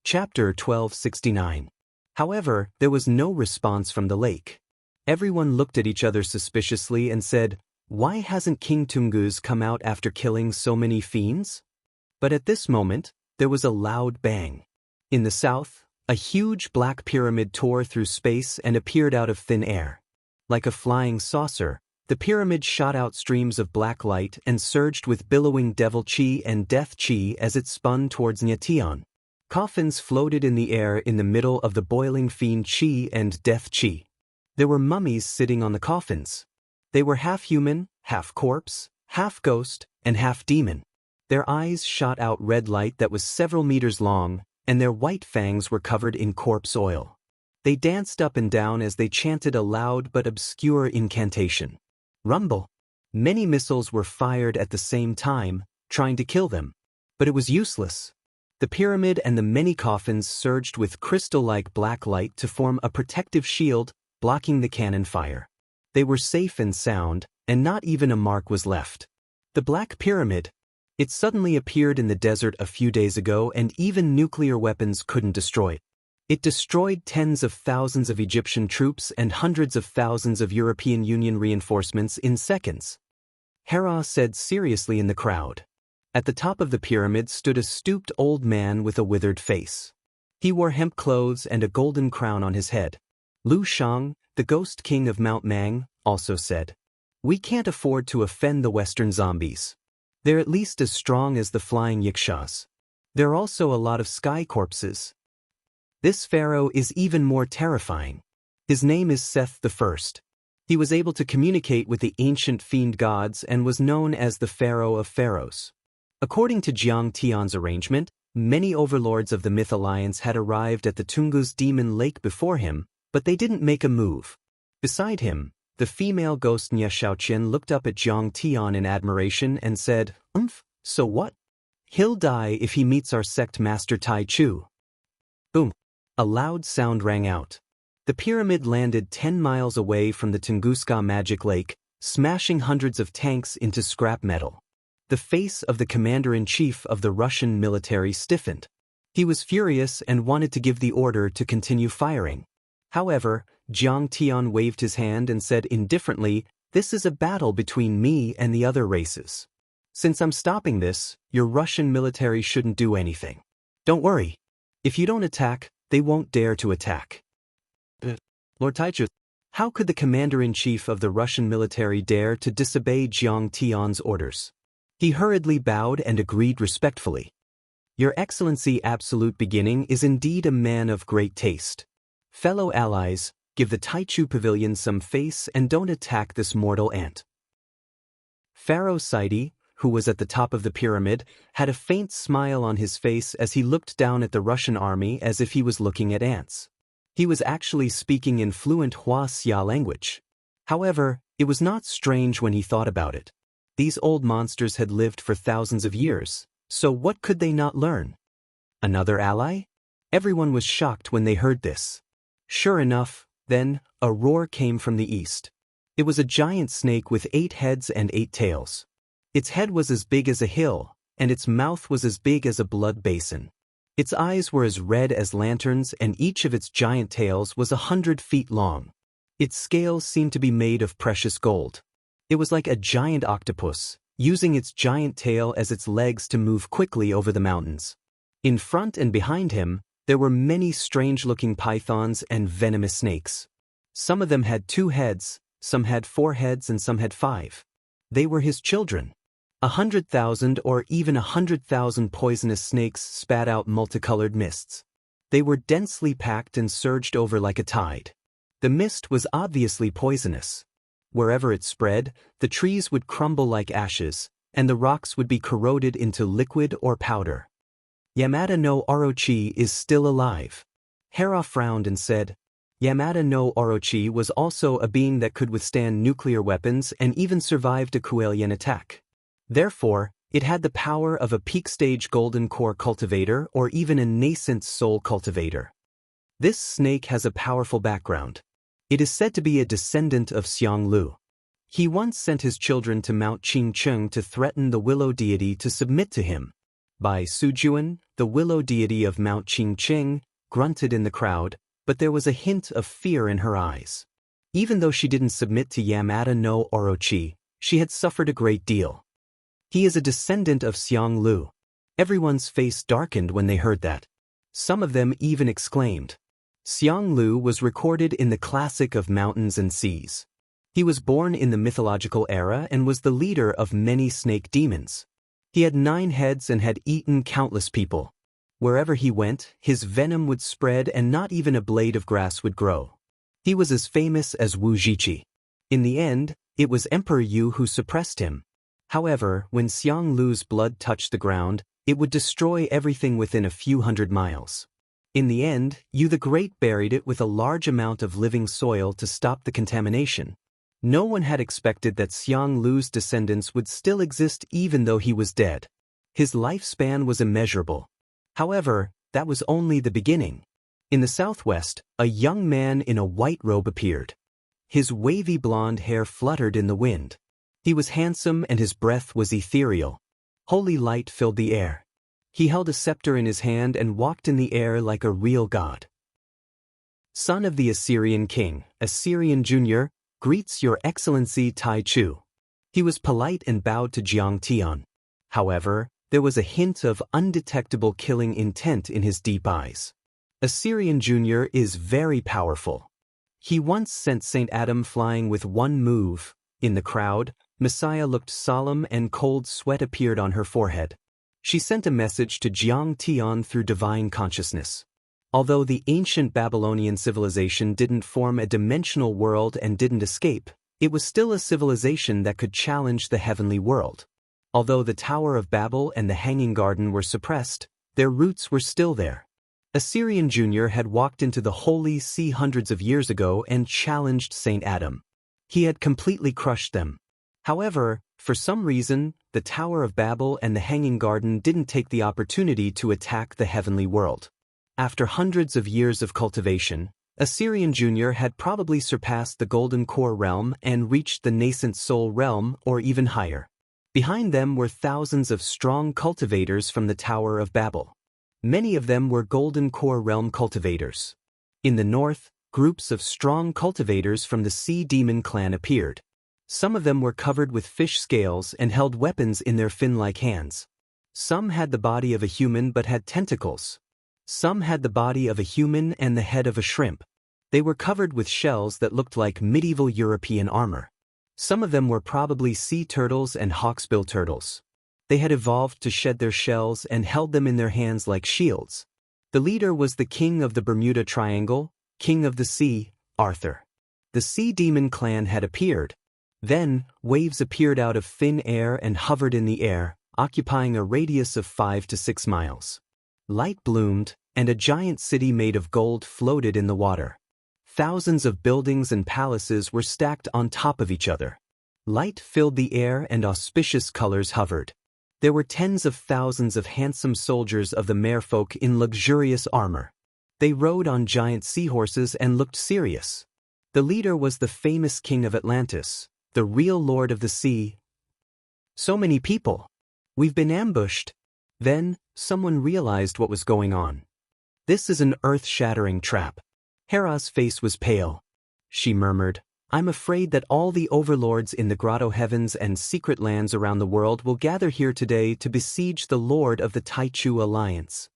Chapter 1269. However, there was no response from the lake. Everyone looked at each other suspiciously and said, "Why hasn't King Tungus come out after killing so many fiends?" But at this moment, there was a loud bang. In the south, a huge black pyramid tore through space and appeared out of thin air. Like a flying saucer, the pyramid shot out streams of black light and surged with billowing devil chi and death chi as it spun towards Nyation. Coffins floated in the air in the middle of the boiling fiend chi and death chi. There were mummies sitting on the coffins. They were half human, half corpse, half ghost, and half demon. Their eyes shot out red light that was several meters long, and their white fangs were covered in corpse oil. They danced up and down as they chanted a loud but obscure incantation. Rumble. Many missiles were fired at the same time, trying to kill them. But it was useless. The pyramid and the many coffins surged with crystal-like black light to form a protective shield, blocking the cannon fire. They were safe and sound, and not even a mark was left. The Black Pyramid. It suddenly appeared in the desert a few days ago, and even nuclear weapons couldn't destroy it. It destroyed tens of thousands of Egyptian troops and hundreds of thousands of European Union reinforcements in seconds. Hera said seriously in the crowd. At the top of the pyramid stood a stooped old man with a withered face. He wore hemp clothes and a golden crown on his head. Lu Shang, the ghost king of Mount Mang, also said, "We can't afford to offend the Western zombies. They're at least as strong as the flying yikshaws. There are also a lot of sky corpses. This pharaoh is even more terrifying. His name is Seth I. He was able to communicate with the ancient fiend gods and was known as the Pharaoh of Pharaohs." According to Jiang Tian's arrangement, many overlords of the Myth Alliance had arrived at the Tungus Demon Lake before him, but they didn't make a move. Beside him, the female ghost Nya Shaoqian looked up at Jiang Tian in admiration and said, "So what? He'll die if he meets our sect master Tai Chu." Boom! A loud sound rang out. The pyramid landed 10 miles away from the Tunguska Magic Lake, smashing hundreds of tanks into scrap metal. The face of the commander-in-chief of the Russian military stiffened. He was furious and wanted to give the order to continue firing. However, Jiang Tian waved his hand and said indifferently, "This is a battle between me and the other races. Since I'm stopping this, your Russian military shouldn't do anything. Don't worry. If you don't attack, they won't dare to attack." Lord Taichu, how could the commander-in-chief of the Russian military dare to disobey Jiang Tian's orders? He hurriedly bowed and agreed respectfully. "Your Excellency Absolute Beginning is indeed a man of great taste. Fellow allies, give the Taichu Pavilion some face and don't attack this mortal ant." Pharaoh Saidi, who was at the top of the pyramid, had a faint smile on his face as he looked down at the Russian army as if he was looking at ants. He was actually speaking in fluent Hua Xia language. However, it was not strange when he thought about it. These old monsters had lived for thousands of years, so what could they not learn? Another ally? Everyone was shocked when they heard this. Sure enough, then, a roar came from the east. It was a giant snake with 8 heads and 8 tails. Its head was as big as a hill, and its mouth was as big as a blood basin. Its eyes were as red as lanterns, and each of its giant tails was 100 feet long. Its scales seemed to be made of precious gold. It was like a giant octopus, using its giant tail as its legs to move quickly over the mountains. In front and behind him, there were many strange-looking pythons and venomous snakes. Some of them had 2 heads, some had 4 heads, and some had 5. They were his children. 100,000 or even 100,000 poisonous snakes spat out multicolored mists. They were densely packed and surged over like a tide. The mist was obviously poisonous. Wherever it spread, the trees would crumble like ashes, and the rocks would be corroded into liquid or powder. "Yamada no Orochi is still alive." Hera frowned and said, "Yamada no Orochi was also a being that could withstand nuclear weapons and even survived a Kuelian attack. Therefore, it had the power of a peak-stage golden core cultivator or even a nascent soul cultivator. This snake has a powerful background. It is said to be a descendant of Xiang Lu. He once sent his children to Mount Qingcheng to threaten the willow deity to submit to him. By Sujuan, the willow deity of Mount Qingqing, grunted in the crowd, but there was a hint of fear in her eyes. Even though she didn't submit to Yamada no Orochi, she had suffered a great deal. He is a descendant of Xiang Lu. Everyone's face darkened when they heard that. Some of them even exclaimed. Xiang Lu was recorded in the classic of mountains and seas. He was born in the mythological era and was the leader of many snake demons. He had 9 heads and had eaten countless people. Wherever he went, his venom would spread and not even a blade of grass would grow. He was as famous as Wu Jiqi. In the end, it was Emperor Yu who suppressed him. However, when Xiang Lu's blood touched the ground, it would destroy everything within a few hundred miles. In the end, Yu the Great buried it with a large amount of living soil to stop the contamination. No one had expected that Xiang Lu's descendants would still exist even though he was dead. His lifespan was immeasurable. However, that was only the beginning. In the southwest, a young man in a white robe appeared. His wavy blonde hair fluttered in the wind. He was handsome and his breath was ethereal. Holy light filled the air. He held a scepter in his hand and walked in the air like a real god. Son of the Assyrian king, Assyrian Jr., greets Your Excellency Tai Chu. He was polite and bowed to Jiang Tian. However, there was a hint of undetectable killing intent in his deep eyes. Assyrian Jr. is very powerful. He once sent Saint Adam flying with one move. In the crowd, Messiah looked solemn and cold sweat appeared on her forehead. She sent a message to Jiang Tian through divine consciousness. Although the ancient Babylonian civilization didn't form a dimensional world and didn't escape, it was still a civilization that could challenge the heavenly world. Although the Tower of Babel and the Hanging Garden were suppressed, their roots were still there. Assyrian Jr. had walked into the Holy See hundreds of years ago and challenged Saint Adam. He had completely crushed them. However, for some reason, the Tower of Babel and the Hanging Garden didn't take the opportunity to attack the heavenly world. After hundreds of years of cultivation, Assyrian Jr. had probably surpassed the Golden Core realm and reached the nascent Soul realm or even higher. Behind them were thousands of strong cultivators from the Tower of Babel. Many of them were Golden Core realm cultivators. In the north, groups of strong cultivators from the Sea Demon clan appeared. Some of them were covered with fish scales and held weapons in their fin-like hands. Some had the body of a human but had tentacles. Some had the body of a human and the head of a shrimp. They were covered with shells that looked like medieval European armor. Some of them were probably sea turtles and hawksbill turtles. They had evolved to shed their shells and held them in their hands like shields. The leader was the king of the Bermuda Triangle, king of the sea, Arthur. The Sea Demon clan had appeared. Then, waves appeared out of thin air and hovered in the air, occupying a radius of 5 to 6 miles. Light bloomed, and a giant city made of gold floated in the water. Thousands of buildings and palaces were stacked on top of each other. Light filled the air and auspicious colors hovered. There were tens of thousands of handsome soldiers of the merfolk in luxurious armor. They rode on giant seahorses and looked serious. The leader was the famous king of Atlantis, the real lord of the sea. So many people. We've been ambushed. Then, someone realized what was going on. This is an earth-shattering trap. Hera's face was pale. She murmured, I'm afraid that all the overlords in the grotto heavens and secret lands around the world will gather here today to besiege the lord of the Taichu alliance.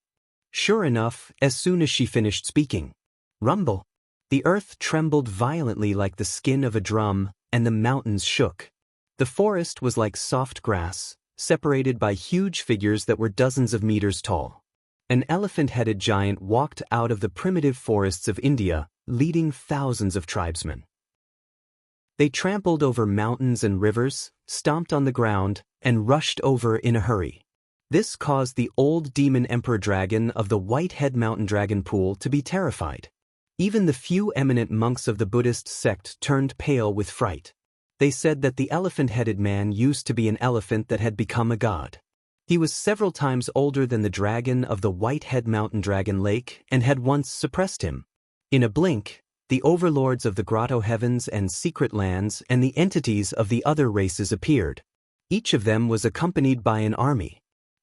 Sure enough, as soon as she finished speaking, rumble. The earth trembled violently like the skin of a drum, and the mountains shook. The forest was like soft grass, separated by huge figures that were dozens of meters tall. An elephant-headed giant walked out of the primitive forests of India, leading thousands of tribesmen. They trampled over mountains and rivers, stomped on the ground, and rushed over in a hurry. This caused the old demon emperor dragon of the Whitehead Mountain Dragon Pool to be terrified. Even the few eminent monks of the Buddhist sect turned pale with fright. They said that the elephant-headed man used to be an elephant that had become a god. He was several times older than the dragon of the Whitehead Mountain Dragon Lake and had once suppressed him. In a blink, the overlords of the grotto heavens and secret lands and the entities of the other races appeared. Each of them was accompanied by an army.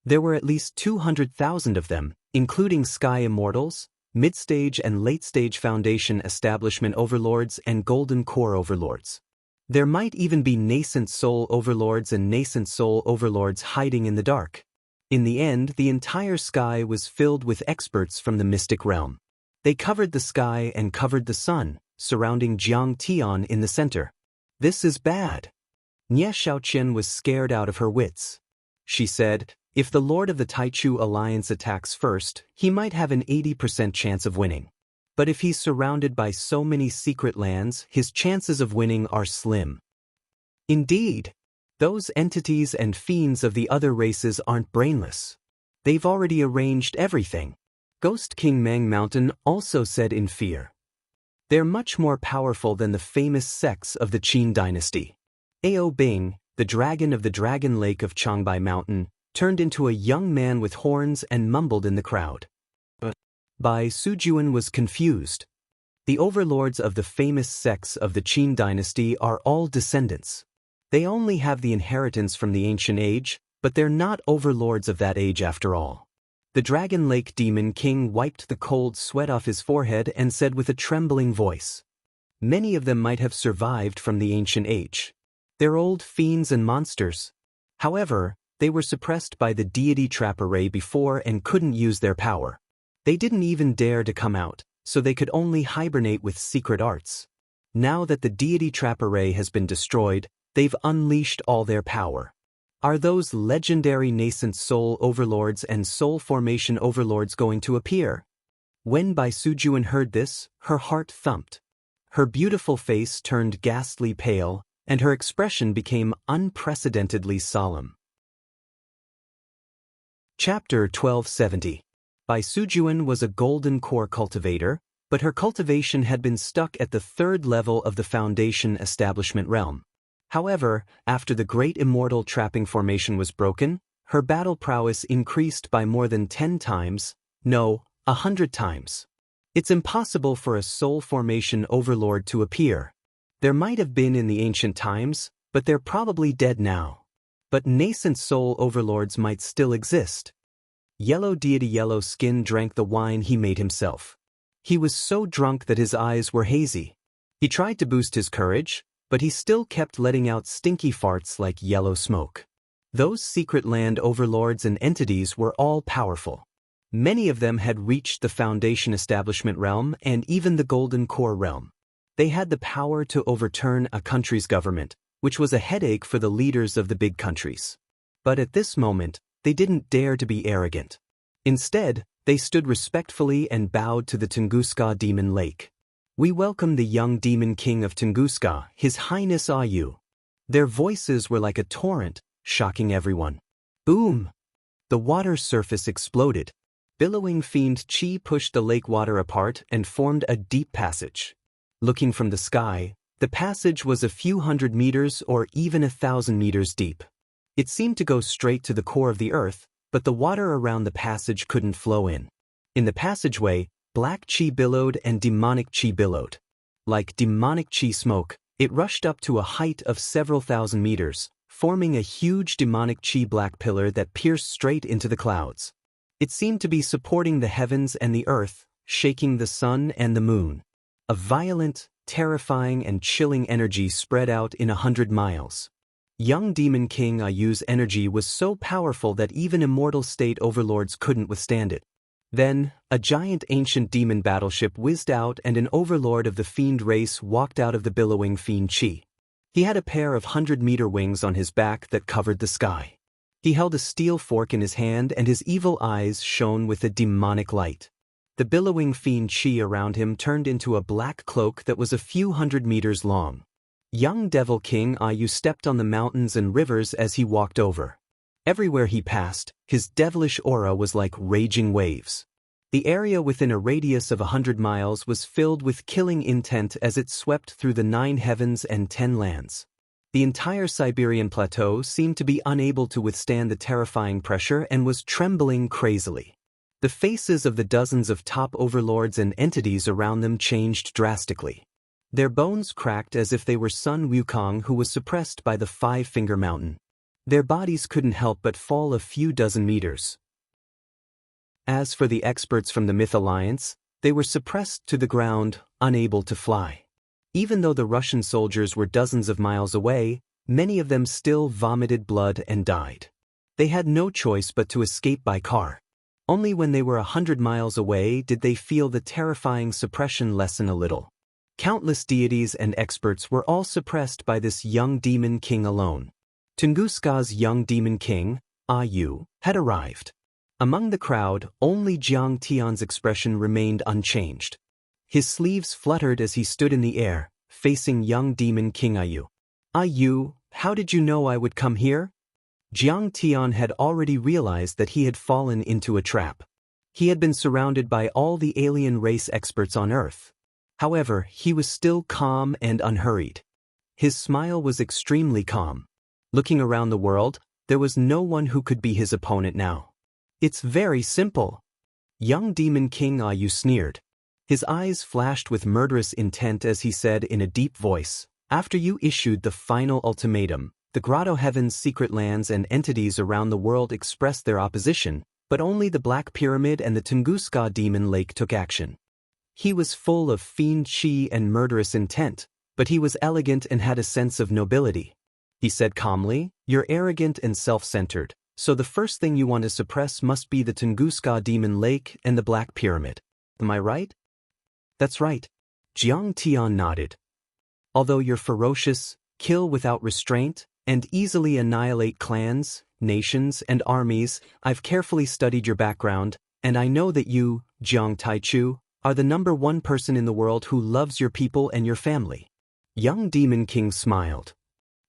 There were at least 200,000 of them, including Sky Immortals, Mid-Stage and Late-Stage Foundation Establishment Overlords and Golden Core Overlords. There might even be Nascent Soul Overlords and Nascent Soul Overlords hiding in the dark. In the end, the entire sky was filled with experts from the mystic realm. They covered the sky and covered the sun, surrounding Jiang Tian in the center. This is bad. Nie Xiaoqian was scared out of her wits. She said, if the Lord of the Taichu Alliance attacks first, he might have an 80% chance of winning. But if he's surrounded by so many secret lands, his chances of winning are slim. Indeed, those entities and fiends of the other races aren't brainless. They've already arranged everything. Ghost King Mang Mountain also said in fear. They're much more powerful than the famous sects of the Qin dynasty. Ao Bing, the dragon of the Dragon Lake of Changbai Mountain, turned into a young man with horns and mumbled in the crowd. Bai Sujuan was confused. The overlords of the famous sects of the Qin dynasty are all descendants. They only have the inheritance from the ancient age, but they're not overlords of that age after all. The Dragon Lake Demon King wiped the cold sweat off his forehead and said with a trembling voice, many of them might have survived from the ancient age. They're old fiends and monsters. However, they were suppressed by the deity trap array before and couldn't use their power. They didn't even dare to come out, so they could only hibernate with secret arts. Now that the deity trap array has been destroyed, they've unleashed all their power. Are those legendary nascent soul overlords and soul formation overlords going to appear? When Bai Sujuan heard this, her heart thumped. Her beautiful face turned ghastly pale, and her expression became unprecedentedly solemn. Chapter 1270. Bai Sujuan was a golden core cultivator, but her cultivation had been stuck at the third level of the Foundation Establishment realm. However, after the Great Immortal Trapping Formation was broken, her battle prowess increased by more than 10 times, no, 100 times. It's impossible for a soul formation overlord to appear. There might have been in the ancient times, but they're probably dead now. But nascent soul overlords might still exist. Yellow Deity Yellow Skin drank the wine he made himself. He was so drunk that his eyes were hazy. He tried to boost his courage, but he still kept letting out stinky farts like yellow smoke. Those secret land overlords and entities were all powerful. Many of them had reached the Foundation Establishment realm and even the Golden Core realm. They had the power to overturn a country's government, which was a headache for the leaders of the big countries. But at this moment, they didn't dare to be arrogant. Instead, they stood respectfully and bowed to the Tunguska Demon Lake. We welcome the young Demon King of Tunguska, His Highness Ayu. Their voices were like a torrent, shocking everyone. Boom! The water surface exploded. Billowing fiend Qi pushed the lake water apart and formed a deep passage. Looking from the sky, the passage was a few hundred meters or even 1,000 meters deep. It seemed to go straight to the core of the earth, but the water around the passage couldn't flow in. In the passageway, black Qi billowed and demonic Qi billowed. Like demonic Qi smoke, it rushed up to a height of several thousand meters, forming a huge demonic Qi black pillar that pierced straight into the clouds. It seemed to be supporting the heavens and the earth, shaking the sun and the moon. A violent, terrifying and chilling energy spread out in 100 miles. Young Demon King Ayu's energy was so powerful that even immortal state overlords couldn't withstand it. Then, a giant ancient demon battleship whizzed out and an overlord of the fiend race walked out of the billowing fiend Qi. He had a pair of 100-meter wings on his back that covered the sky. He held a steel fork in his hand and his evil eyes shone with a demonic light. The billowing fiend Qi around him turned into a black cloak that was a few hundred meters long. Young Devil King Ayu stepped on the mountains and rivers as he walked over. Everywhere he passed, his devilish aura was like raging waves. The area within a radius of 100 miles was filled with killing intent as it swept through the 9 heavens and 10 lands. The entire Siberian plateau seemed to be unable to withstand the terrifying pressure and was trembling crazily. The faces of the dozens of top overlords and entities around them changed drastically. Their bones cracked as if they were Sun Wukong who was suppressed by the 5-Finger Mountain. Their bodies couldn't help but fall a few dozen meters. As for the experts from the Myth Alliance, they were suppressed to the ground, unable to fly. Even though the Russian soldiers were dozens of miles away, many of them still vomited blood and died. They had no choice but to escape by car. Only when they were 100 miles away did they feel the terrifying suppression lessen a little. Countless deities and experts were all suppressed by this young demon king alone. Tunguska's young demon king, Ayu, had arrived. Among the crowd, only Jiang Tian's expression remained unchanged. His sleeves fluttered as he stood in the air, facing young demon king Ayu. Ayu, how did you know I would come here? Jiang Tian had already realized that he had fallen into a trap. He had been surrounded by all the alien race experts on Earth. However, he was still calm and unhurried. His smile was extremely calm. Looking around the world, there was no one who could be his opponent now. It's very simple. Young Demon King Ayu sneered. His eyes flashed with murderous intent as he said in a deep voice, after you issued the final ultimatum, the Grotto Heaven's secret lands and entities around the world expressed their opposition, but only the Black Pyramid and the Tunguska Demon Lake took action. He was full of fiend chi and murderous intent, but he was elegant and had a sense of nobility. He said calmly, you're arrogant and self-centered, so the first thing you want to suppress must be the Tunguska Demon Lake and the Black Pyramid. Am I right? That's right. Jiang Tian nodded. Although you're ferocious, kill without restraint, and easily annihilate clans, nations, and armies, I've carefully studied your background, and I know that you, Jiang Taichu, are the #1 person in the world who loves your people and your family. Young Demon King smiled.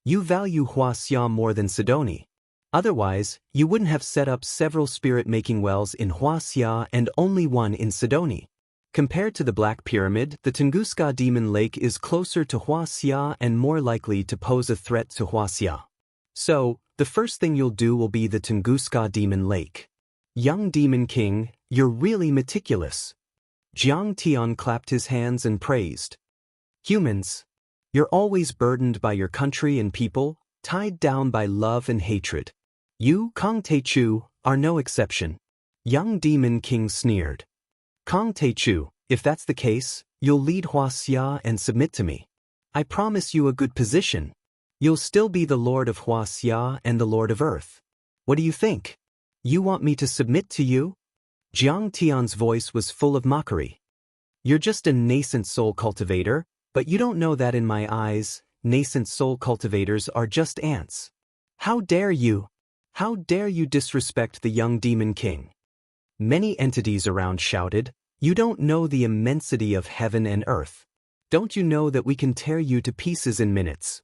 You value Huaxia more than Sidoni. Otherwise, you wouldn't have set up several spirit-making wells in Huaxia and only one in Sidoni. Compared to the Black Pyramid, the Tunguska Demon Lake is closer to Huaxia and more likely to pose a threat to Huaxia. So, the first thing you'll do will be the Tunguska Demon Lake. Young Demon King, you're really meticulous. Jiang Tian clapped his hands and praised. Humans, you're always burdened by your country and people, tied down by love and hatred. You, Kong Teichu, are no exception. Young Demon King sneered. Kong Teichu, if that's the case, you'll lead Huaxia and submit to me. I promise you a good position. You'll still be the Lord of Huaxia and the Lord of Earth. What do you think? You want me to submit to you? Jiang Tian's voice was full of mockery. You're just a nascent soul cultivator, but you don't know that in my eyes, nascent soul cultivators are just ants. How dare you? How dare you disrespect the young Demon King? Many entities around shouted, you don't know the immensity of heaven and earth. Don't you know that we can tear you to pieces in minutes?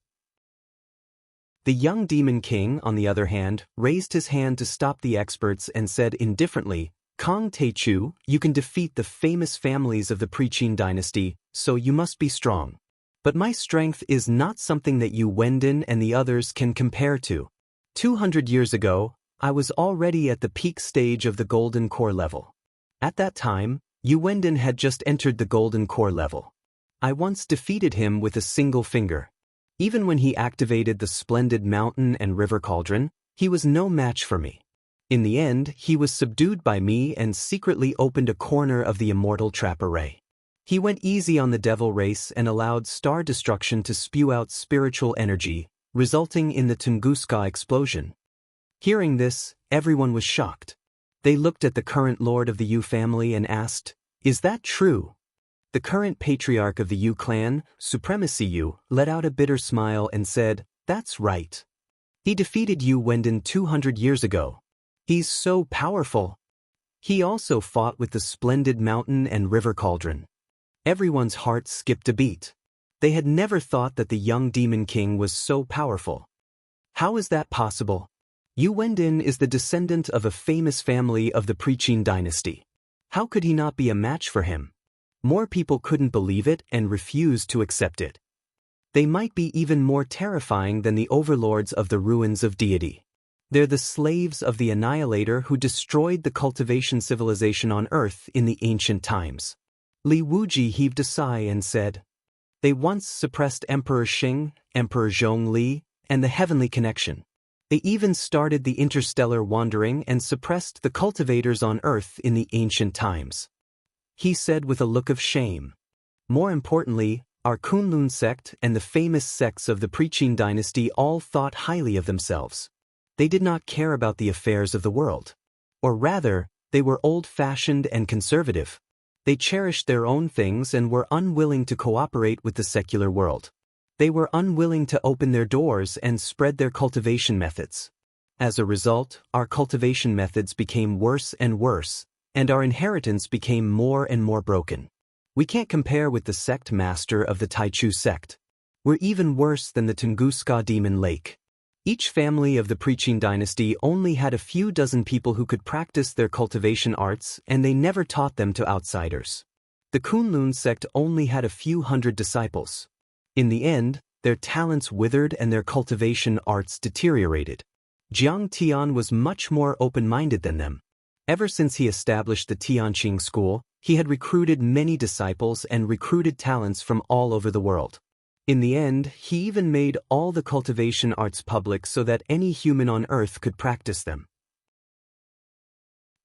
The young Demon King, on the other hand, raised his hand to stop the experts and said indifferently, Kong Teichu, you can defeat the famous families of the Pre-Qin dynasty, so you must be strong. But my strength is not something that you Wendon and the others can compare to. 200 years ago, I was already at the peak stage of the Golden Core level. At that time, Yu Wendon had just entered the Golden Core level. I once defeated him with a single finger. Even when he activated the splendid mountain and river cauldron, he was no match for me. In the end, he was subdued by me and secretly opened a corner of the immortal trap array. He went easy on the devil race and allowed star destruction to spew out spiritual energy, resulting in the Tunguska explosion. Hearing this, everyone was shocked. They looked at the current lord of the Yu family and asked, is that true? The current patriarch of the Yu clan, Supremacy Yu, let out a bitter smile and said, that's right. He defeated Yu Wendon 200 years ago. He's so powerful. He also fought with the splendid mountain and river cauldron. Everyone's heart skipped a beat. They had never thought that the young Demon King was so powerful. How is that possible? Yu Wendon is the descendant of a famous family of the Pre-Qin dynasty. How could he not be a match for him? More people couldn't believe it and refused to accept it. They might be even more terrifying than the overlords of the ruins of deity. They're the slaves of the Annihilator who destroyed the cultivation civilization on Earth in the ancient times. Li Wuji heaved a sigh and said, they once suppressed Emperor Xing, Emperor Zhongli, and the Heavenly Connection. They even started the interstellar wandering and suppressed the cultivators on Earth in the ancient times. He said with a look of shame. More importantly, our Kunlun sect and the famous sects of the Preqin dynasty all thought highly of themselves. They did not care about the affairs of the world. Or rather, they were old-fashioned and conservative. They cherished their own things and were unwilling to cooperate with the secular world. They were unwilling to open their doors and spread their cultivation methods. As a result, our cultivation methods became worse and worse, and our inheritance became more and more broken. We can't compare with the sect master of the Taichu sect. We're even worse than the Tunguska Demon Lake. Each family of the Preqin dynasty only had a few dozen people who could practice their cultivation arts, and they never taught them to outsiders. The Kunlun sect only had a few hundred disciples. In the end, their talents withered and their cultivation arts deteriorated. Jiang Tian was much more open-minded than them. Ever since he established the Tianqing school, he had recruited many disciples and recruited talents from all over the world. In the end, he even made all the cultivation arts public so that any human on Earth could practice them.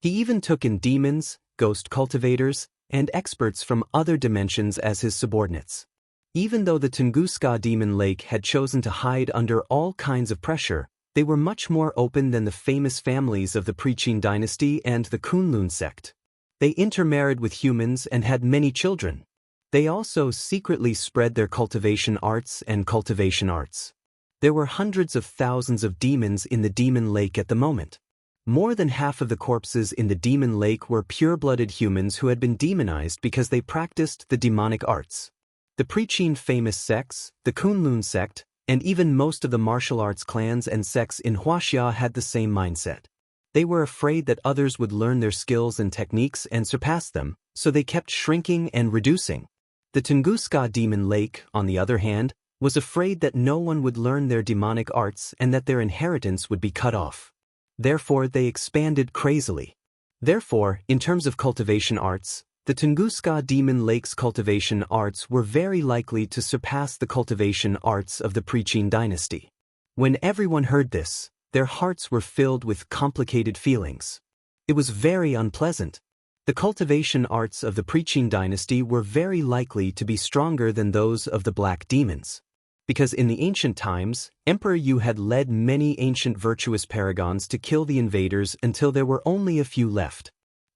He even took in demons, ghost cultivators, and experts from other dimensions as his subordinates. Even though the Tunguska Demon Lake had chosen to hide under all kinds of pressure, they were much more open than the famous families of the Preqin dynasty and the Kunlun sect. They intermarried with humans and had many children. They also secretly spread their cultivation arts and cultivation arts. There were hundreds of thousands of demons in the Demon Lake at the moment. More than half of the corpses in the Demon Lake were pure-blooded humans who had been demonized because they practiced the demonic arts. The Preqin famous sects, the Kunlun sect, and even most of the martial arts clans and sects in Huaxia had the same mindset. They were afraid that others would learn their skills and techniques and surpass them, so they kept shrinking and reducing. The Tunguska Demon Lake, on the other hand, was afraid that no one would learn their demonic arts and that their inheritance would be cut off. Therefore, they expanded crazily. Therefore, in terms of cultivation arts, the Tunguska Demon Lake's cultivation arts were very likely to surpass the cultivation arts of the Preqin dynasty. When everyone heard this, their hearts were filled with complicated feelings. It was very unpleasant. The cultivation arts of the Preqin dynasty were very likely to be stronger than those of the black demons. Because in the ancient times, Emperor Yu had led many ancient virtuous paragons to kill the invaders until there were only a few left.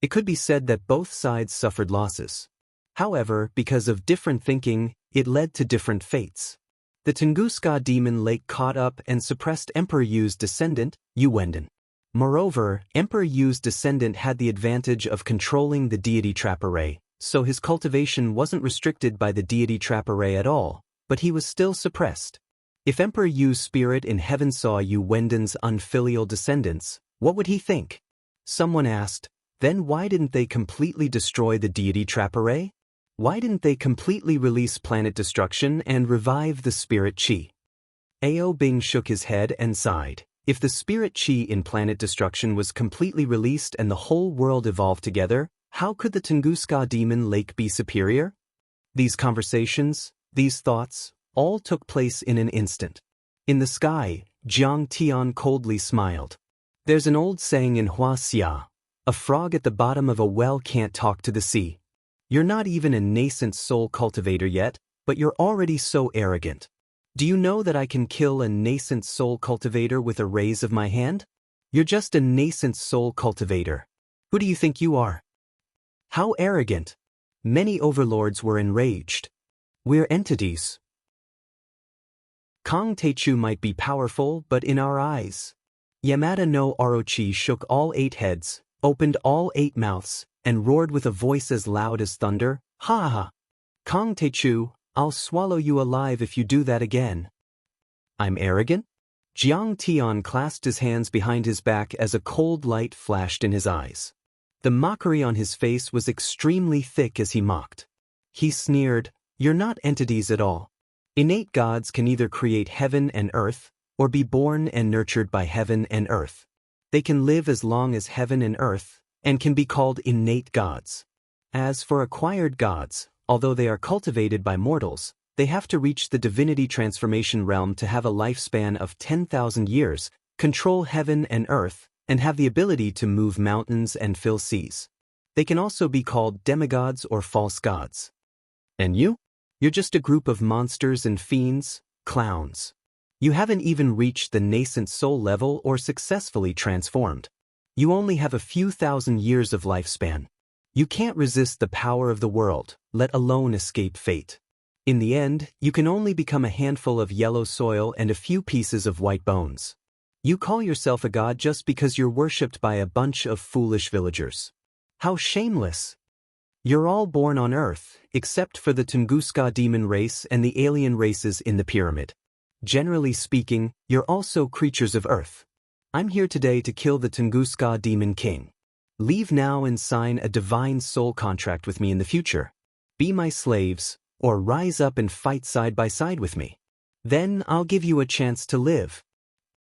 It could be said that both sides suffered losses. However, because of different thinking, it led to different fates. The Tunguska Demon Lake caught up and suppressed Emperor Yu's descendant, Yu Wenden. Moreover, Emperor Yu's descendant had the advantage of controlling the deity trap array, so his cultivation wasn't restricted by the deity trap array at all, but he was still suppressed. If Emperor Yu's spirit in heaven saw Yu Wenden's unfilial descendants, what would he think? Someone asked, then why didn't they completely destroy the deity trap array? Why didn't they completely release planet destruction and revive the spirit chi? Ao Bing shook his head and sighed. If the spirit chi in planet destruction was completely released and the whole world evolved together, how could the Tunguska Demon Lake be superior? These conversations, these thoughts, all took place in an instant. In the sky, Jiang Tian coldly smiled. There's an old saying in Huaxia, a frog at the bottom of a well can't talk to the sea. You're not even a nascent soul cultivator yet, but you're already so arrogant. Do you know that I can kill a nascent soul cultivator with a raise of my hand? You're just a nascent soul cultivator. Who do you think you are? How arrogant! Many overlords were enraged. We're entities. Kong Teichu might be powerful, but in our eyes. Yamada no Orochi shook all 8 heads, opened all 8 mouths, and roared with a voice as loud as thunder, ha ha ha! Kong Teichu, I'll swallow you alive if you do that again. I'm arrogant? Jiang Tian clasped his hands behind his back as a cold light flashed in his eyes. The mockery on his face was extremely thick as he mocked. He sneered, you're not entities at all. Innate gods can either create heaven and earth, or be born and nurtured by heaven and earth. They can live as long as heaven and earth, and can be called innate gods. As for acquired gods, although they are cultivated by mortals, they have to reach the divinity transformation realm to have a lifespan of 10,000 years, control heaven and earth, and have the ability to move mountains and fill seas. They can also be called demigods or false gods. And you? You're just a group of monsters and fiends, clowns. You haven't even reached the nascent soul level or successfully transformed. You only have a few thousand years of lifespan. You can't resist the power of the world, let alone escape fate. In the end, you can only become a handful of yellow soil and a few pieces of white bones. You call yourself a god just because you're worshipped by a bunch of foolish villagers. How shameless! You're all born on Earth, except for the Tunguska demon race and the alien races in the pyramid. Generally speaking, you're also creatures of Earth. I'm here today to kill the Tunguska demon king. Leave now and sign a divine soul contract with me in the future. Be my slaves, or rise up and fight side by side with me. Then I'll give you a chance to live.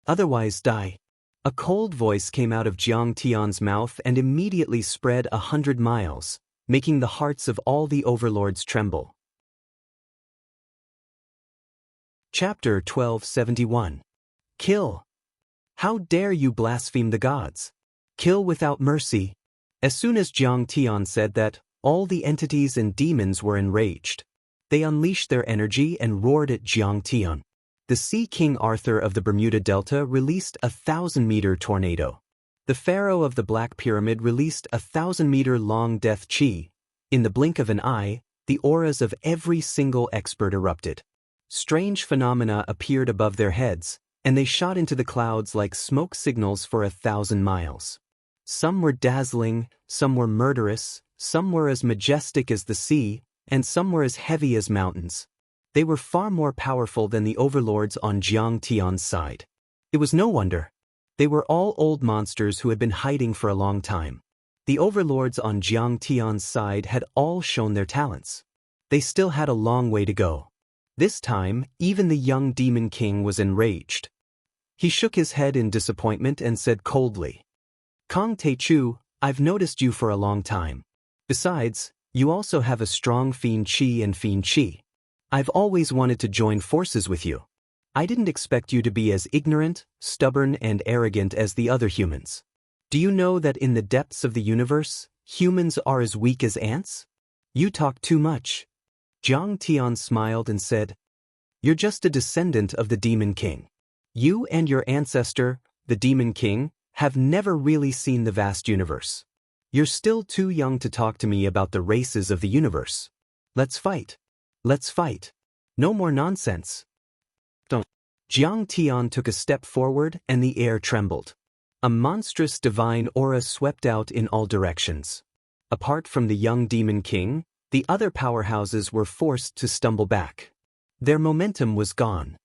Otherwise die. A cold voice came out of Jiang Tian's mouth and immediately spread 100 miles, making the hearts of all the overlords tremble. Chapter 1271. Kill. How dare you blaspheme the gods? Kill without mercy. As soon as Jiang Tian said that, all the entities and demons were enraged. They unleashed their energy and roared at Jiang Tian. The Sea King Arthur of the Bermuda Delta released a 1,000-meter tornado. The Pharaoh of the Black Pyramid released a 1,000-meter-long death chi. In the blink of an eye, the auras of every single expert erupted. Strange phenomena appeared above their heads, and they shot into the clouds like smoke signals for 1,000 miles. Some were dazzling, some were murderous, some were as majestic as the sea, and some were as heavy as mountains. They were far more powerful than the overlords on Jiang Tian's side. It was no wonder. They were all old monsters who had been hiding for a long time. The overlords on Jiang Tian's side had all shown their talents. They still had a long way to go. This time, even the young demon king was enraged. He shook his head in disappointment and said coldly, "Kong Teichu, I've noticed you for a long time. Besides, you also have a strong fiend chi and fiend chi. I've always wanted to join forces with you. I didn't expect you to be as ignorant, stubborn, and arrogant as the other humans. Do you know that in the depths of the universe, humans are as weak as ants? You talk too much." Jiang Tian smiled and said, "You're just a descendant of the Demon King. You and your ancestor, the Demon King, have never really seen the vast universe. You're still too young to talk to me about the races of the universe. Let's fight. Let's fight. No more nonsense." Don't. Jiang Tian took a step forward and the air trembled. A monstrous divine aura swept out in all directions. Apart from the young Demon King, the other powerhouses were forced to stumble back. Their momentum was gone.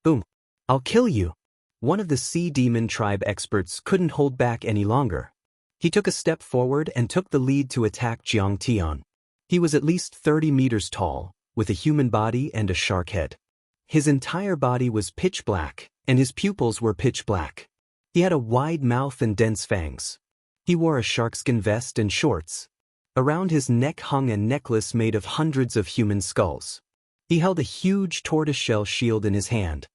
Boom. "I'll kill you." One of the Sea Demon Tribe experts couldn't hold back any longer. He took a step forward and took the lead to attack Jiang Tian. He was at least 30 meters tall, with a human body and a shark head. His entire body was pitch black, and his pupils were pitch black. He had a wide mouth and dense fangs. He wore a sharkskin vest and shorts. Around his neck hung a necklace made of hundreds of human skulls. He held a huge tortoiseshell shield in his hand.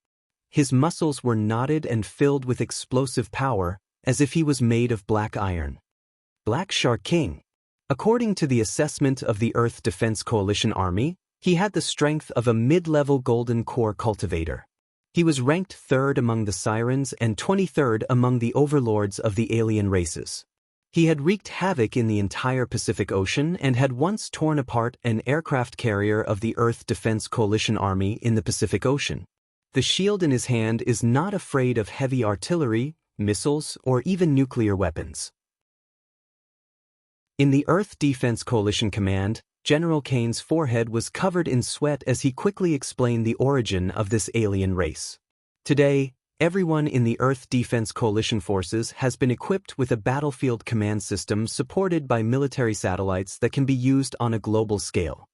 His muscles were knotted and filled with explosive power, as if he was made of black iron. Black Shark King. According to the assessment of the Earth Defense Coalition Army, he had the strength of a mid-level golden core cultivator. He was ranked 3rd among the Sirens and 23rd among the overlords of the alien races. He had wreaked havoc in the entire Pacific Ocean and had once torn apart an aircraft carrier of the Earth Defense Coalition Army in the Pacific Ocean. The shield in his hand is not afraid of heavy artillery, missiles, or even nuclear weapons. In the Earth Defense Coalition Command, General Kane's forehead was covered in sweat as he quickly explained the origin of this alien race. Today, everyone in the Earth Defense Coalition forces has been equipped with a battlefield command system supported by military satellites that can be used on a global scale.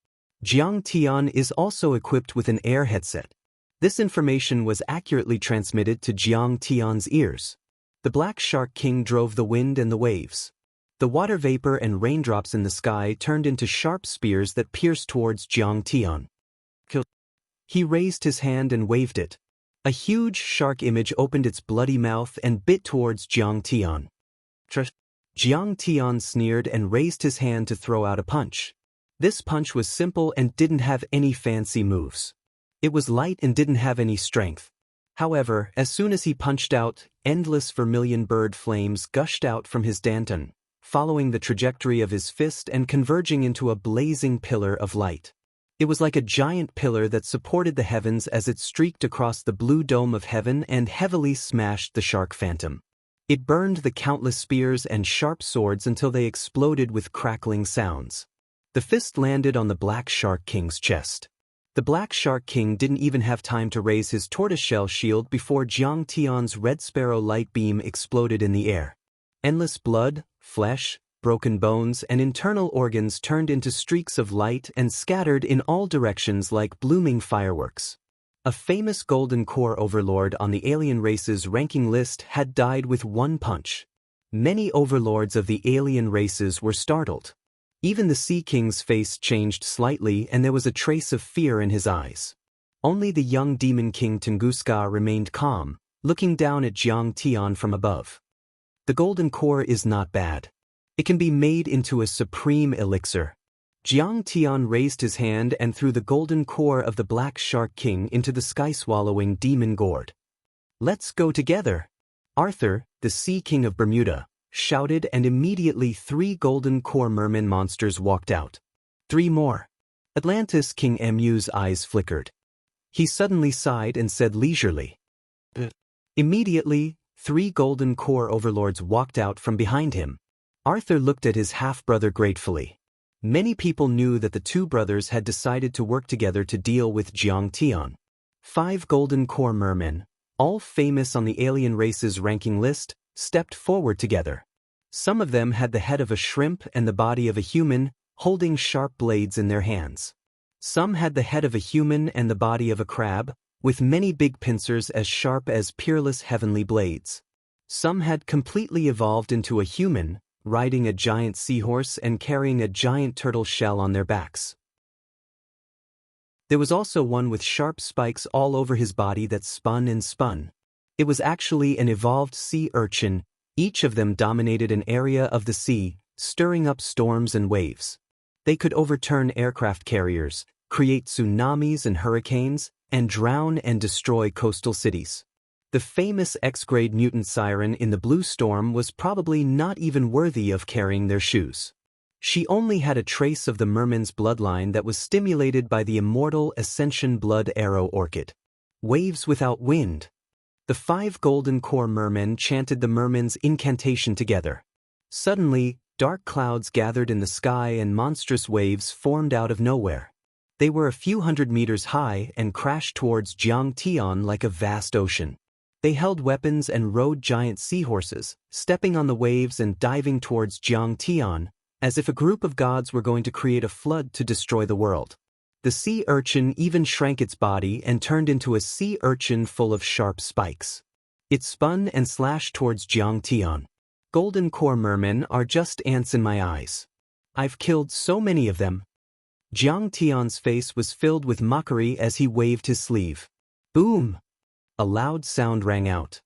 Jiang Tian is also equipped with an air headset. This information was accurately transmitted to Jiang Tian's ears. The Black Shark King drove the wind and the waves. The water vapor and raindrops in the sky turned into sharp spears that pierced towards Jiang Tian. He raised his hand and waved it. A huge shark image opened its bloody mouth and bit towards Jiang Tian. Jiang Tian sneered and raised his hand to throw out a punch. This punch was simple and didn't have any fancy moves. It was light and didn't have any strength. However, as soon as he punched out, endless vermilion bird flames gushed out from his danton, following the trajectory of his fist and converging into a blazing pillar of light. It was like a giant pillar that supported the heavens as it streaked across the blue dome of heaven and heavily smashed the shark phantom. It burned the countless spears and sharp swords until they exploded with crackling sounds. The fist landed on the Black Shark King's chest. The Black Shark King didn't even have time to raise his tortoiseshell shield before Jiang Tian's Red Sparrow light beam exploded in the air. Endless blood, flesh, broken bones, and internal organs turned into streaks of light and scattered in all directions like blooming fireworks. A famous golden core overlord on the alien race's ranking list had died with one punch. Many overlords of the alien races were startled. Even the Sea King's face changed slightly and there was a trace of fear in his eyes. Only the young demon king Tunguska remained calm, looking down at Jiang Tian from above. The golden core is not bad. It can be made into a supreme elixir. Jiang Tian raised his hand and threw the golden core of the Black Shark King into the sky-swallowing demon gourd. "Let's go together!" Arthur, the Sea King of Bermuda, shouted, and immediately 3 golden core merman monsters walked out. 3 more. Atlantis King Mu's eyes flickered. He suddenly sighed and said leisurely. Immediately, 3 golden core overlords walked out from behind him. Arthur looked at his half-brother gratefully. Many people knew that the 2 brothers had decided to work together to deal with Jiang Tian. 5 golden core mermen, all famous on the alien race's ranking list, stepped forward together. Some of them had the head of a shrimp and the body of a human, holding sharp blades in their hands. Some had the head of a human and the body of a crab, with many big pincers as sharp as peerless heavenly blades. Some had completely evolved into a human, riding a giant seahorse and carrying a giant turtle shell on their backs. There was also one with sharp spikes all over his body that spun and spun. It was actually an evolved sea urchin. Each of them dominated an area of the sea, stirring up storms and waves. They could overturn aircraft carriers, create tsunamis and hurricanes, and drown and destroy coastal cities. The famous X-grade mutant siren in the Blue Storm was probably not even worthy of carrying their shoes. She only had a trace of the merman's bloodline that was stimulated by the immortal Ascension Blood Arrow Orchid. Waves without wind. The 5 golden core mermen chanted the merman's incantation together. Suddenly, dark clouds gathered in the sky and monstrous waves formed out of nowhere. They were a few hundred meters high and crashed towards Jiang Tian like a vast ocean. They held weapons and rode giant seahorses, stepping on the waves and diving towards Jiang Tian, as if a group of gods were going to create a flood to destroy the world. The sea urchin even shrank its body and turned into a sea urchin full of sharp spikes. It spun and slashed towards Jiang Tian. Golden core mermen are just ants in my eyes. I've killed so many of them. Jiang Tian's face was filled with mockery as he waved his sleeve. Boom! A loud sound rang out.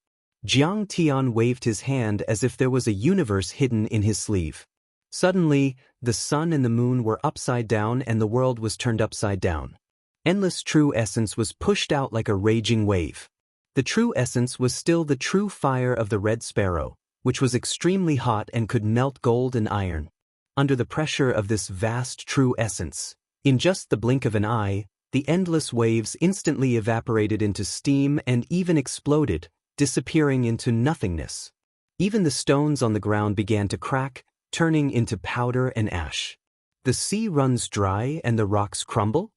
Jiang Tian waved his hand as if there was a universe hidden in his sleeve. Suddenly, the sun and the moon were upside down and the world was turned upside down. Endless true essence was pushed out like a raging wave. The true essence was still the true fire of the Red Sparrow, which was extremely hot and could melt gold and iron. Under the pressure of this vast true essence, in just the blink of an eye, the endless waves instantly evaporated into steam and even exploded, disappearing into nothingness. Even the stones on the ground began to crack, turning into powder and ash. The sea runs dry and the rocks crumble?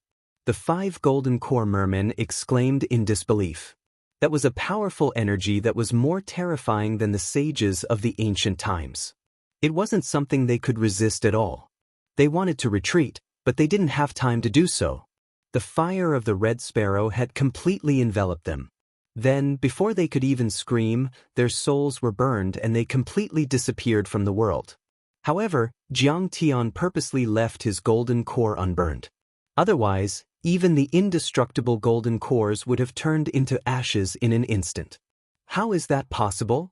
The 5 golden core mermen exclaimed in disbelief. That was a powerful energy that was more terrifying than the sages of the ancient times. It wasn't something they could resist at all. They wanted to retreat, but they didn't have time to do so. The fire of the Red Sparrow had completely enveloped them. Then, before they could even scream, their souls were burned and they completely disappeared from the world. However, Jiang Tian purposely left his golden core unburned. Otherwise, even the indestructible golden cores would have turned into ashes in an instant. How is that possible?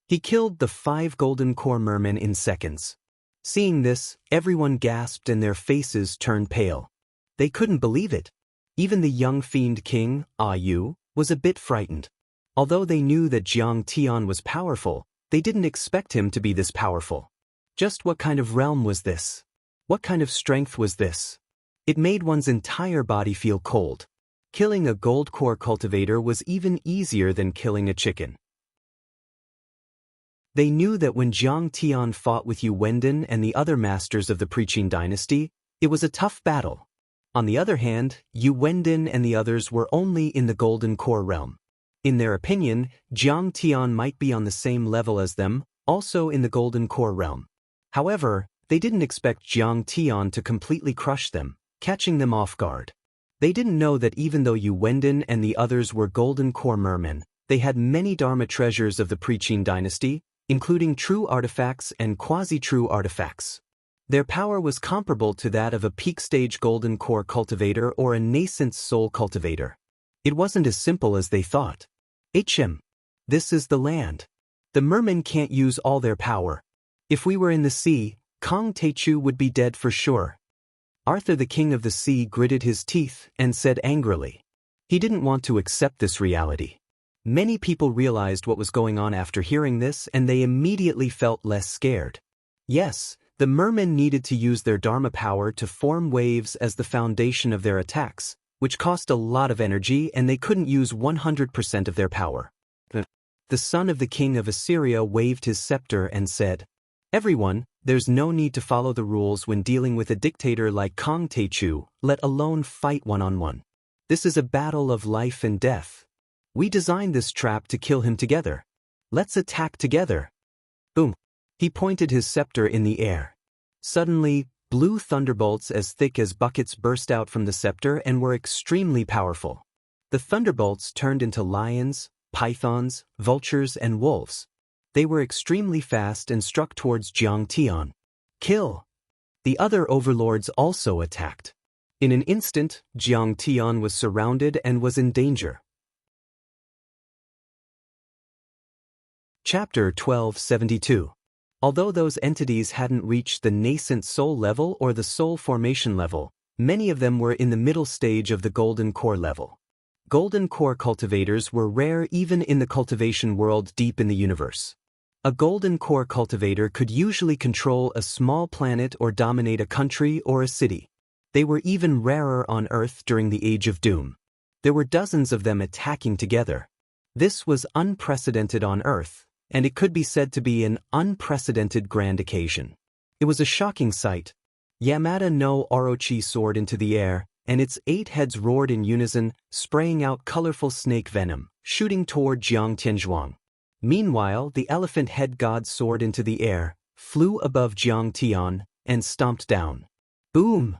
He killed the 5 golden core mermen in seconds. Seeing this, everyone gasped and their faces turned pale. They couldn't believe it. Even the young fiend king, Yu, was a bit frightened. Although they knew that Jiang Tian was powerful, they didn't expect him to be this powerful. Just what kind of realm was this? What kind of strength was this? It made one's entire body feel cold. Killing a gold core cultivator was even easier than killing a chicken. They knew that when Jiang Tian fought with Yu Wenden and the other masters of the Preqin dynasty, it was a tough battle. On the other hand, Yu Wenden and the others were only in the golden core realm. In their opinion, Jiang Tian might be on the same level as them, also in the golden core realm. However, they didn't expect Jiang Tian to completely crush them, catching them off guard. They didn't know that even though Yu Wenden and the others were golden core mermen, they had many Dharma treasures of the Preqin dynasty, including true artifacts and quasi-true artifacts. Their power was comparable to that of a peak-stage golden core cultivator or a nascent soul cultivator. It wasn't as simple as they thought. This is the land. The mermen can't use all their power. If we were in the sea, Kong Techu would be dead for sure. Arthur the king of the sea gritted his teeth and said angrily. He didn't want to accept this reality. Many people realized what was going on after hearing this, and they immediately felt less scared. Yes, the mermen needed to use their Dharma power to form waves as the foundation of their attacks, which cost a lot of energy, and they couldn't use 100% of their power. The son of the king of Assyria waved his scepter and said, "Everyone, there's no need to follow the rules when dealing with a dictator like Kong Techu, let alone fight one-on-one. This is a battle of life and death. We designed this trap to kill him together. Let's attack together." Boom. He pointed his scepter in the air. Suddenly, blue thunderbolts as thick as buckets burst out from the scepter and were extremely powerful. The thunderbolts turned into lions, pythons, vultures, and wolves. They were extremely fast and struck towards Jiang Tian. Kill! The other overlords also attacked. In an instant, Jiang Tian was surrounded and was in danger. Chapter 1272. Although those entities hadn't reached the nascent soul level or the soul formation level, many of them were in the middle stage of the golden core level. Golden core cultivators were rare even in the cultivation world deep in the universe. A golden core cultivator could usually control a small planet or dominate a country or a city. They were even rarer on Earth during the Age of Doom. There were dozens of them attacking together. This was unprecedented on Earth, and it could be said to be an unprecedented grand occasion. It was a shocking sight. Yamada no Orochi soared into the air, and its 8 heads roared in unison, spraying out colorful snake venom, shooting toward Jiang Tianzhuang. Meanwhile, the elephant head god soared into the air, flew above Jiang Tian, and stomped down. Boom!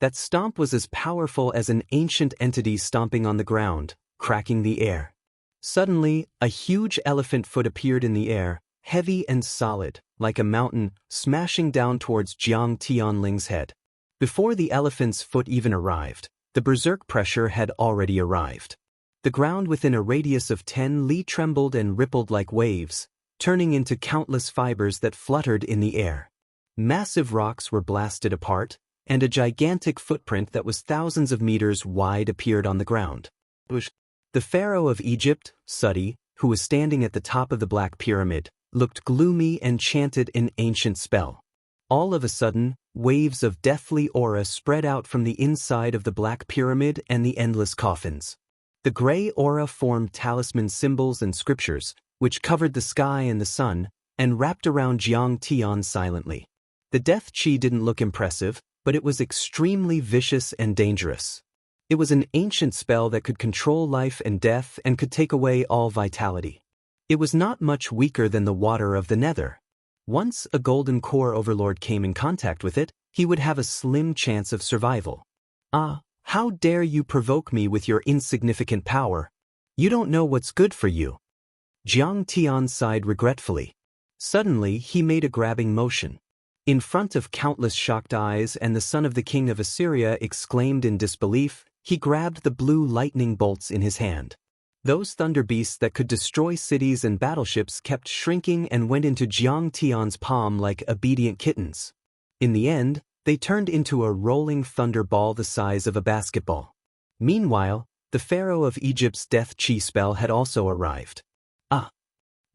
That stomp was as powerful as an ancient entity stomping on the ground, cracking the air. Suddenly, a huge elephant foot appeared in the air, heavy and solid, like a mountain, smashing down towards Jiang Tianling's head. Before the elephant's foot even arrived, the berserk pressure had already arrived. The ground within a radius of 10 li trembled and rippled like waves, turning into countless fibers that fluttered in the air. Massive rocks were blasted apart, and a gigantic footprint that was thousands of meters wide appeared on the ground. The pharaoh of Egypt, Seti, who was standing at the top of the Black Pyramid, looked gloomy and chanted an ancient spell. All of a sudden, waves of deathly aura spread out from the inside of the Black Pyramid and the endless coffins. The gray aura formed talisman symbols and scriptures, which covered the sky and the sun, and wrapped around Jiang Tian silently. The death chi didn't look impressive, but it was extremely vicious and dangerous. It was an ancient spell that could control life and death and could take away all vitality. It was not much weaker than the water of the nether. Once a golden core overlord came in contact with it, he would have a slim chance of survival. "Ah, how dare you provoke me with your insignificant power? You don't know what's good for you." Jiang Tian sighed regretfully. Suddenly, he made a grabbing motion. In front of countless shocked eyes and the son of the king of Assyria exclaimed in disbelief, he grabbed the blue lightning bolts in his hand. Those thunder beasts that could destroy cities and battleships kept shrinking and went into Jiang Tian's palm like obedient kittens. In the end, they turned into a rolling thunder ball the size of a basketball. Meanwhile, the pharaoh of Egypt's death chi spell had also arrived.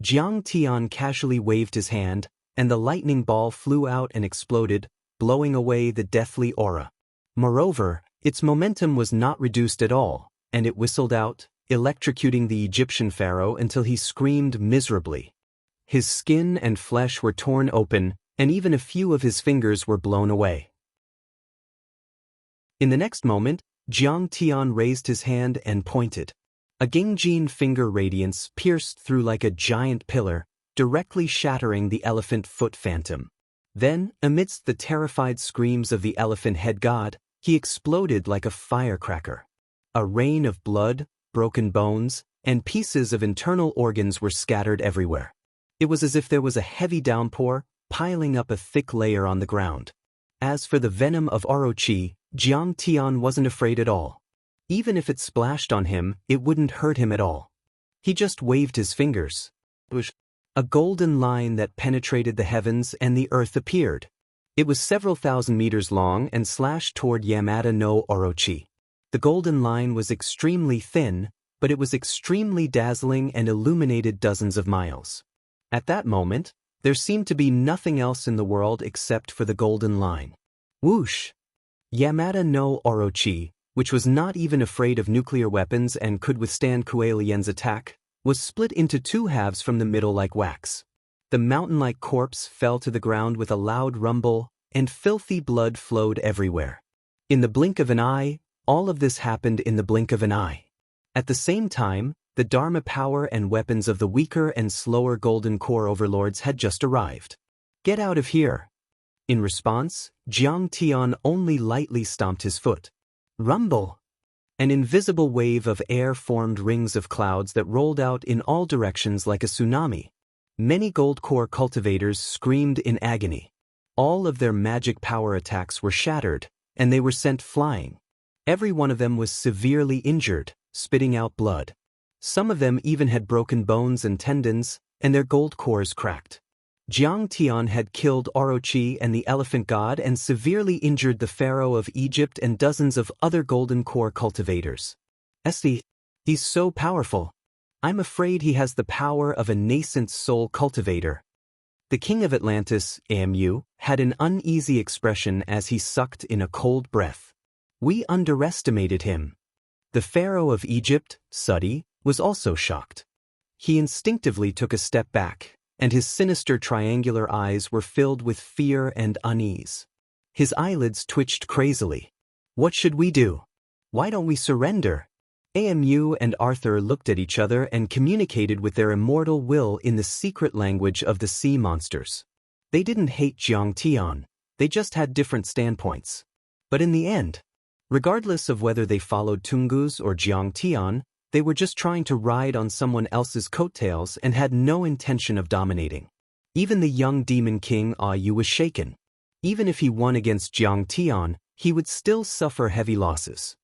Jiang Tian casually waved his hand, and the lightning ball flew out and exploded, blowing away the deathly aura. Moreover, its momentum was not reduced at all, and it whistled out, electrocuting the Egyptian pharaoh until he screamed miserably. His skin and flesh were torn open, and even a few of his fingers were blown away. In the next moment, Jiang Tian raised his hand and pointed. A Gingjin finger radiance pierced through like a giant pillar, directly shattering the elephant foot phantom. Then, amidst the terrified screams of the elephant head god, he exploded like a firecracker. A rain of blood, broken bones, and pieces of internal organs were scattered everywhere. It was as if there was a heavy downpour, piling up a thick layer on the ground. As for the venom of Orochi, Jiang Tian wasn't afraid at all. Even if it splashed on him, it wouldn't hurt him at all. He just waved his fingers. A golden line that penetrated the heavens and the earth appeared. It was several thousand meters long and slashed toward Yamada no Orochi. The golden line was extremely thin, but it was extremely dazzling and illuminated dozens of miles. At that moment, there seemed to be nothing else in the world except for the golden line. Whoosh! Yamada no Orochi, which was not even afraid of nuclear weapons and could withstand Kuei-Lien's attack, was split into two halves from the middle like wax. The mountain-like corpse fell to the ground with a loud rumble, and filthy blood flowed everywhere. In the blink of an eye, all of this happened in the blink of an eye. At the same time, the Dharma power and weapons of the weaker and slower Golden Core overlords had just arrived. Get out of here! In response, Jiang Tian only lightly stomped his foot. Rumble! An invisible wave of air formed rings of clouds that rolled out in all directions like a tsunami. Many Gold Core cultivators screamed in agony. All of their magic power attacks were shattered, and they were sent flying. Every one of them was severely injured, spitting out blood. Some of them even had broken bones and tendons, and their gold cores cracked. Jiang Tian had killed Orochi and the elephant god and severely injured the pharaoh of Egypt and dozens of other golden core cultivators. He's so powerful. I'm afraid he has the power of a nascent soul cultivator. The king of Atlantis, Amu, had an uneasy expression as he sucked in a cold breath. We underestimated him. The pharaoh of Egypt, Sudi, was also shocked. He instinctively took a step back, and his sinister triangular eyes were filled with fear and unease. His eyelids twitched crazily. What should we do? Why don't we surrender? Amu and Arthur looked at each other and communicated with their immortal will in the secret language of the sea monsters. They didn't hate Jiang Tian, they just had different standpoints. But in the end, regardless of whether they followed Tungus or Jiang Tian, they were just trying to ride on someone else's coattails and had no intention of dominating. Even the young demon king Ayu was shaken. Even if he won against Jiang Tian, he would still suffer heavy losses.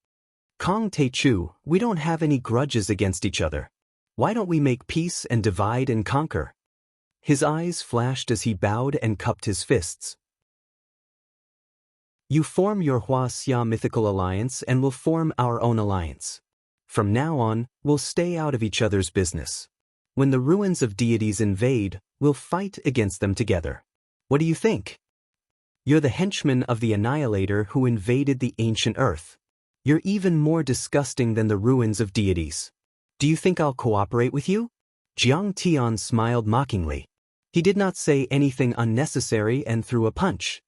Kong Teichu, we don't have any grudges against each other. Why don't we make peace and divide and conquer? His eyes flashed as he bowed and cupped his fists. You form your Hua-Xia mythical alliance and we'll form our own alliance. From now on, we'll stay out of each other's business. When the ruins of deities invade, we'll fight against them together. What do you think? You're the henchman of the Annihilator who invaded the ancient earth. You're even more disgusting than the ruins of deities. Do you think I'll cooperate with you? Jiang Tian smiled mockingly. He did not say anything unnecessary and threw a punch.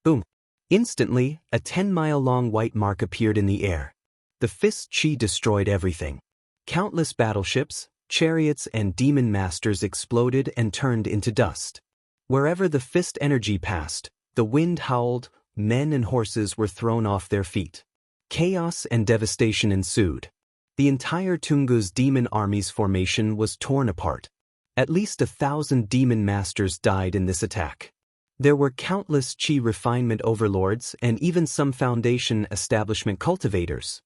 Boom. Instantly, a 10-mile-long white mark appeared in the air. The fist chi destroyed everything. Countless battleships, chariots and demon masters exploded and turned into dust. Wherever the fist energy passed, the wind howled, men and horses were thrown off their feet. Chaos and devastation ensued. The entire Tungu's demon army's formation was torn apart. At least 1,000 demon masters died in this attack. There were countless Qi refinement overlords and even some foundation establishment cultivators.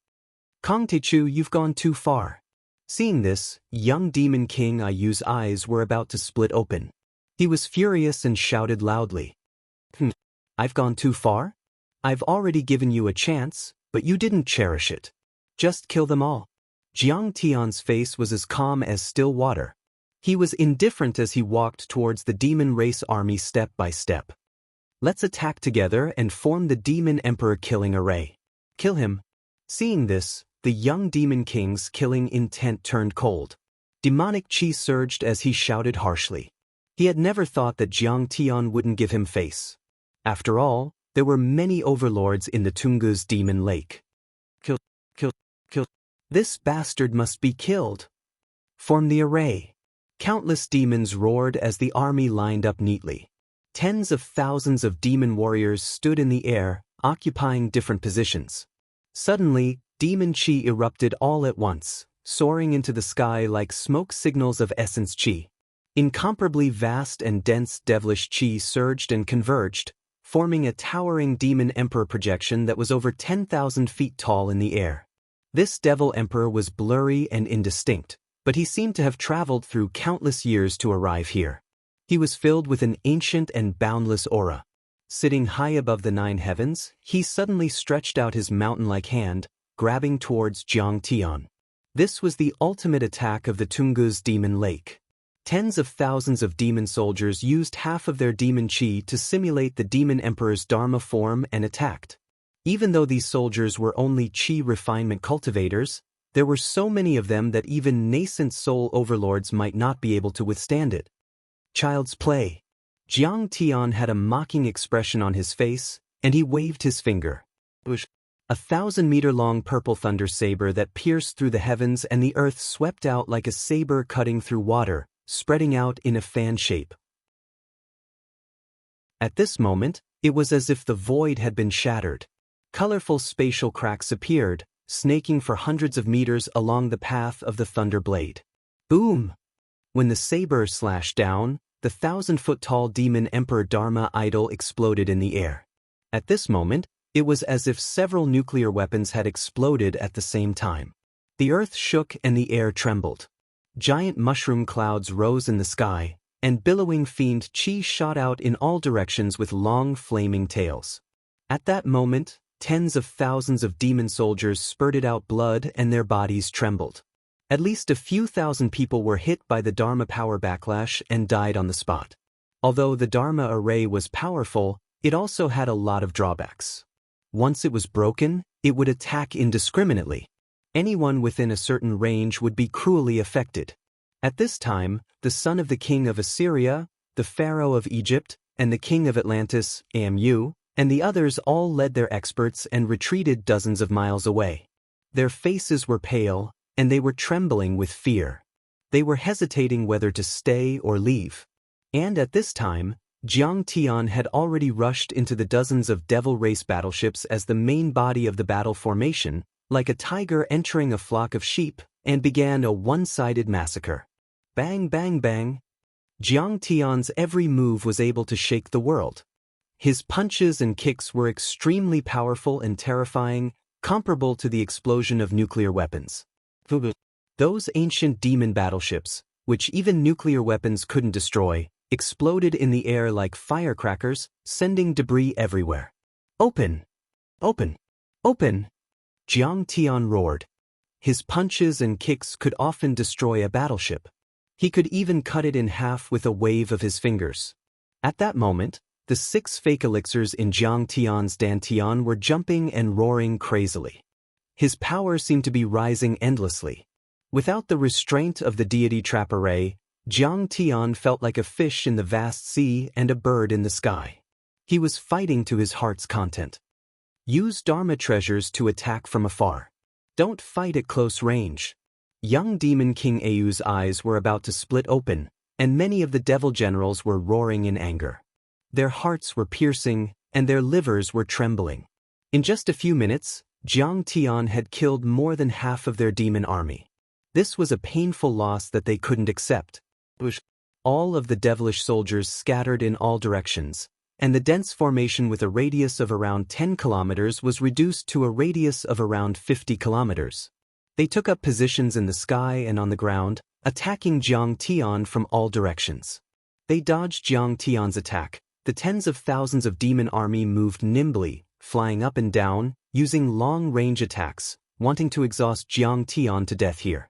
Kong Techu, you've gone too far. Seeing this, young Demon King Ayu's eyes were about to split open. He was furious and shouted loudly. I've gone too far? I've already given you a chance, but you didn't cherish it. Just kill them all. Jiang Tian's face was as calm as still water. He was indifferent as he walked towards the demon race army step by step. Let's attack together and form the Demon Emperor killing array. Kill him. Seeing this, the young Demon King's killing intent turned cold. Demonic chi surged as he shouted harshly. He had never thought that Jiang Tian wouldn't give him face. After all, there were many overlords in the Tungu's demon lake. Kill, kill, kill. This bastard must be killed. Form the array. Countless demons roared as the army lined up neatly. Tens of thousands of demon warriors stood in the air, occupying different positions. Suddenly, demon chi erupted all at once, soaring into the sky like smoke signals of essence chi. Incomparably vast and dense devilish chi surged and converged, forming a towering demon emperor projection that was over 10,000 feet tall in the air. This devil emperor was blurry and indistinct, but he seemed to have traveled through countless years to arrive here. He was filled with an ancient and boundless aura. Sitting high above the 9 heavens, he suddenly stretched out his mountain-like hand, grabbing towards Jiang Tian. This was the ultimate attack of the Tungu's demon lake. Tens of thousands of demon soldiers used half of their demon chi to simulate the demon emperor's dharma form and attacked. Even though these soldiers were only chi refinement cultivators, there were so many of them that even nascent soul overlords might not be able to withstand it. Child's play. Jiang Tian had a mocking expression on his face, and he waved his finger. A 1,000-meter-long purple thunder saber that pierced through the heavens and the earth swept out like a saber cutting through water, spreading out in a fan shape. At this moment, it was as if the void had been shattered. Colorful spatial cracks appeared, snaking for hundreds of meters along the path of the thunder blade. Boom! When the saber slashed down, the 1,000-foot-tall demon emperor Dharma idol exploded in the air. At this moment, it was as if several nuclear weapons had exploded at the same time. The earth shook and the air trembled. Giant mushroom clouds rose in the sky, and billowing fiend chi shot out in all directions with long flaming tails. At that moment, tens of thousands of demon soldiers spurted out blood and their bodies trembled. At least a few thousand people were hit by the Dharma power backlash and died on the spot. Although the Dharma array was powerful, it also had a lot of drawbacks. Once it was broken, it would attack indiscriminately. Anyone within a certain range would be cruelly affected. At this time, the son of the king of Assyria, the pharaoh of Egypt, and the king of Atlantis, Amu, and the others all led their experts and retreated dozens of miles away. Their faces were pale, and they were trembling with fear. They were hesitating whether to stay or leave. And at this time, Jiang Tian had already rushed into the dozens of devil race battleships as the main body of the battle formation, like a tiger entering a flock of sheep, and began a one-sided massacre. Bang, bang, bang. Jiang Tian's every move was able to shake the world. His punches and kicks were extremely powerful and terrifying, comparable to the explosion of nuclear weapons. Those ancient demon battleships, which even nuclear weapons couldn't destroy, exploded in the air like firecrackers, sending debris everywhere. Open! Open! Open! Jiang Tian roared. His punches and kicks could often destroy a battleship. He could even cut it in half with a wave of his fingers. At that moment, the 6 fake elixirs in Jiang Tian's dantian were jumping and roaring crazily. His power seemed to be rising endlessly. Without the restraint of the deity trap array, Jiang Tian felt like a fish in the vast sea and a bird in the sky. He was fighting to his heart's content. Use Dharma treasures to attack from afar. Don't fight at close range. Young Demon King Ayu's eyes were about to split open, and many of the devil generals were roaring in anger. Their hearts were piercing, and their livers were trembling. In just a few minutes, Jiang Tian had killed more than half of their demon army. This was a painful loss that they couldn't accept. All of the devilish soldiers scattered in all directions, and the dense formation with a radius of around 10 kilometers was reduced to a radius of around 50 kilometers. They took up positions in the sky and on the ground, attacking Jiang Tian from all directions. They dodged Jiang Tian's attack. The tens of thousands of demon army moved nimbly, flying up and down, using long-range attacks, wanting to exhaust Jiang Tian to death here.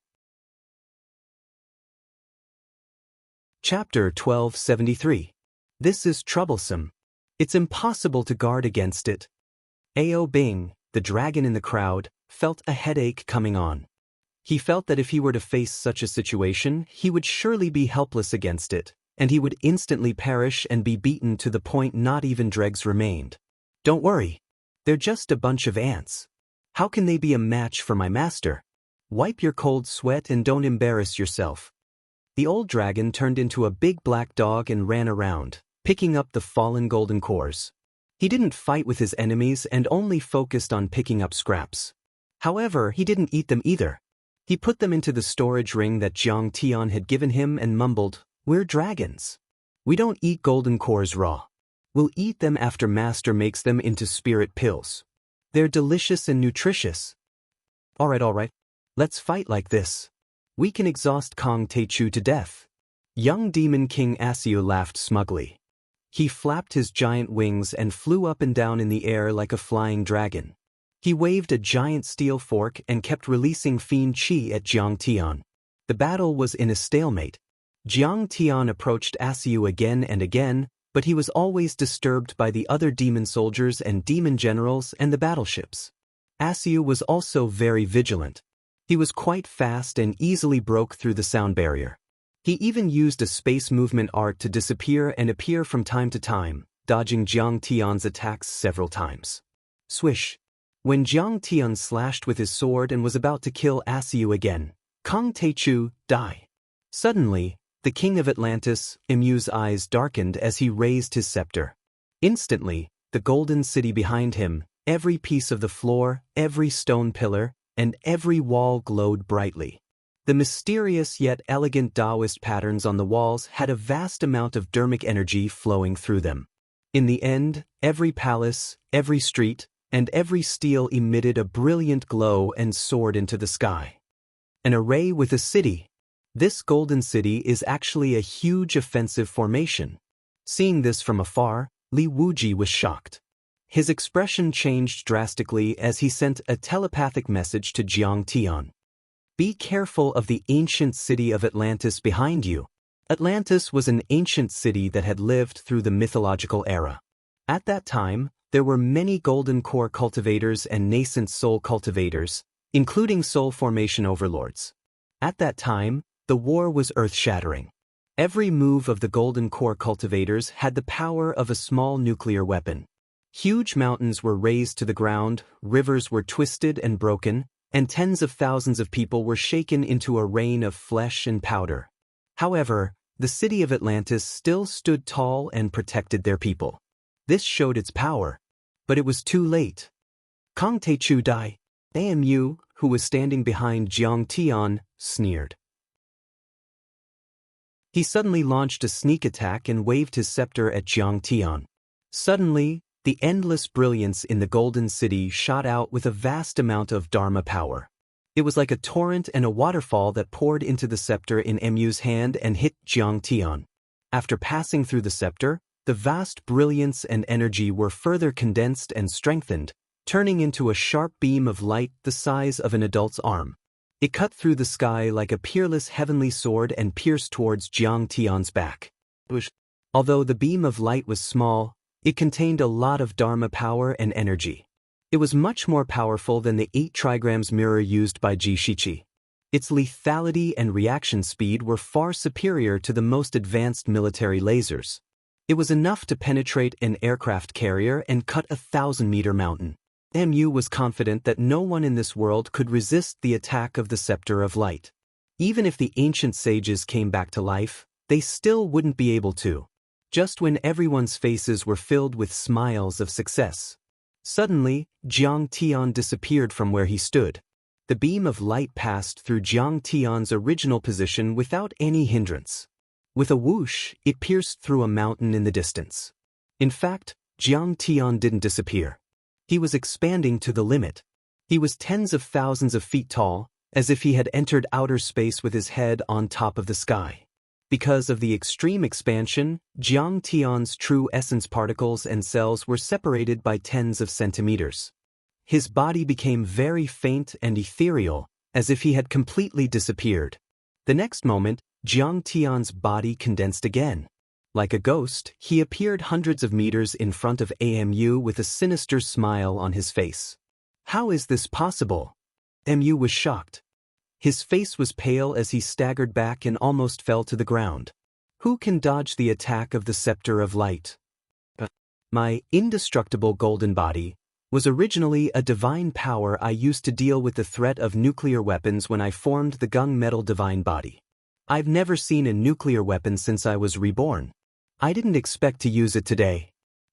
Chapter 1273. This is troublesome. It's impossible to guard against it. Ao Bing, the dragon in the crowd, felt a headache coming on. He felt that if he were to face such a situation, he would surely be helpless against it, and he would instantly perish and be beaten to the point not even dregs remained. Don't worry. They're just a bunch of ants. How can they be a match for my master? Wipe your cold sweat and don't embarrass yourself. The old dragon turned into a big black dog and ran around, picking up the fallen golden cores. He didn't fight with his enemies and only focused on picking up scraps. However, he didn't eat them either. He put them into the storage ring that Jiang Tian had given him and mumbled, "We're dragons. We don't eat golden cores raw. We'll eat them after Master makes them into spirit pills. They're delicious and nutritious. All right. Let's fight like this. We can exhaust Kong Teichu to death." Young Demon King Asiu laughed smugly. He flapped his giant wings and flew up and down in the air like a flying dragon. He waved a giant steel fork and kept releasing fiend chi at Jiang Tian. The battle was in a stalemate. Jiang Tian approached Asiu again and again, but he was always disturbed by the other demon soldiers and demon generals and the battleships. Asiu was also very vigilant. He was quite fast and easily broke through the sound barrier. He even used a space movement art to disappear and appear from time to time, dodging Jiang Tian's attacks several times. Swish. When Jiang Tian slashed with his sword and was about to kill Asiu again, Kong Teichu, die. Suddenly, the king of Atlantis, Emu's eyes darkened as he raised his scepter. Instantly, the golden city behind him, every piece of the floor, every stone pillar, and every wall glowed brightly. The mysterious yet elegant Taoist patterns on the walls had a vast amount of dermic energy flowing through them. In the end, every palace, every street, and every steel emitted a brilliant glow and soared into the sky. An array with a city. This golden city is actually a huge offensive formation. Seeing this from afar, Li Wuji was shocked. His expression changed drastically as he sent a telepathic message to Jiang Tian. Be careful of the ancient city of Atlantis behind you. Atlantis was an ancient city that had lived through the mythological era. At that time, there were many golden core cultivators and nascent soul cultivators, including soul formation overlords. At that time, the war was earth-shattering. Every move of the golden core cultivators had the power of a small nuclear weapon. Huge mountains were razed to the ground, rivers were twisted and broken, and tens of thousands of people were shaken into a rain of flesh and powder. However, the city of Atlantis still stood tall and protected their people. This showed its power, but it was too late. Kong Teichu died. Amu, who was standing behind Jiang Tian, sneered. He suddenly launched a sneak attack and waved his scepter at Jiang Tian. Suddenly, the endless brilliance in the Golden City shot out with a vast amount of Dharma power. It was like a torrent and a waterfall that poured into the scepter in Mu's hand and hit Jiang Tian. After passing through the scepter, the vast brilliance and energy were further condensed and strengthened, turning into a sharp beam of light the size of an adult's arm. It cut through the sky like a peerless heavenly sword and pierced towards Jiang Tian's back. Although the beam of light was small, it contained a lot of Dharma power and energy. It was much more powerful than the 8 trigrams mirror used by Ji Shiqi. Its lethality and reaction speed were far superior to the most advanced military lasers. It was enough to penetrate an aircraft carrier and cut a 1,000-meter mountain. Mu was confident that no one in this world could resist the attack of the Scepter of Light. Even if the ancient sages came back to life, they still wouldn't be able to. Just when everyone's faces were filled with smiles of success. Suddenly, Jiang Tian disappeared from where he stood. The beam of light passed through Jiang Tian's original position without any hindrance. With a whoosh, it pierced through a mountain in the distance. In fact, Jiang Tian didn't disappear. He was expanding to the limit. He was tens of thousands of feet tall, as if he had entered outer space with his head on top of the sky. Because of the extreme expansion, Jiang Tian's true essence particles and cells were separated by tens of centimeters. His body became very faint and ethereal, as if he had completely disappeared. The next moment, Jiang Tian's body condensed again. Like a ghost, he appeared hundreds of meters in front of Amu with a sinister smile on his face. How is this possible? Mu was shocked. His face was pale as he staggered back and almost fell to the ground. Who can dodge the attack of the scepter of light? My indestructible golden body was originally a divine power I used to deal with the threat of nuclear weapons when I formed the gunmetal divine body. I've never seen a nuclear weapon since I was reborn. I didn't expect to use it today.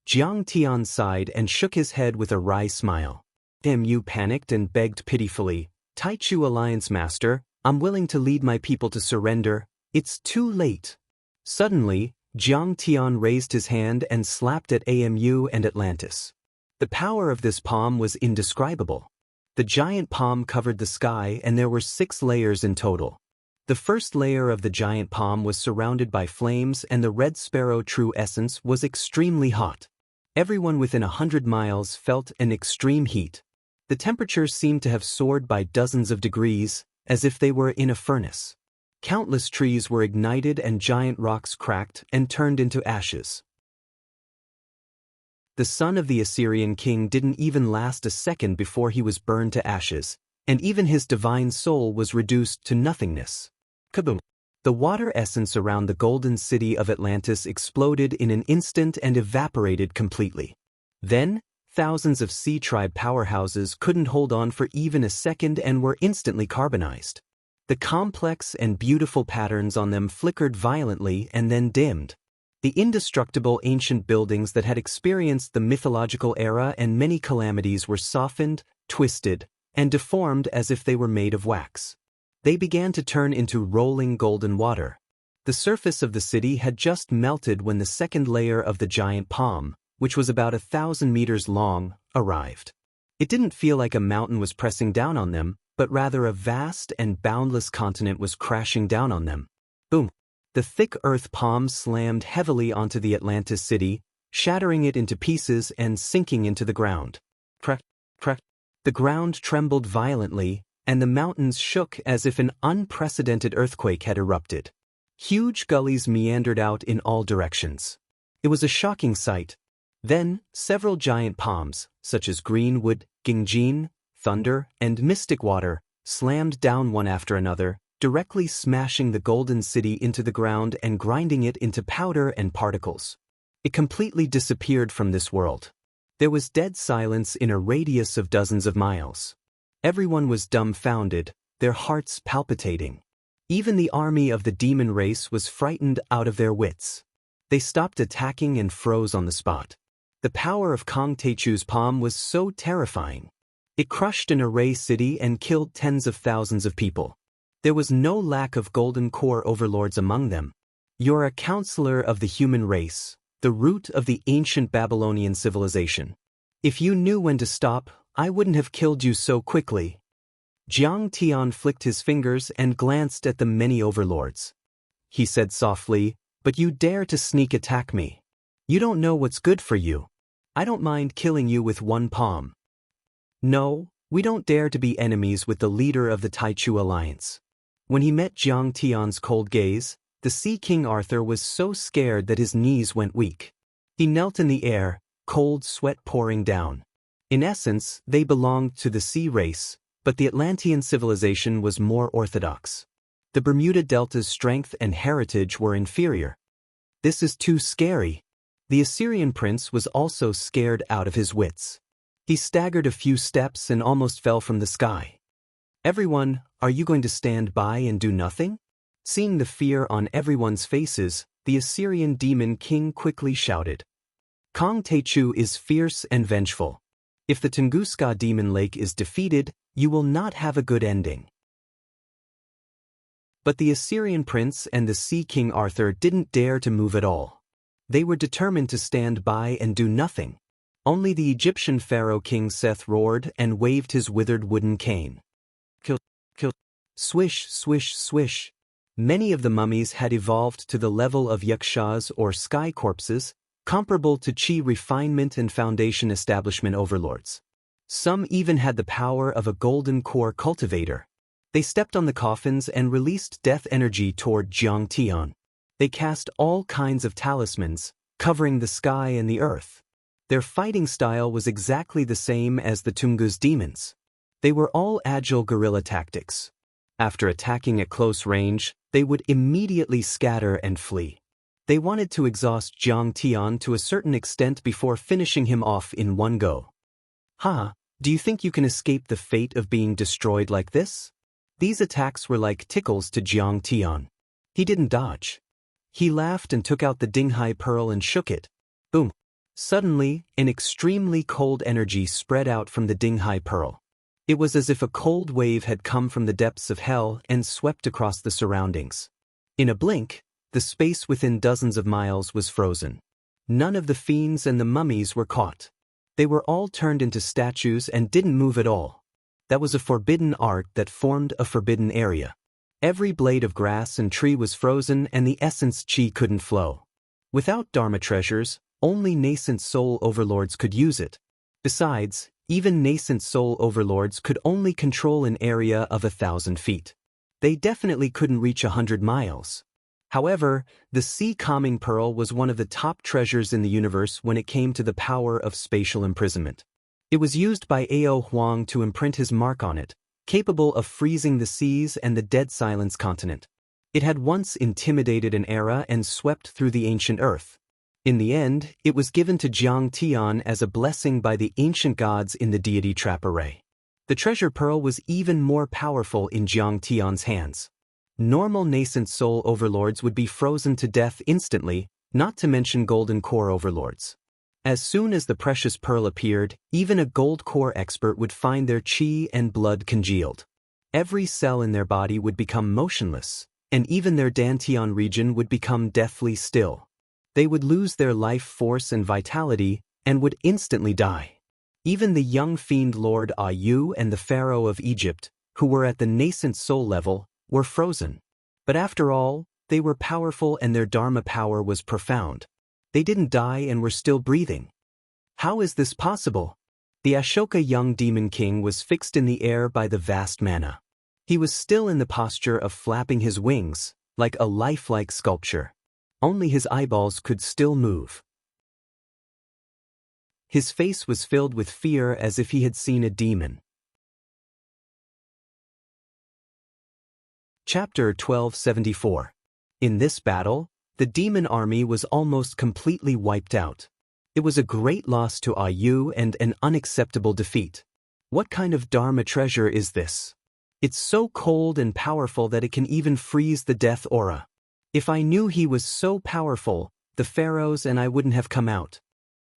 Jiang Tian sighed and shook his head with a wry smile. Mu panicked and begged pitifully, Taichu Alliance Master, I'm willing to lead my people to surrender. It's too late. Suddenly, Jiang Tian raised his hand and slapped at Amu and Atlantis. The power of this palm was indescribable. The giant palm covered the sky and there were 6 layers in total. The first layer of the giant palm was surrounded by flames and the red sparrow true essence was extremely hot. Everyone within 100 miles felt an extreme heat. The temperature seemed to have soared by dozens of degrees, as if they were in a furnace. Countless trees were ignited and giant rocks cracked and turned into ashes. The son of the Assyrian king didn't even last a second before he was burned to ashes, and even his divine soul was reduced to nothingness. Kaboom! The water essence around the golden city of Atlantis exploded in an instant and evaporated completely. Then, thousands of sea tribe powerhouses couldn't hold on for even a second and were instantly carbonized. The complex and beautiful patterns on them flickered violently and then dimmed. The indestructible ancient buildings that had experienced the mythological era and many calamities were softened, twisted, and deformed as if they were made of wax. They began to turn into rolling golden water. The surface of the city had just melted when the second layer of the giant palm, which was about 1,000 meters long, arrived. It didn't feel like a mountain was pressing down on them, but rather a vast and boundless continent was crashing down on them. Boom! The thick earth palm slammed heavily onto the Atlantis city, shattering it into pieces and sinking into the ground. Crack, crack. The ground trembled violently, and the mountains shook as if an unprecedented earthquake had erupted. Huge gullies meandered out in all directions. It was a shocking sight. Then, several giant palms, such as Greenwood, Gingjin, Thunder, and Mystic Water, slammed down one after another, directly smashing the golden city into the ground and grinding it into powder and particles. It completely disappeared from this world. There was dead silence in a radius of dozens of miles. Everyone was dumbfounded, their hearts palpitating. Even the army of the demon race was frightened out of their wits. They stopped attacking and froze on the spot. The power of Kong Teichu's palm was so terrifying. It crushed an array city and killed tens of thousands of people. There was no lack of golden core overlords among them. You're a counselor of the human race, the root of the ancient Babylonian civilization. If you knew when to stop, I wouldn't have killed you so quickly. Jiang Tian flicked his fingers and glanced at the many overlords. He said softly, "But you dare to sneak attack me. You don't know what's good for you. I don't mind killing you with one palm." No, we don't dare to be enemies with the leader of the Taichu Alliance. When he met Jiang Tian's cold gaze, the Sea King Arthur was so scared that his knees went weak. He knelt in the air, cold sweat pouring down. In essence, they belonged to the sea race, but the Atlantean civilization was more orthodox. The Bermuda Delta's strength and heritage were inferior. This is too scary. The Assyrian prince was also scared out of his wits. He staggered a few steps and almost fell from the sky. "Everyone, are you going to stand by and do nothing?" Seeing the fear on everyone's faces, the Assyrian demon king quickly shouted. "Kong Teichu is fierce and vengeful. If the Tunguska demon lake is defeated, you will not have a good ending." But the Assyrian prince and the Sea King Arthur didn't dare to move at all. They were determined to stand by and do nothing. Only the Egyptian pharaoh King Seth roared and waved his withered wooden cane. Kill, kill, swish, swish, swish. Many of the mummies had evolved to the level of yakshas or sky corpses, comparable to chi refinement and foundation establishment overlords. Some even had the power of a golden core cultivator. They stepped on the coffins and released death energy toward Jiang Tian. They cast all kinds of talismans, covering the sky and the earth. Their fighting style was exactly the same as the Tungus demons. They were all agile guerrilla tactics. After attacking at close range, they would immediately scatter and flee. They wanted to exhaust Jiang Tian to a certain extent before finishing him off in one go. Do you think you can escape the fate of being destroyed like this? These attacks were like tickles to Jiang Tian. He didn't dodge. He laughed and took out the Dinghai pearl and shook it. Boom! Suddenly, an extremely cold energy spread out from the Dinghai pearl. It was as if a cold wave had come from the depths of hell and swept across the surroundings. In a blink, the space within dozens of miles was frozen. None of the fiends and the mummies were caught. They were all turned into statues and didn't move at all. That was a forbidden art that formed a forbidden area. Every blade of grass and tree was frozen and the essence chi couldn't flow. Without Dharma treasures, only nascent soul overlords could use it. Besides, even nascent soul overlords could only control an area of 1,000 feet. They definitely couldn't reach 100 miles. However, the Sea Calming Pearl was one of the top treasures in the universe when it came to the power of spatial imprisonment. It was used by Ao Huang to imprint his mark on it, capable of freezing the seas and the Dead Silence continent. It had once intimidated an era and swept through the ancient earth. In the end, it was given to Jiang Tian as a blessing by the ancient gods in the deity trap array. The treasure pearl was even more powerful in Jiang Tian's hands. Normal nascent soul overlords would be frozen to death instantly, not to mention golden core overlords. As soon as the precious pearl appeared, even a gold core expert would find their chi and blood congealed. Every cell in their body would become motionless, and even their dantian region would become deathly still. They would lose their life force and vitality, and would instantly die. Even the young fiend Lord Ayu and the Pharaoh of Egypt, who were at the nascent soul level, were frozen. But after all, they were powerful and their Dharma power was profound. They didn't die and were still breathing. How is this possible? The Ashoka young demon king was fixed in the air by the vast mana. He was still in the posture of flapping his wings, like a lifelike sculpture. Only his eyeballs could still move. His face was filled with fear as if he had seen a demon. Chapter 1274. In this battle, the demon army was almost completely wiped out. It was a great loss to Ayu and an unacceptable defeat. What kind of Dharma treasure is this? It's so cold and powerful that it can even freeze the death aura. If I knew he was so powerful, the pharaohs and I wouldn't have come out.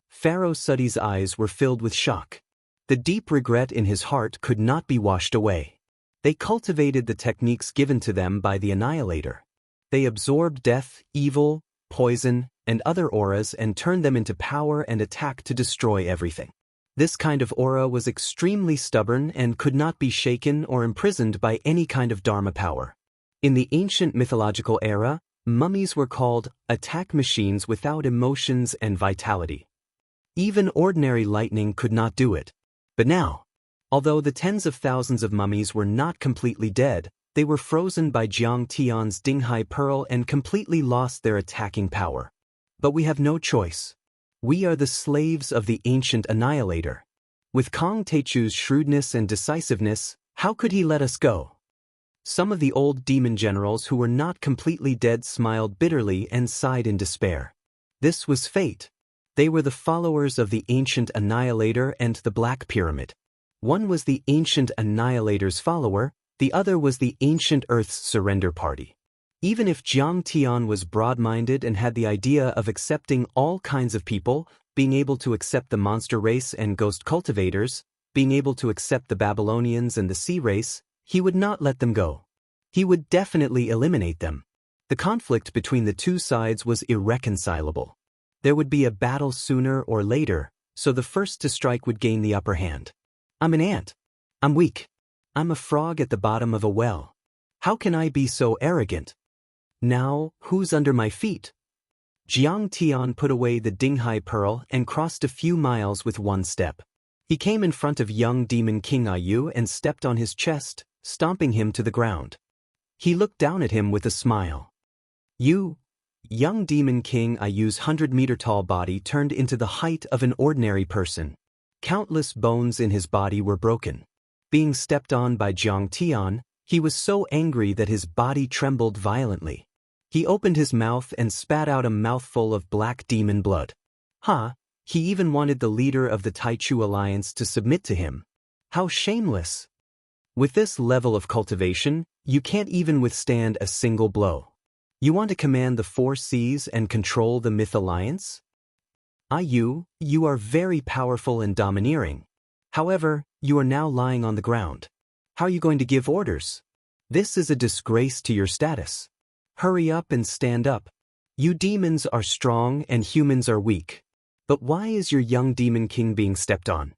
Pharaoh Suti's eyes were filled with shock. The deep regret in his heart could not be washed away. They cultivated the techniques given to them by the Annihilator. They absorbed death, evil, poison, and other auras and turned them into power and attack to destroy everything. This kind of aura was extremely stubborn and could not be shaken or imprisoned by any kind of Dharma power. In the ancient mythological era, mummies were called attack machines without emotions and vitality. Even ordinary lightning could not do it. But now, although the tens of thousands of mummies were not completely dead, they were frozen by Jiang Tian's Dinghai Pearl and completely lost their attacking power. But we have no choice. We are the slaves of the ancient Annihilator. With Kong Techu's shrewdness and decisiveness, how could he let us go? Some of the old demon generals who were not completely dead smiled bitterly and sighed in despair. This was fate. They were the followers of the ancient Annihilator and the Black Pyramid. One was the ancient Annihilator's follower, the other was the ancient Earth's surrender party. Even if Jiang Tian was broad-minded and had the idea of accepting all kinds of people, being able to accept the monster race and ghost cultivators, being able to accept the Babylonians and the sea race, he would not let them go. He would definitely eliminate them. The conflict between the two sides was irreconcilable. There would be a battle sooner or later, so the first to strike would gain the upper hand. I'm an ant. I'm weak. I'm a frog at the bottom of a well. How can I be so arrogant? Now, who's under my feet? Jiang Tian put away the Dinghai pearl and crossed a few miles with one step. He came in front of young Demon King Ayu and stepped on his chest, stomping him to the ground. He looked down at him with a smile. Young Demon King Ayu's 100-meter-tall body turned into the height of an ordinary person. Countless bones in his body were broken. Being stepped on by Jiang Tian, he was so angry that his body trembled violently. He opened his mouth and spat out a mouthful of black demon blood. He even wanted the leader of the Taichu Alliance to submit to him. How shameless! With this level of cultivation, you can't even withstand a single blow. You want to command the 4 seas and control the Myth Alliance? Ayu, you are very powerful and domineering. However, you are now lying on the ground. How are you going to give orders? This is a disgrace to your status. Hurry up and stand up. You demons are strong and humans are weak. But why is your young demon king being stepped on?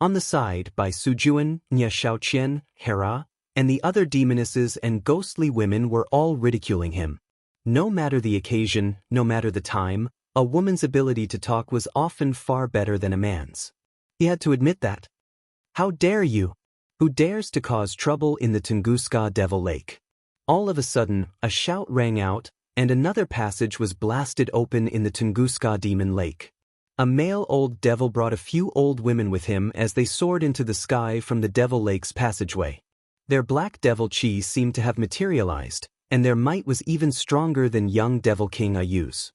On the side, by Sujuan, Nya Shaoqian, Hera, and the other demonesses and ghostly women were all ridiculing him. No matter the occasion, no matter the time, a woman's ability to talk was often far better than a man's. He had to admit that. How dare you? Who dares to cause trouble in the Tunguska Devil Lake? All of a sudden, a shout rang out, and another passage was blasted open in the Tunguska Demon Lake. A male old devil brought a few old women with him as they soared into the sky from the Devil Lake's passageway. Their black devil chi seemed to have materialized, and their might was even stronger than young Devil King Ayu's.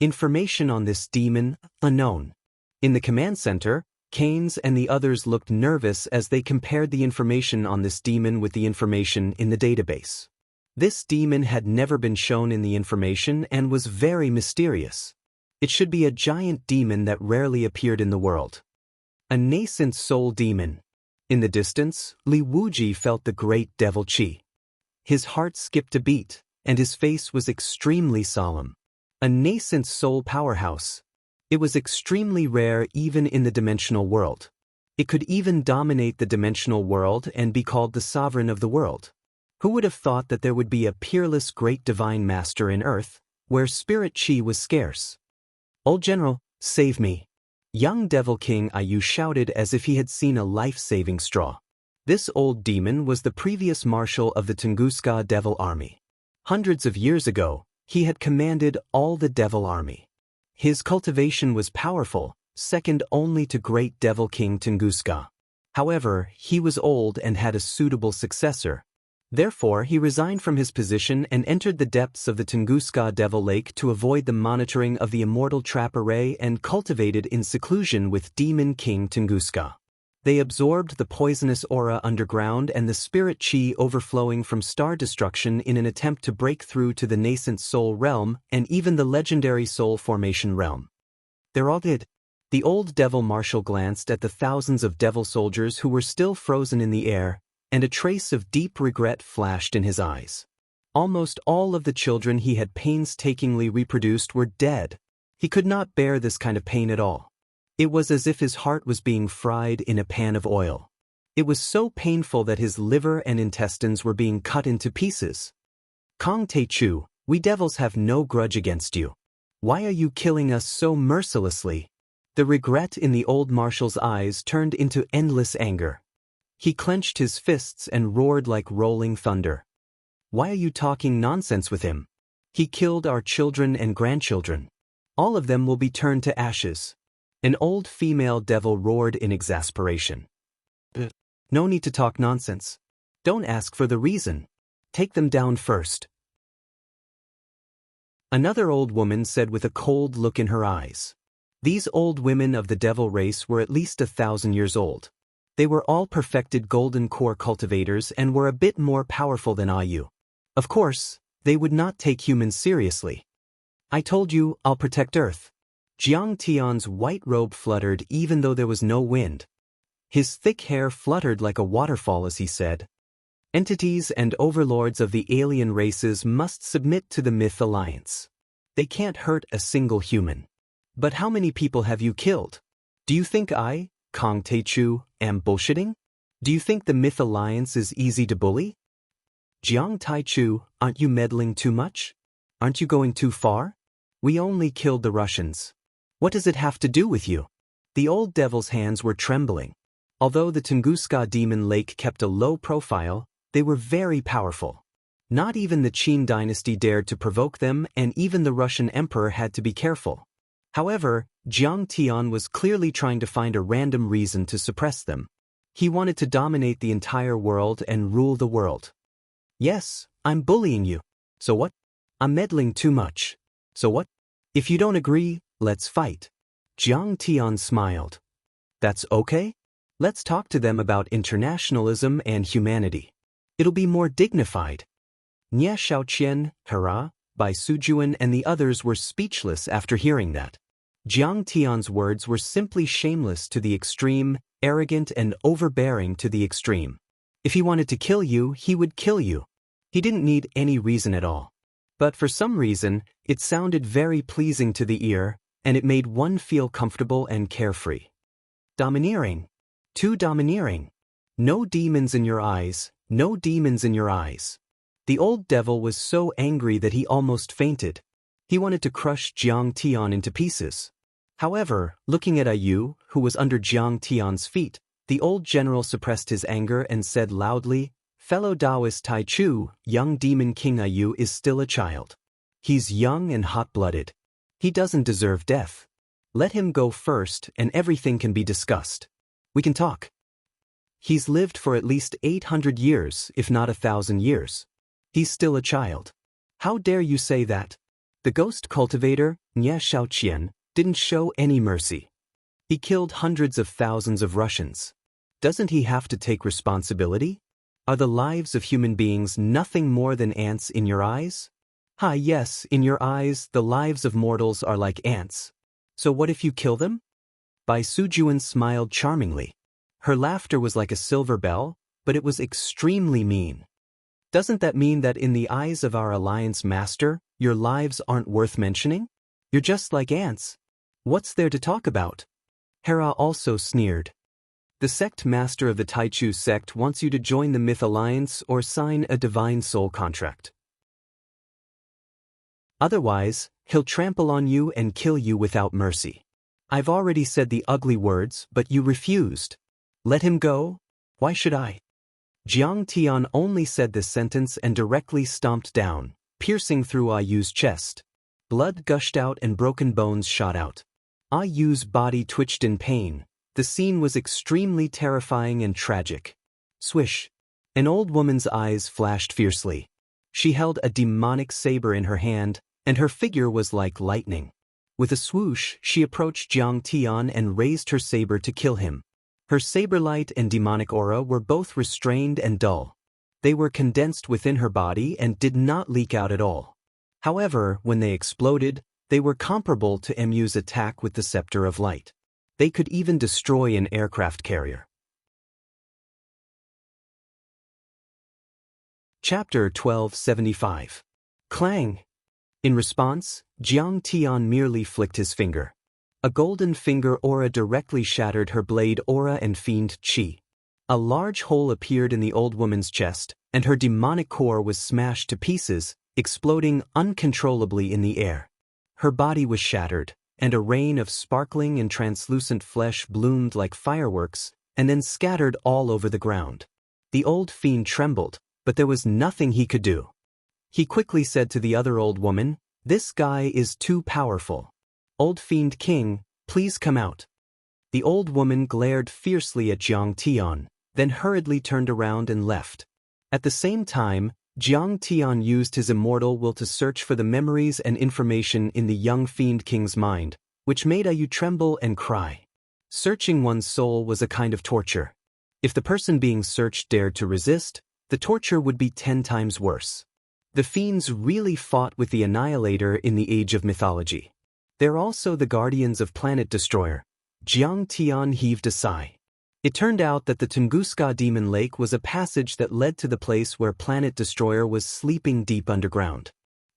Information on this demon, unknown. In the command center, Keynes and the others looked nervous as they compared the information on this demon with the information in the database. This demon had never been shown in the information and was very mysterious. It should be a giant demon that rarely appeared in the world. A nascent soul demon. In the distance, Li Wuji felt the great devil chi. His heart skipped a beat, and his face was extremely solemn. A nascent soul powerhouse. It was extremely rare even in the dimensional world. It could even dominate the dimensional world and be called the sovereign of the world. Who would have thought that there would be a peerless great divine master in Earth, where spirit chi was scarce? Old General, save me. Young Devil King Ayu shouted as if he had seen a life-saving straw. This old demon was the previous marshal of the Tunguska Devil Army. Hundreds of years ago, he had commanded all the Devil Army. His cultivation was powerful, second only to great Devil King Tunguska. However, he was old and had a suitable successor. Therefore, he resigned from his position and entered the depths of the Tunguska Devil Lake to avoid the monitoring of the immortal trap array and cultivated in seclusion with Demon King Tunguska. They absorbed the poisonous aura underground and the spirit chi overflowing from star destruction in an attempt to break through to the nascent soul realm and even the legendary soul formation realm. They're all dead. The old devil marshal glanced at the thousands of devil soldiers who were still frozen in the air, and a trace of deep regret flashed in his eyes. Almost all of the children he had painstakingly reproduced were dead. He could not bear this kind of pain at all. It was as if his heart was being fried in a pan of oil. It was so painful that his liver and intestines were being cut into pieces. Kong Taichu, we devils have no grudge against you. Why are you killing us so mercilessly? The regret in the old marshal's eyes turned into endless anger. He clenched his fists and roared like rolling thunder. Why are you talking nonsense with him? He killed our children and grandchildren. All of them will be turned to ashes. An old female devil roared in exasperation. No need to talk nonsense. Don't ask for the reason. Take them down first. Another old woman said with a cold look in her eyes. These old women of the devil race were at least 1,000 years old. They were all perfected golden core cultivators and were a bit more powerful than Ayu. Of course, they would not take humans seriously. I told you, I'll protect Earth. Jiang Tian's white robe fluttered even though there was no wind. His thick hair fluttered like a waterfall as he said, Entities and overlords of the alien races must submit to the Myth Alliance. They can't hurt a single human. But how many people have you killed? Do you think I, Kong Taichu, am bullshitting? Do you think the Myth Alliance is easy to bully? Jiang Taichu, aren't you meddling too much? Aren't you going too far? We only killed the Russians. What does it have to do with you? The old devil's hands were trembling. Although the Tunguska Demon Lake kept a low profile, they were very powerful. Not even the Qin dynasty dared to provoke them, and even the Russian emperor had to be careful. However, Jiang Tian was clearly trying to find a random reason to suppress them. He wanted to dominate the entire world and rule the world. Yes, I'm bullying you. So what? I'm meddling too much. So what? If you don't agree, let's fight. Jiang Tian smiled. That's okay? Let's talk to them about internationalism and humanity. It'll be more dignified. Nie Shaoqian, Hera, Bai Sujuan and the others were speechless after hearing that. Jiang Tian's words were simply shameless to the extreme, arrogant and overbearing to the extreme. If he wanted to kill you, he would kill you. He didn't need any reason at all. But for some reason, it sounded very pleasing to the ear, and it made one feel comfortable and carefree. Domineering. Too domineering. No demons in your eyes, no demons in your eyes. The old devil was so angry that he almost fainted. He wanted to crush Jiang Tian into pieces. However, looking at Ayu, who was under Jiang Tian's feet, the old general suppressed his anger and said loudly, "Fellow Taoist Taichu, young demon king Ayu is still a child. He's young and hot-blooded. He doesn't deserve death. Let him go first and everything can be discussed. We can talk. He's lived for at least 800 years, if not 1,000 years. He's still a child. How dare you say that?" The ghost cultivator, Nie Shaoqian, didn't show any mercy. He killed hundreds of thousands of Russians. Doesn't he have to take responsibility? Are the lives of human beings nothing more than ants in your eyes? Yes, in your eyes, the lives of mortals are like ants. So what if you kill them? Bai Sujuan smiled charmingly. Her laughter was like a silver bell, but it was extremely mean. Doesn't that mean that in the eyes of our alliance master, your lives aren't worth mentioning? You're just like ants. What's there to talk about? Hera also sneered. The sect master of the Taichu sect wants you to join the Myth Alliance or sign a divine soul contract. Otherwise, he'll trample on you and kill you without mercy. I've already said the ugly words, but you refused. Let him go? Why should I? Jiang Tian only said this sentence and directly stomped down, piercing through Ayu's chest. Blood gushed out and broken bones shot out. Ayu's body twitched in pain. The scene was extremely terrifying and tragic. Swish. An old woman's eyes flashed fiercely. She held a demonic saber in her hand, and her figure was like lightning. With a swoosh, she approached Jiang Tian and raised her saber to kill him. Her saber light and demonic aura were both restrained and dull. They were condensed within her body and did not leak out at all. However, when they exploded, they were comparable to Mu's attack with the Scepter of Light. They could even destroy an aircraft carrier. Chapter 1275. Clang! In response, Jiang Tian merely flicked his finger. A golden finger aura directly shattered her blade aura and fiend chi. A large hole appeared in the old woman's chest, and her demonic core was smashed to pieces, exploding uncontrollably in the air. Her body was shattered, and a rain of sparkling and translucent flesh bloomed like fireworks, and then scattered all over the ground. The old fiend trembled, but there was nothing he could do. He quickly said to the other old woman, "This guy is too powerful. Old Fiend King, please come out." The old woman glared fiercely at Jiang Tian, then hurriedly turned around and left. At the same time, Jiang Tian used his immortal will to search for the memories and information in the young Fiend King's mind, which made Ayu tremble and cry. Searching one's soul was a kind of torture. If the person being searched dared to resist, the torture would be 10 times worse. The fiends really fought with the Annihilator in the Age of Mythology. They're also the guardians of Planet Destroyer. Jiang Tian heaved a sigh. It turned out that the Tunguska Demon Lake was a passage that led to the place where Planet Destroyer was sleeping deep underground.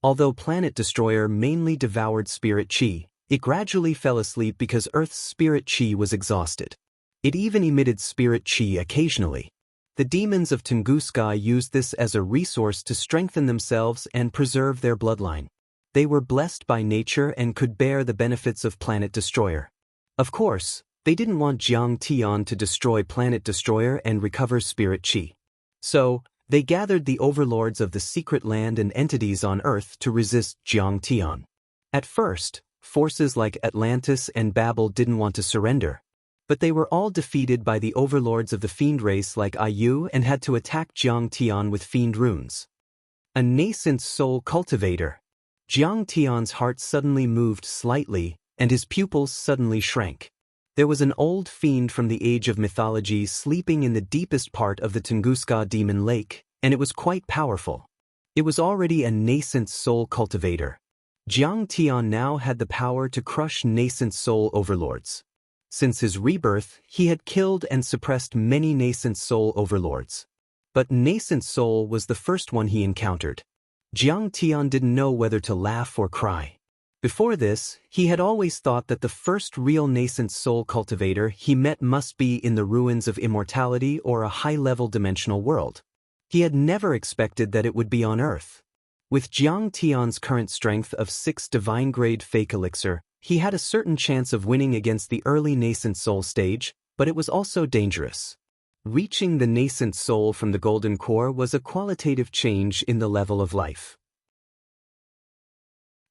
Although Planet Destroyer mainly devoured spirit chi, it gradually fell asleep because Earth's spirit chi was exhausted. It even emitted spirit chi occasionally. The demons of Tunguska used this as a resource to strengthen themselves and preserve their bloodline. They were blessed by nature and could bear the benefits of Planet Destroyer. Of course, they didn't want Jiang Tian to destroy Planet Destroyer and recover spirit chi. So, they gathered the overlords of the secret land and entities on Earth to resist Jiang Tian. At first, forces like Atlantis and Babel didn't want to surrender. But they were all defeated by the overlords of the fiend race like Ayu and had to attack Jiang Tian with fiend runes. A nascent soul cultivator. Jiang Tian's heart suddenly moved slightly, and his pupils suddenly shrank. There was an old fiend from the age of mythology sleeping in the deepest part of the Tunguska demon lake, and it was quite powerful. It was already a nascent soul cultivator. Jiang Tian now had the power to crush nascent soul overlords. Since his rebirth, he had killed and suppressed many nascent soul overlords. But nascent soul was the first one he encountered. Jiang Tian didn't know whether to laugh or cry. Before this, he had always thought that the first real nascent soul cultivator he met must be in the ruins of immortality or a high-level dimensional world. He had never expected that it would be on Earth. With Jiang Tian's current strength of 6 divine-grade fake elixir, he had a certain chance of winning against the early nascent soul stage, but it was also dangerous. Reaching the nascent soul from the golden core was a qualitative change in the level of life.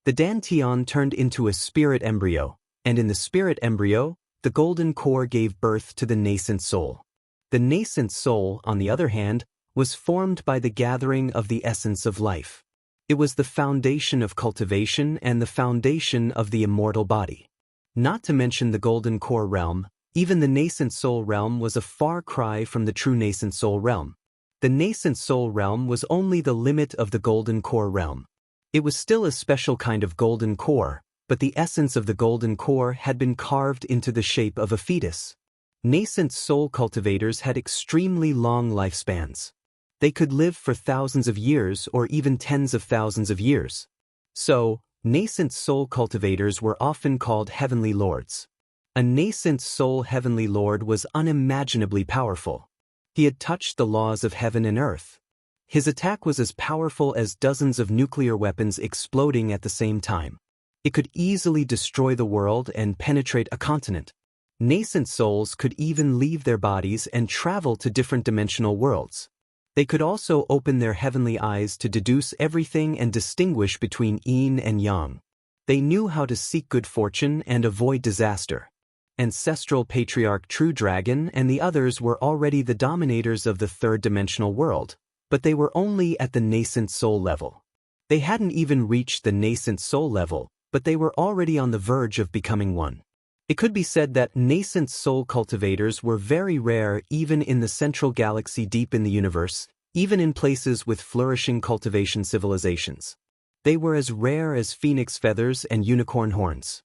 The Dantian turned into a spirit embryo, and in the spirit embryo, the golden core gave birth to the nascent soul. The nascent soul, on the other hand, was formed by the gathering of the essence of life. It was the foundation of cultivation and the foundation of the immortal body. Not to mention the golden core realm, even the nascent soul realm was a far cry from the true nascent soul realm. The nascent soul realm was only the limit of the golden core realm. It was still a special kind of golden core, but the essence of the golden core had been carved into the shape of a fetus. Nascent soul cultivators had extremely long lifespans. They could live for thousands of years or even tens of thousands of years. So, nascent soul cultivators were often called heavenly lords. A nascent soul heavenly lord was unimaginably powerful. He had touched the laws of heaven and earth. His attack was as powerful as dozens of nuclear weapons exploding at the same time. It could easily destroy the world and penetrate a continent. Nascent souls could even leave their bodies and travel to different dimensional worlds. They could also open their heavenly eyes to deduce everything and distinguish between yin and yang. They knew how to seek good fortune and avoid disaster. Ancestral patriarch True Dragon and the others were already the dominators of the third-dimensional world, but they were only at the nascent soul level. They hadn't even reached the nascent soul level, but they were already on the verge of becoming one. It could be said that nascent soul cultivators were very rare even in the central galaxy deep in the universe, even in places with flourishing cultivation civilizations. They were as rare as phoenix feathers and unicorn horns.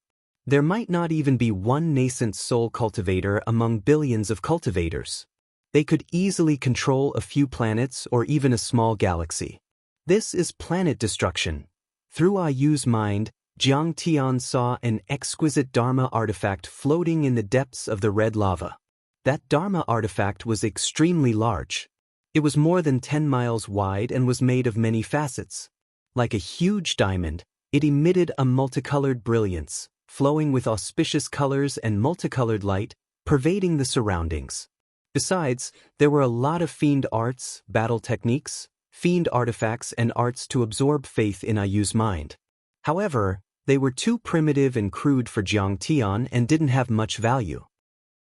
There might not even be one nascent soul cultivator among billions of cultivators. They could easily control a few planets or even a small galaxy. This is planet destruction. Through Ayu's mind, Jiang Tian saw an exquisite Dharma artifact floating in the depths of the red lava. That Dharma artifact was extremely large. It was more than 10 miles wide and was made of many facets. Like a huge diamond, it emitted a multicolored brilliance, flowing with auspicious colors and multicolored light, pervading the surroundings. Besides, there were a lot of fiend arts, battle techniques, fiend artifacts and arts to absorb faith in Ayu's mind. However, they were too primitive and crude for Jiang Tian and didn't have much value.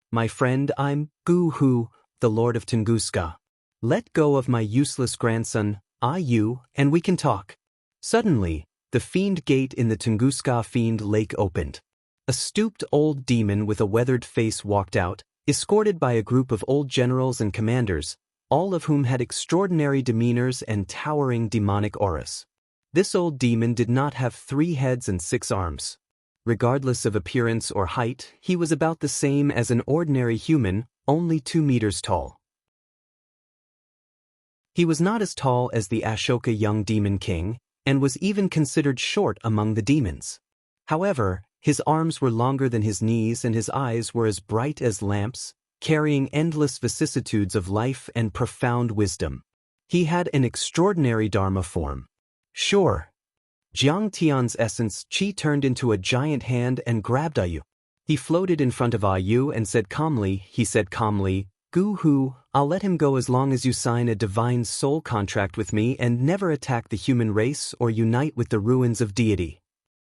My friend, I'm Gu Hu, the Lord of Tunguska. Let go of my useless grandson, Ayu, and we can talk. Suddenly, the fiend gate in the Tunguska fiend lake opened. A stooped old demon with a weathered face walked out, escorted by a group of old generals and commanders, all of whom had extraordinary demeanors and towering demonic auras. This old demon did not have 3 heads and 6 arms. Regardless of appearance or height, he was about the same as an ordinary human, only 2 meters tall. He was not as tall as the Ashoka young demon king, and was even considered short among the demons. However, his arms were longer than his knees and his eyes were as bright as lamps, carrying endless vicissitudes of life and profound wisdom. He had an extraordinary Dharma form. Sure. Jiang Tian's essence Qi turned into a giant hand and grabbed Ayu. He floated in front of Ayu and said calmly, Gu Hu, I'll let him go as long as you sign a divine soul contract with me and never attack the human race or unite with the ruins of deity.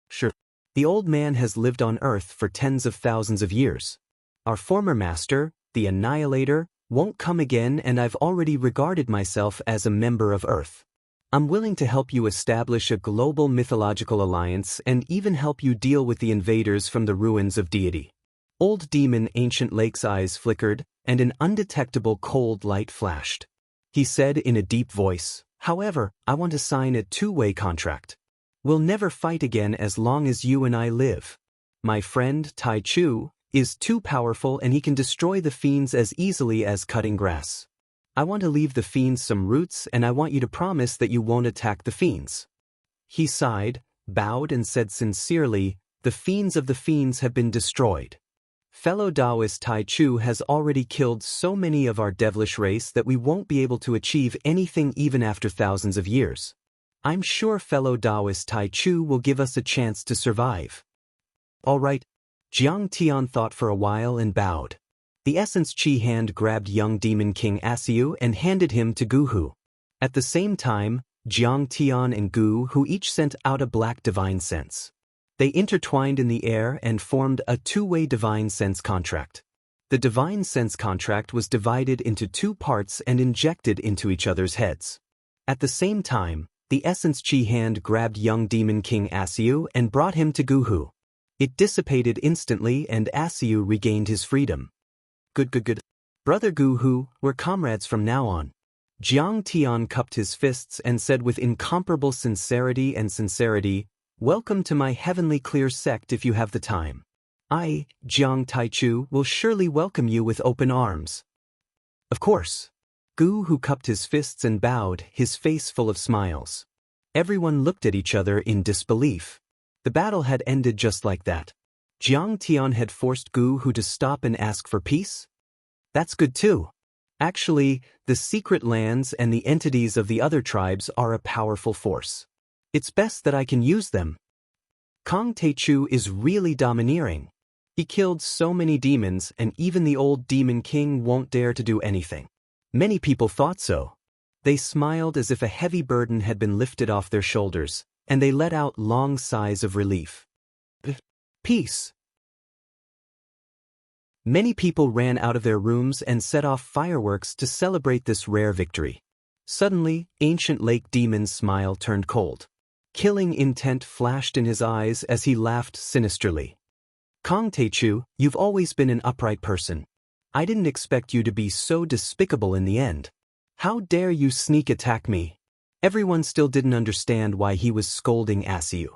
Sure. The old man has lived on Earth for tens of thousands of years. Our former master, the Annihilator, won't come again, and I've already regarded myself as a member of Earth. I'm willing to help you establish a global mythological alliance and even help you deal with the invaders from the ruins of deity. Old demon Ancient Lake's eyes flickered, and an undetectable cold light flashed. He said in a deep voice, however, I want to sign a two-way contract. We'll never fight again as long as you and I live. My friend Tai Chu is too powerful and he can destroy the fiends as easily as cutting grass. I want to leave the fiends some roots and I want you to promise that you won't attack the fiends. He sighed, bowed and said sincerely, the fiends of the fiends have been destroyed. Fellow Taoist Tai Chu has already killed so many of our devilish race that we won't be able to achieve anything even after thousands of years. I'm sure fellow Taoist Tai Chu will give us a chance to survive. All right. Jiang Tian thought for a while and bowed. The Essence Qi hand grabbed young Demon King Asiu and handed him to Gu Hu. At the same time, Jiang Tian and Gu Hu each sent out a black divine sense. They intertwined in the air and formed a two-way divine sense contract. The divine sense contract was divided into two parts and injected into each other's heads. At the same time, the Essence Qi hand grabbed young Demon King Asiu and brought him to Gu Hu. It dissipated instantly and Asiu regained his freedom. Good. Brother Gu Hu, we're comrades from now on. Jiang Tian cupped his fists and said with incomparable sincerity, welcome to my heavenly clear sect if you have the time. I, Jiang Taichu, will surely welcome you with open arms. Of course. Gu Hu cupped his fists and bowed, his face full of smiles. Everyone looked at each other in disbelief. The battle had ended just like that. Jiang Tian had forced Gu Hu to stop and ask for peace? That's good too. Actually, the secret lands and the entities of the other tribes are a powerful force. It's best that I can use them. Kong Teichu is really domineering. He killed so many demons and even the old demon king won't dare to do anything. Many people thought so. They smiled as if a heavy burden had been lifted off their shoulders, and they let out long sighs of relief. Peace. Many people ran out of their rooms and set off fireworks to celebrate this rare victory. Suddenly, Ancient Lake Demon's smile turned cold. Killing intent flashed in his eyes as he laughed sinisterly. Kong Teichu, you've always been an upright person. I didn't expect you to be so despicable in the end. How dare you sneak attack me? Everyone still didn't understand why he was scolding Asiu.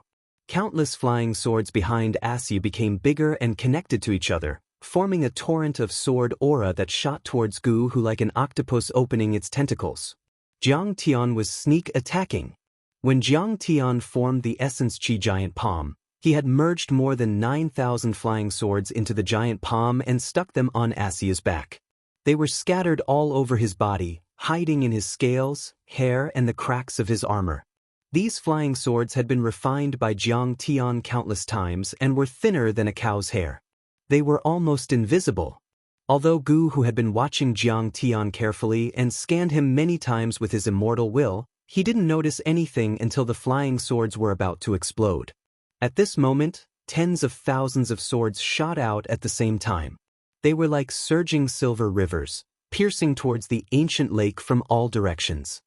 Countless flying swords behind Asiu became bigger and connected to each other, forming a torrent of sword aura that shot towards Gu Hu like an octopus opening its tentacles. Jiang Tian was sneak attacking. When Jiang Tian formed the Essence Qi giant palm, he had merged more than 9,000 flying swords into the giant palm and stuck them on Asiu's back. They were scattered all over his body, hiding in his scales, hair, and the cracks of his armor. These flying swords had been refined by Jiang Tian countless times and were thinner than a cow's hair. They were almost invisible. Although Gu Hu had been watching Jiang Tian carefully and scanned him many times with his immortal will, he didn't notice anything until the flying swords were about to explode. At this moment, tens of thousands of swords shot out at the same time. They were like surging silver rivers, piercing towards the ancient lake from all directions.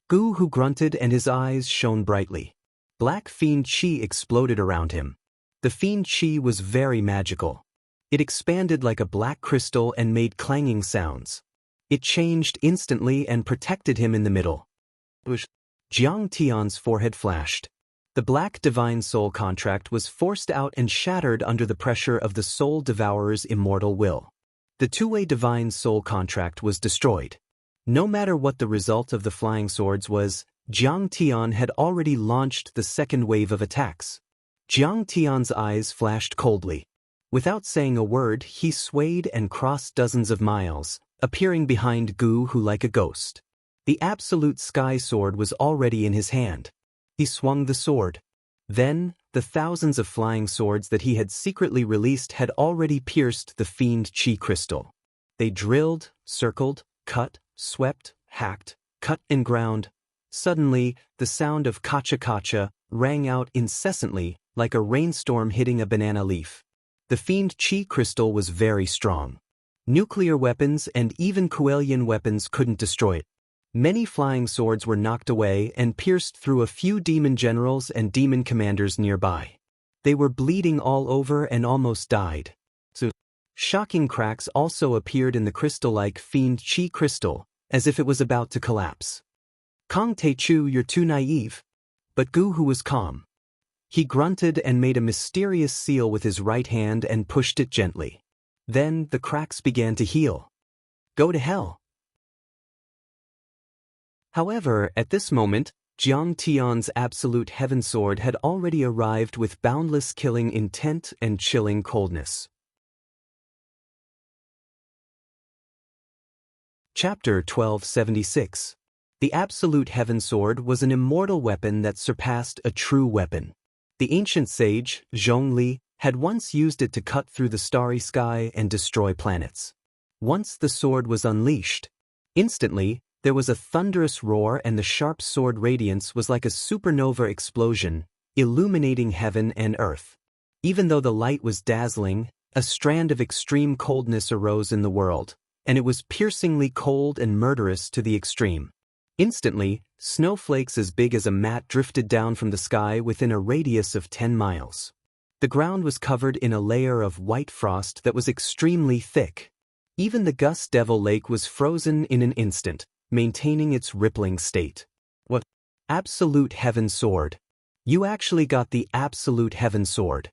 Gu Hu grunted and his eyes shone brightly. Black fiend qi exploded around him. The fiend qi was very magical. It expanded like a black crystal and made clanging sounds. It changed instantly and protected him in the middle. Jiang Tian's forehead flashed. The black divine soul contract was forced out and shattered under the pressure of the soul devourer's immortal will. The two-way divine soul contract was destroyed. No matter what the result of the flying swords was, Jiang Tian had already launched the second wave of attacks. Jiang Tian's eyes flashed coldly. Without saying a word, he swayed and crossed dozens of miles, appearing behind Gu Hu like a ghost. The absolute sky sword was already in his hand. He swung the sword. Then, the thousands of flying swords that he had secretly released had already pierced the fiend chi crystal. They drilled, circled, cut, swept, hacked, cut and ground. Suddenly, the sound of kacha-kacha rang out incessantly, like a rainstorm hitting a banana leaf. The fiend chi crystal was very strong. Nuclear weapons and even Kuelian weapons couldn't destroy it. Many flying swords were knocked away and pierced through a few demon generals and demon commanders nearby. They were bleeding all over and almost died. Shocking cracks also appeared in the crystal-like fiend chi crystal, as if it was about to collapse. Kong Teichu, you're too naive. But Gu Hu was calm. He grunted and made a mysterious seal with his right hand and pushed it gently. Then the cracks began to heal. Go to hell. However, at this moment, Jiang Tian's absolute heaven sword had already arrived with boundless killing intent and chilling coldness. Chapter 1276. The absolute heaven sword was an immortal weapon that surpassed a true weapon. The ancient sage, Zhongli, had once used it to cut through the starry sky and destroy planets. Once the sword was unleashed, instantly, there was a thunderous roar and the sharp sword radiance was like a supernova explosion, illuminating heaven and earth. Even though the light was dazzling, a strand of extreme coldness arose in the world, and it was piercingly cold and murderous to the extreme. Instantly, snowflakes as big as a mat drifted down from the sky within a radius of 10 miles. The ground was covered in a layer of white frost that was extremely thick. Even the Gus Devil Lake was frozen in an instant, maintaining its rippling state. What? Absolute Heaven Sword. You actually got the Absolute Heaven Sword.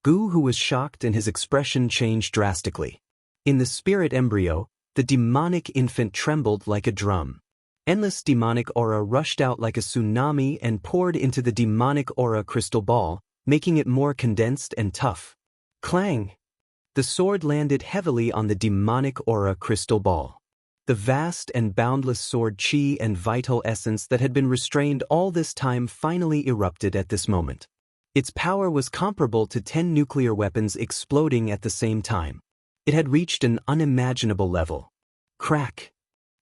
Gu Hu was shocked and his expression changed drastically. In the spirit embryo, the demonic infant trembled like a drum. Endless demonic aura rushed out like a tsunami and poured into the demonic aura crystal ball, making it more condensed and tough. Clang! The sword landed heavily on the demonic aura crystal ball. The vast and boundless sword chi and vital essence that had been restrained all this time finally erupted at this moment. Its power was comparable to 10 nuclear weapons exploding at the same time. It had reached an unimaginable level. Crack!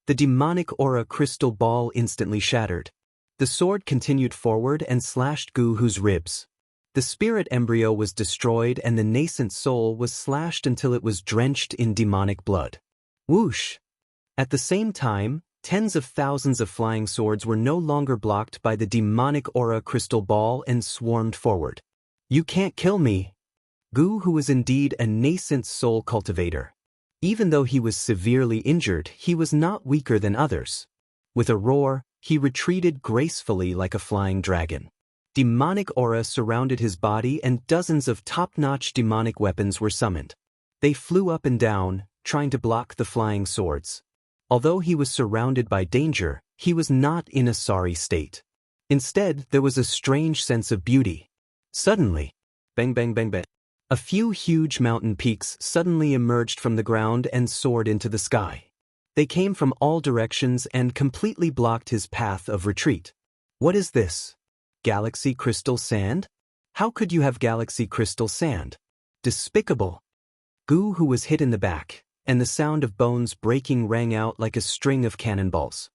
The demonic aura crystal ball instantly shattered. The sword continued forward and slashed Gu Hu's ribs. The spirit embryo was destroyed and the nascent soul was slashed until it was drenched in demonic blood. Whoosh! At the same time, tens of thousands of flying swords were no longer blocked by the demonic aura crystal ball and swarmed forward. You can't kill me! Gu Hu was indeed a nascent soul cultivator. Even though he was severely injured, he was not weaker than others. With a roar, he retreated gracefully like a flying dragon. Demonic aura surrounded his body and dozens of top-notch demonic weapons were summoned. They flew up and down, trying to block the flying swords. Although he was surrounded by danger, he was not in a sorry state. Instead, there was a strange sense of beauty. Suddenly, bang bang bang bang, a few huge mountain peaks suddenly emerged from the ground and soared into the sky. They came from all directions and completely blocked his path of retreat. What is this? Galaxy crystal sand? How could you have galaxy crystal sand? Despicable! Gu Hu was hit in the back, and the sound of bones breaking rang out like a string of cannonballs.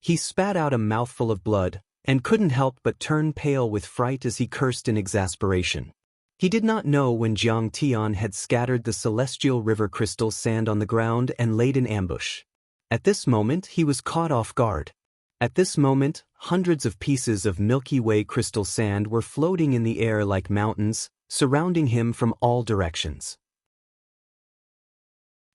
He spat out a mouthful of blood, and couldn't help but turn pale with fright as he cursed in exasperation. He did not know when Jiang Tian had scattered the celestial river crystal sand on the ground and laid in ambush. At this moment he was caught off guard. At this moment, hundreds of pieces of Milky Way crystal sand were floating in the air like mountains, surrounding him from all directions.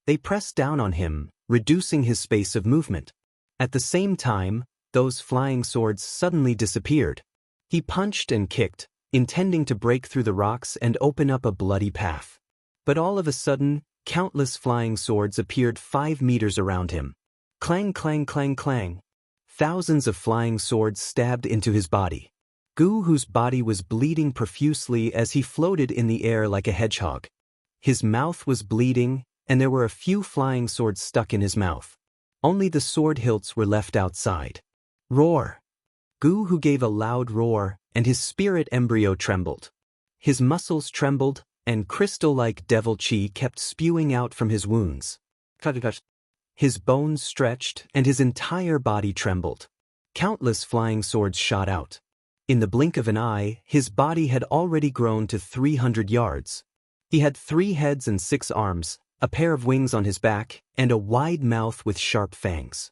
They pressed down on him, reducing his space of movement. At the same time, those flying swords suddenly disappeared. He punched and kicked, intending to break through the rocks and open up a bloody path. But all of a sudden, countless flying swords appeared 5 meters around him. Clang, clang, clang, clang. thousands of flying swords stabbed into his body. Gu, whose body was bleeding profusely as he floated in the air like a hedgehog. His mouth was bleeding, and there were a few flying swords stuck in his mouth. Only the sword hilts were left outside. Roar! Gu, who gave a loud roar, and his spirit embryo trembled. His muscles trembled, and crystal-like devil chi kept spewing out from his wounds. His bones stretched, and his entire body trembled. Countless flying swords shot out. In the blink of an eye, his body had already grown to 300 yards. He had 3 heads and 6 arms, a pair of wings on his back, and a wide mouth with sharp fangs.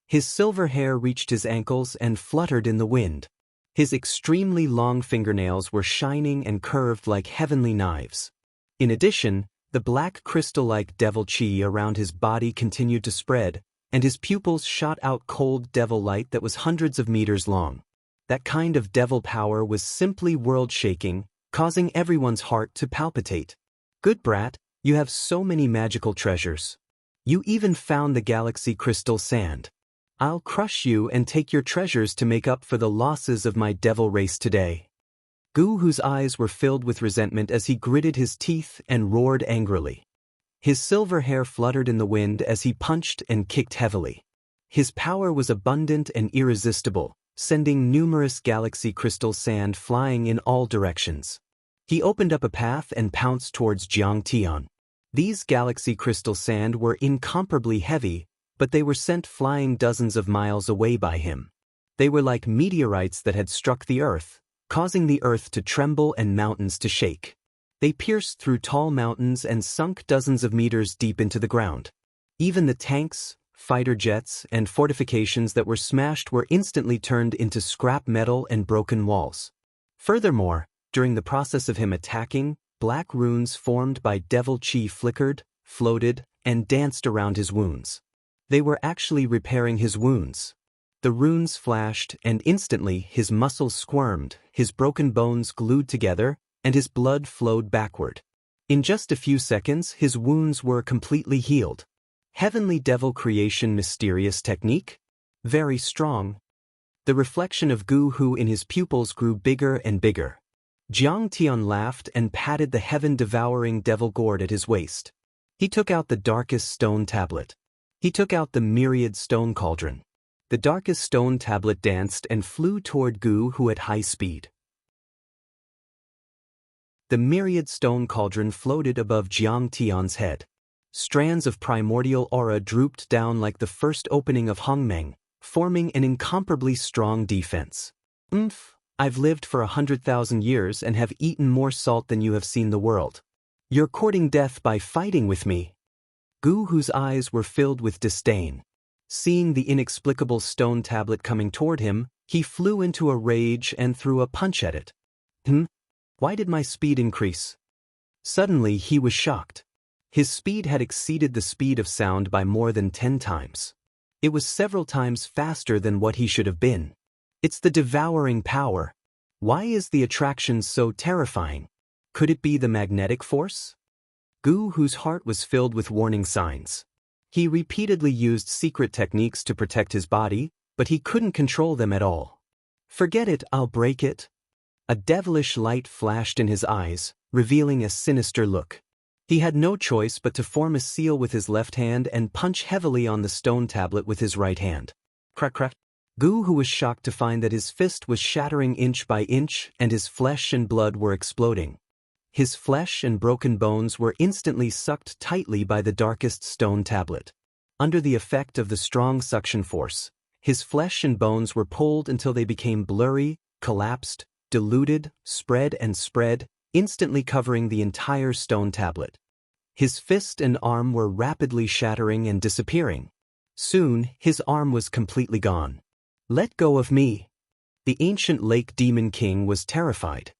His silver hair reached his ankles and fluttered in the wind. His extremely long fingernails were shining and curved like heavenly knives. In addition, the black crystal-like devil chi around his body continued to spread, and his pupils shot out cold devil light that was hundreds of meters long. That kind of devil power was simply world-shaking, causing everyone's heart to palpitate. Good brat, you have so many magical treasures. You even found the galaxy crystal sand. I'll crush you and take your treasures to make up for the losses of my devil race today. Gu, whose eyes were filled with resentment as he gritted his teeth and roared angrily. His silver hair fluttered in the wind as he punched and kicked heavily. His power was abundant and irresistible, sending numerous galaxy crystal sand flying in all directions. He opened up a path and pounced towards Jiang Tian. These galaxy crystal sand were incomparably heavy, but they were sent flying dozens of miles away by him. They were like meteorites that had struck the earth, causing the earth to tremble and mountains to shake. They pierced through tall mountains and sunk dozens of meters deep into the ground. Even the tanks, fighter jets, and fortifications that were smashed were instantly turned into scrap metal and broken walls. Furthermore, during the process of him attacking, black runes formed by devil chi flickered, floated, and danced around his wounds. They were actually repairing his wounds. The runes flashed, and instantly his muscles squirmed, his broken bones glued together, and his blood flowed backward. In just a few seconds, his wounds were completely healed. Heavenly devil creation mysterious technique? Very strong. The reflection of Gu Hu in his pupils grew bigger and bigger. Jiang Tian laughed and patted the heaven-devouring devil gourd at his waist. He took out the darkest stone tablet. He took out the myriad stone cauldron. The darkest stone tablet danced and flew toward Gu Hu at high speed. The myriad stone cauldron floated above Jiang Tian's head. Strands of primordial aura drooped down like the first opening of Hongmeng, forming an incomparably strong defense. I've lived for 100,000 years and have eaten more salt than you have seen the world. You're courting death by fighting with me. Gu Hu's eyes were filled with disdain. Seeing the inexplicable stone tablet coming toward him, he flew into a rage and threw a punch at it. Why did my speed increase? Suddenly he was shocked. His speed had exceeded the speed of sound by more than 10 times. It was several times faster than what he should have been. It's the devouring power. Why is the attraction so terrifying? Could it be the magnetic force? Gu Hu's heart was filled with warning signs. He repeatedly used secret techniques to protect his body, but he couldn't control them at all. Forget it, I'll break it. A devilish light flashed in his eyes, revealing a sinister look. He had no choice but to form a seal with his left hand and punch heavily on the stone tablet with his right hand. Crack crack. Gu Hu was shocked to find that his fist was shattering inch by inch and his flesh and blood were exploding. His flesh and broken bones were instantly sucked tightly by the darkest stone tablet. Under the effect of the strong suction force, his flesh and bones were pulled until they became blurry, collapsed, diluted, spread, instantly covering the entire stone tablet. His fist and arm were rapidly shattering and disappearing. Soon, his arm was completely gone. Let go of me. The ancient Lake Demon King was terrified.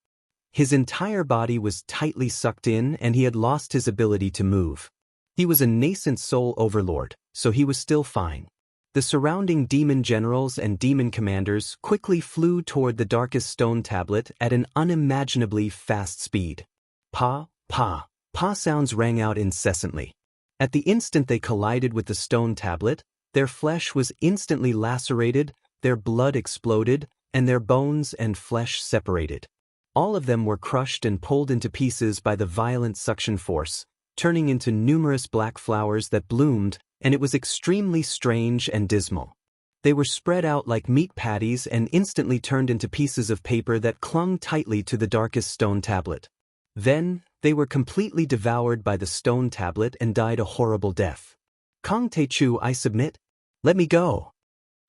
His entire body was tightly sucked in and he had lost his ability to move. He was a nascent soul overlord, so he was still fine. The surrounding demon generals and demon commanders quickly flew toward the darkest stone tablet at an unimaginably fast speed. Pa, pa, pa sounds rang out incessantly. At the instant they collided with the stone tablet, their flesh was instantly lacerated, their blood exploded, and their bones and flesh separated. All of them were crushed and pulled into pieces by the violent suction force, turning into numerous black flowers that bloomed, and it was extremely strange and dismal. They were spread out like meat patties and instantly turned into pieces of paper that clung tightly to the darkest stone tablet. Then, they were completely devoured by the stone tablet and died a horrible death. Kong Taechu, I submit. Let me go.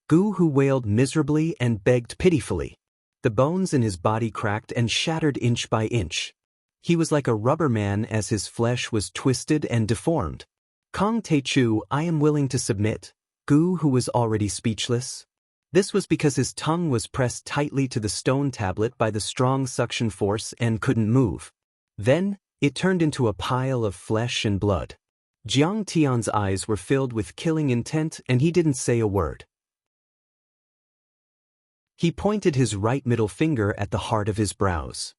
Gu Hu wailed miserably and begged pitifully. The bones in his body cracked and shattered inch by inch. He was like a rubber man as his flesh was twisted and deformed. Kong Taechu, I am willing to submit. Gu Hu was already speechless. This was because his tongue was pressed tightly to the stone tablet by the strong suction force and couldn't move. Then, it turned into a pile of flesh and blood. Jiang Tian's eyes were filled with killing intent and he didn't say a word. He pointed his right middle finger at the heart of his brows.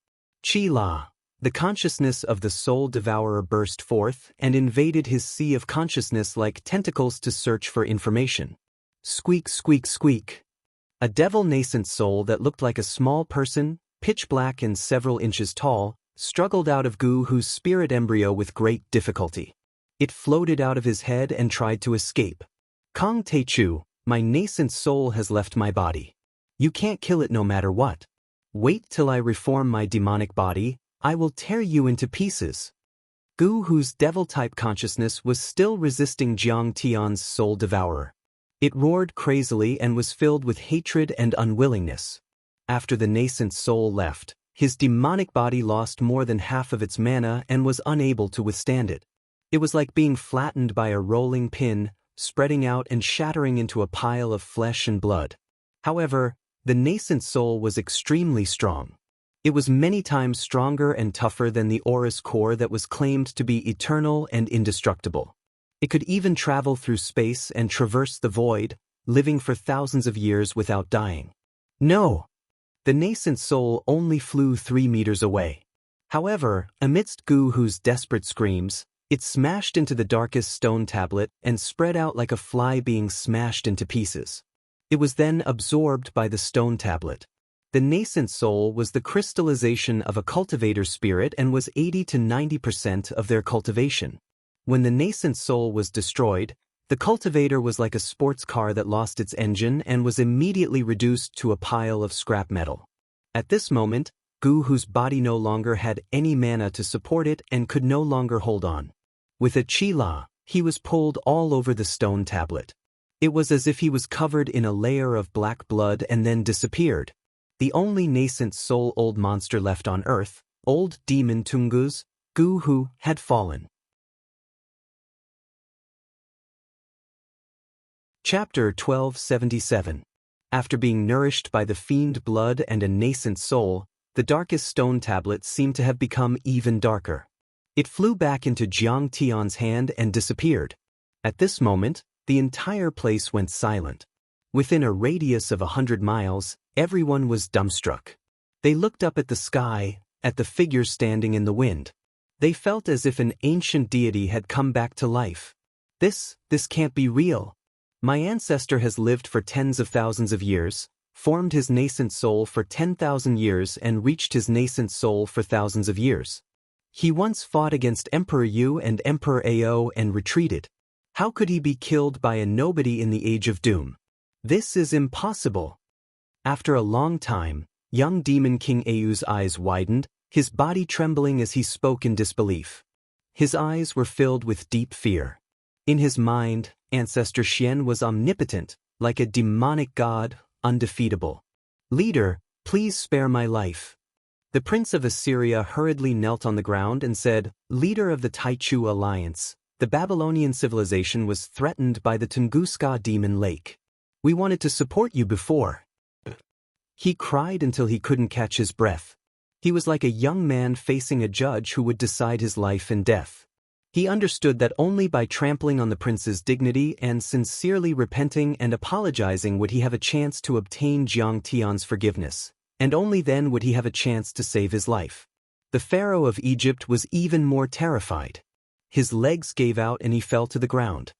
Chi La. The consciousness of the soul devourer burst forth and invaded his sea of consciousness like tentacles to search for information. Squeak, squeak, squeak. A devil nascent soul that looked like a small person, pitch black and several inches tall, struggled out of Gu Hu's spirit embryo with great difficulty. It floated out of his head and tried to escape. Kong Taechu, my nascent soul has left my body. You can't kill it no matter what. Wait till I reform my demonic body, I will tear you into pieces. Gu Hu's devil-type consciousness was still resisting Jiang Tian's soul devourer. It roared crazily and was filled with hatred and unwillingness. After the nascent soul left, his demonic body lost more than half of its mana and was unable to withstand it. It was like being flattened by a rolling pin, spreading out and shattering into a pile of flesh and blood. However, the nascent soul was extremely strong. It was many times stronger and tougher than the aura's core that was claimed to be eternal and indestructible. It could even travel through space and traverse the void, living for thousands of years without dying. No! The nascent soul only flew 3 meters away. However, amidst Gu Hu's desperate screams, it smashed into the darkest stone tablet and spread out like a fly being smashed into pieces. It was then absorbed by the stone tablet. The nascent soul was the crystallization of a cultivator spirit and was 80 to 90% of their cultivation. When the nascent soul was destroyed, the cultivator was like a sports car that lost its engine and was immediately reduced to a pile of scrap metal. At this moment, Gu Hu's body no longer had any mana to support it and could no longer hold on. With a Chi La, he was pulled all over the stone tablet. It was as if he was covered in a layer of black blood and then disappeared. The only nascent soul old monster left on Earth, old demon Tungus, Gu Hu, had fallen. Chapter 1277. After being nourished by the fiend blood and a nascent soul, the darkest stone tablet seemed to have become even darker. It flew back into Jiang Tian's hand and disappeared. At this moment, the entire place went silent. Within a radius of 100 miles, everyone was dumbstruck. They looked up at the sky, at the figures standing in the wind. They felt as if an ancient deity had come back to life. This can't be real. My ancestor has lived for tens of thousands of years, formed his nascent soul for 10,000 years and reached his nascent soul for thousands of years. He once fought against Emperor Yu and Emperor Ao and retreated. How could he be killed by a nobody in the Age of Doom? This is impossible. After a long time, young demon King Ao's eyes widened, his body trembling as he spoke in disbelief. His eyes were filled with deep fear. In his mind, Ancestor Xian was omnipotent, like a demonic god, undefeatable. Leader, please spare my life. The Prince of Assyria hurriedly knelt on the ground and said, Leader of the Taichu Alliance, the Babylonian civilization was threatened by the Tunguska demon lake. We wanted to support you before. He cried until he couldn't catch his breath. He was like a young man facing a judge who would decide his life and death. He understood that only by trampling on the prince's dignity and sincerely repenting and apologizing would he have a chance to obtain Jiang Tian's forgiveness, and only then would he have a chance to save his life. The Pharaoh of Egypt was even more terrified. His legs gave out and he fell to the ground.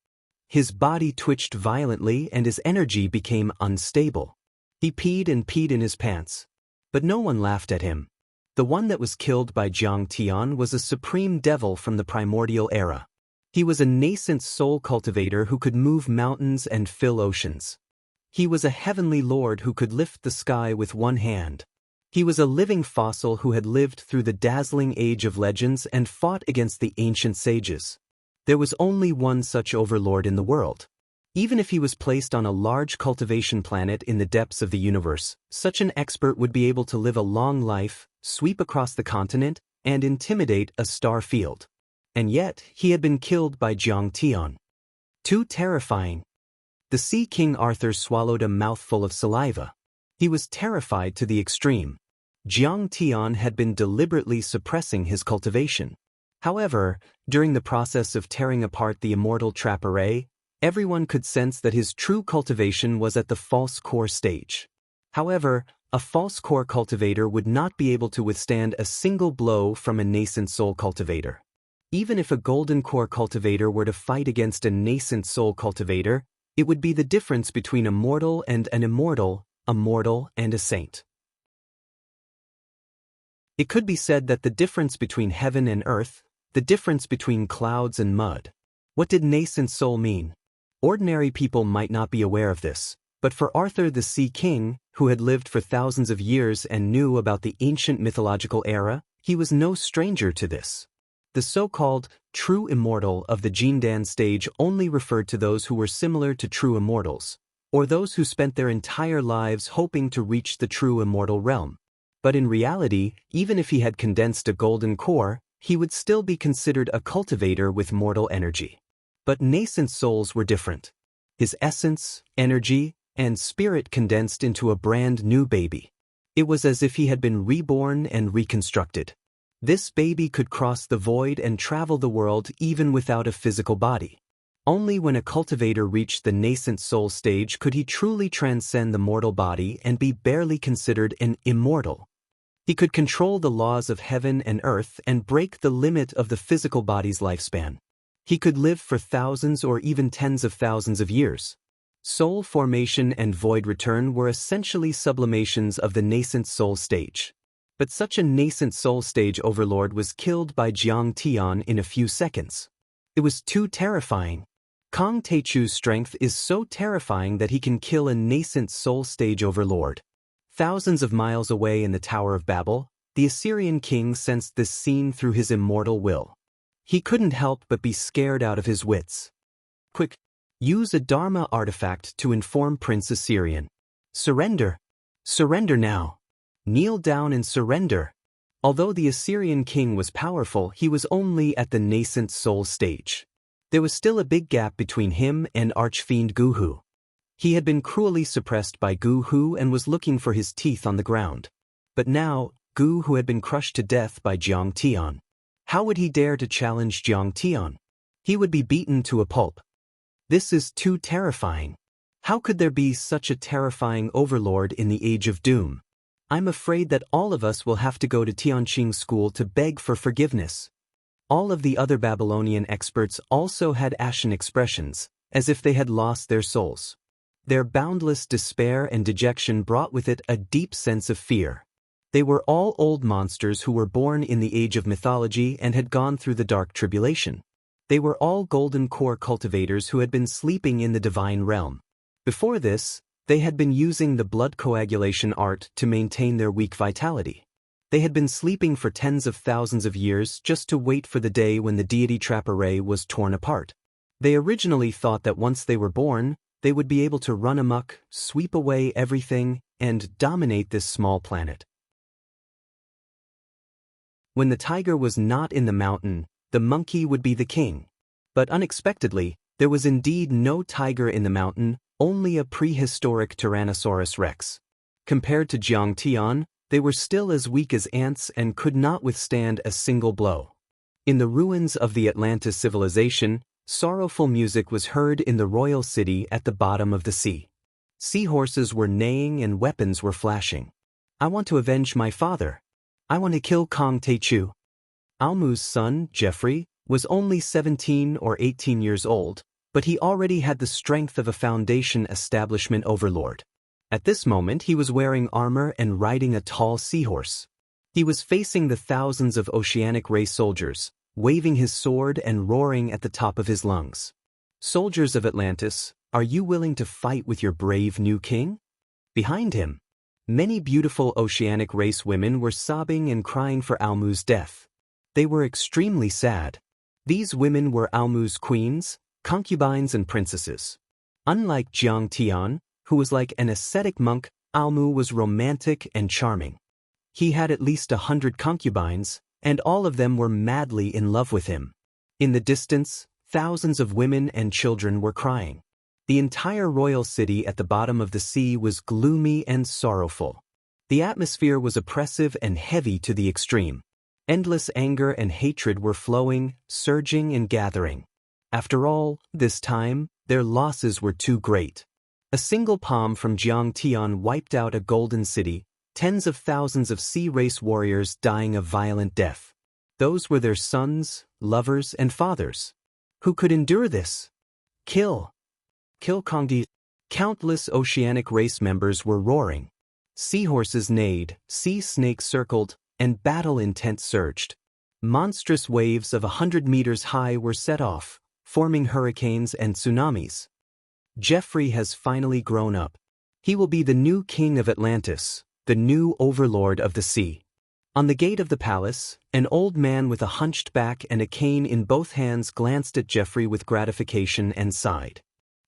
His body twitched violently and his energy became unstable. He peed and peed in his pants. But no one laughed at him. The one that was killed by Jiang Tian was a supreme devil from the primordial era. He was a nascent soul cultivator who could move mountains and fill oceans. He was a heavenly lord who could lift the sky with one hand. He was a living fossil who had lived through the dazzling age of legends and fought against the ancient sages. There was only one such overlord in the world. Even if he was placed on a large cultivation planet in the depths of the universe, such an expert would be able to live a long life, sweep across the continent, and intimidate a star field. And yet, he had been killed by Jiang Tian. Too terrifying. The Sea King Arthur swallowed a mouthful of saliva. He was terrified to the extreme. Jiang Tian had been deliberately suppressing his cultivation. However, during the process of tearing apart the immortal trap array, everyone could sense that his true cultivation was at the false core stage. However, a false core cultivator would not be able to withstand a single blow from a nascent soul cultivator. Even if a golden core cultivator were to fight against a nascent soul cultivator, it would be the difference between a mortal and an immortal, a mortal and a saint. It could be said that the difference between heaven and earth, the difference between clouds and mud. What did nascent soul mean? Ordinary people might not be aware of this, but for Arthur the Sea King, who had lived for thousands of years and knew about the ancient mythological era, he was no stranger to this. The so-called true immortal of the Jindan stage only referred to those who were similar to true immortals, or those who spent their entire lives hoping to reach the true immortal realm. But in reality, even if he had condensed a golden core, he would still be considered a cultivator with mortal energy. But nascent souls were different. His essence, energy, and spirit condensed into a brand new baby. It was as if he had been reborn and reconstructed. This baby could cross the void and travel the world even without a physical body. Only when a cultivator reached the nascent soul stage could he truly transcend the mortal body and be barely considered an immortal. He could control the laws of heaven and earth and break the limit of the physical body's lifespan. He could live for thousands or even tens of thousands of years. Soul formation and void return were essentially sublimations of the nascent soul stage. But such a nascent soul stage overlord was killed by Jiang Tian in a few seconds. It was too terrifying. Kong Teichu's strength is so terrifying that he can kill a nascent soul stage overlord. Thousands of miles away in the Tower of Babel, the Assyrian king sensed this scene through his immortal will. He couldn't help but be scared out of his wits. Quick! Use a Dharma artifact to inform Prince Assyrian. Surrender! Surrender now! Kneel down and surrender! Although the Assyrian king was powerful, he was only at the nascent soul stage. There was still a big gap between him and Archfiend Guhu. He had been cruelly suppressed by Guhu and was looking for his teeth on the ground. But now, Guhu had been crushed to death by Jiang Tian. How would he dare to challenge Jiang Tian? He would be beaten to a pulp. This is too terrifying. How could there be such a terrifying overlord in the Age of Doom? I'm afraid that all of us will have to go to Tianqing School to beg for forgiveness. All of the other Babylonian experts also had ashen expressions, as if they had lost their souls. Their boundless despair and dejection brought with it a deep sense of fear. They were all old monsters who were born in the age of mythology and had gone through the dark tribulation. They were all golden core cultivators who had been sleeping in the divine realm. Before this, they had been using the blood coagulation art to maintain their weak vitality. They had been sleeping for tens of thousands of years just to wait for the day when the deity trap array was torn apart. They originally thought that once they were born, they would be able to run amok, sweep away everything, and dominate this small planet. When the tiger was not in the mountain, the monkey would be the king. But unexpectedly, there was indeed no tiger in the mountain, only a prehistoric Tyrannosaurus rex. Compared to Jiang Tian, they were still as weak as ants and could not withstand a single blow. In the ruins of the Atlantis civilization, sorrowful music was heard in the royal city at the bottom of the sea. Seahorses were neighing and weapons were flashing. I want to avenge my father. I want to kill Kong Teichu. Almu's son, Geoffrey, was only 17 or 18 years old, but he already had the strength of a Foundation establishment overlord. At this moment he was wearing armor and riding a tall seahorse. He was facing the thousands of oceanic race soldiers, waving his sword and roaring at the top of his lungs. "Soldiers of Atlantis, are you willing to fight with your brave new king?" Behind him, many beautiful oceanic race women were sobbing and crying for Almu's death. They were extremely sad. These women were Almu's queens, concubines and princesses. Unlike Jiang Tian, who was like an ascetic monk, Almu was romantic and charming. He had at least 100 concubines, and all of them were madly in love with him. In the distance, thousands of women and children were crying. The entire royal city at the bottom of the sea was gloomy and sorrowful. The atmosphere was oppressive and heavy to the extreme. Endless anger and hatred were flowing, surging and gathering. After all, this time, their losses were too great. A single palm from Jiang Tian wiped out a golden city, tens of thousands of sea race warriors dying a violent death. Those were their sons, lovers, and fathers. Who could endure this? Kill Kongdi. Countless oceanic race members were roaring. Seahorses neighed, sea snakes circled, and battle intent surged. Monstrous waves of 100 meters high were set off, forming hurricanes and tsunamis. Jeffrey has finally grown up. He will be the new king of Atlantis, the new overlord of the sea. On the gate of the palace, an old man with a hunched back and a cane in both hands glanced at Jeffrey with gratification and sighed.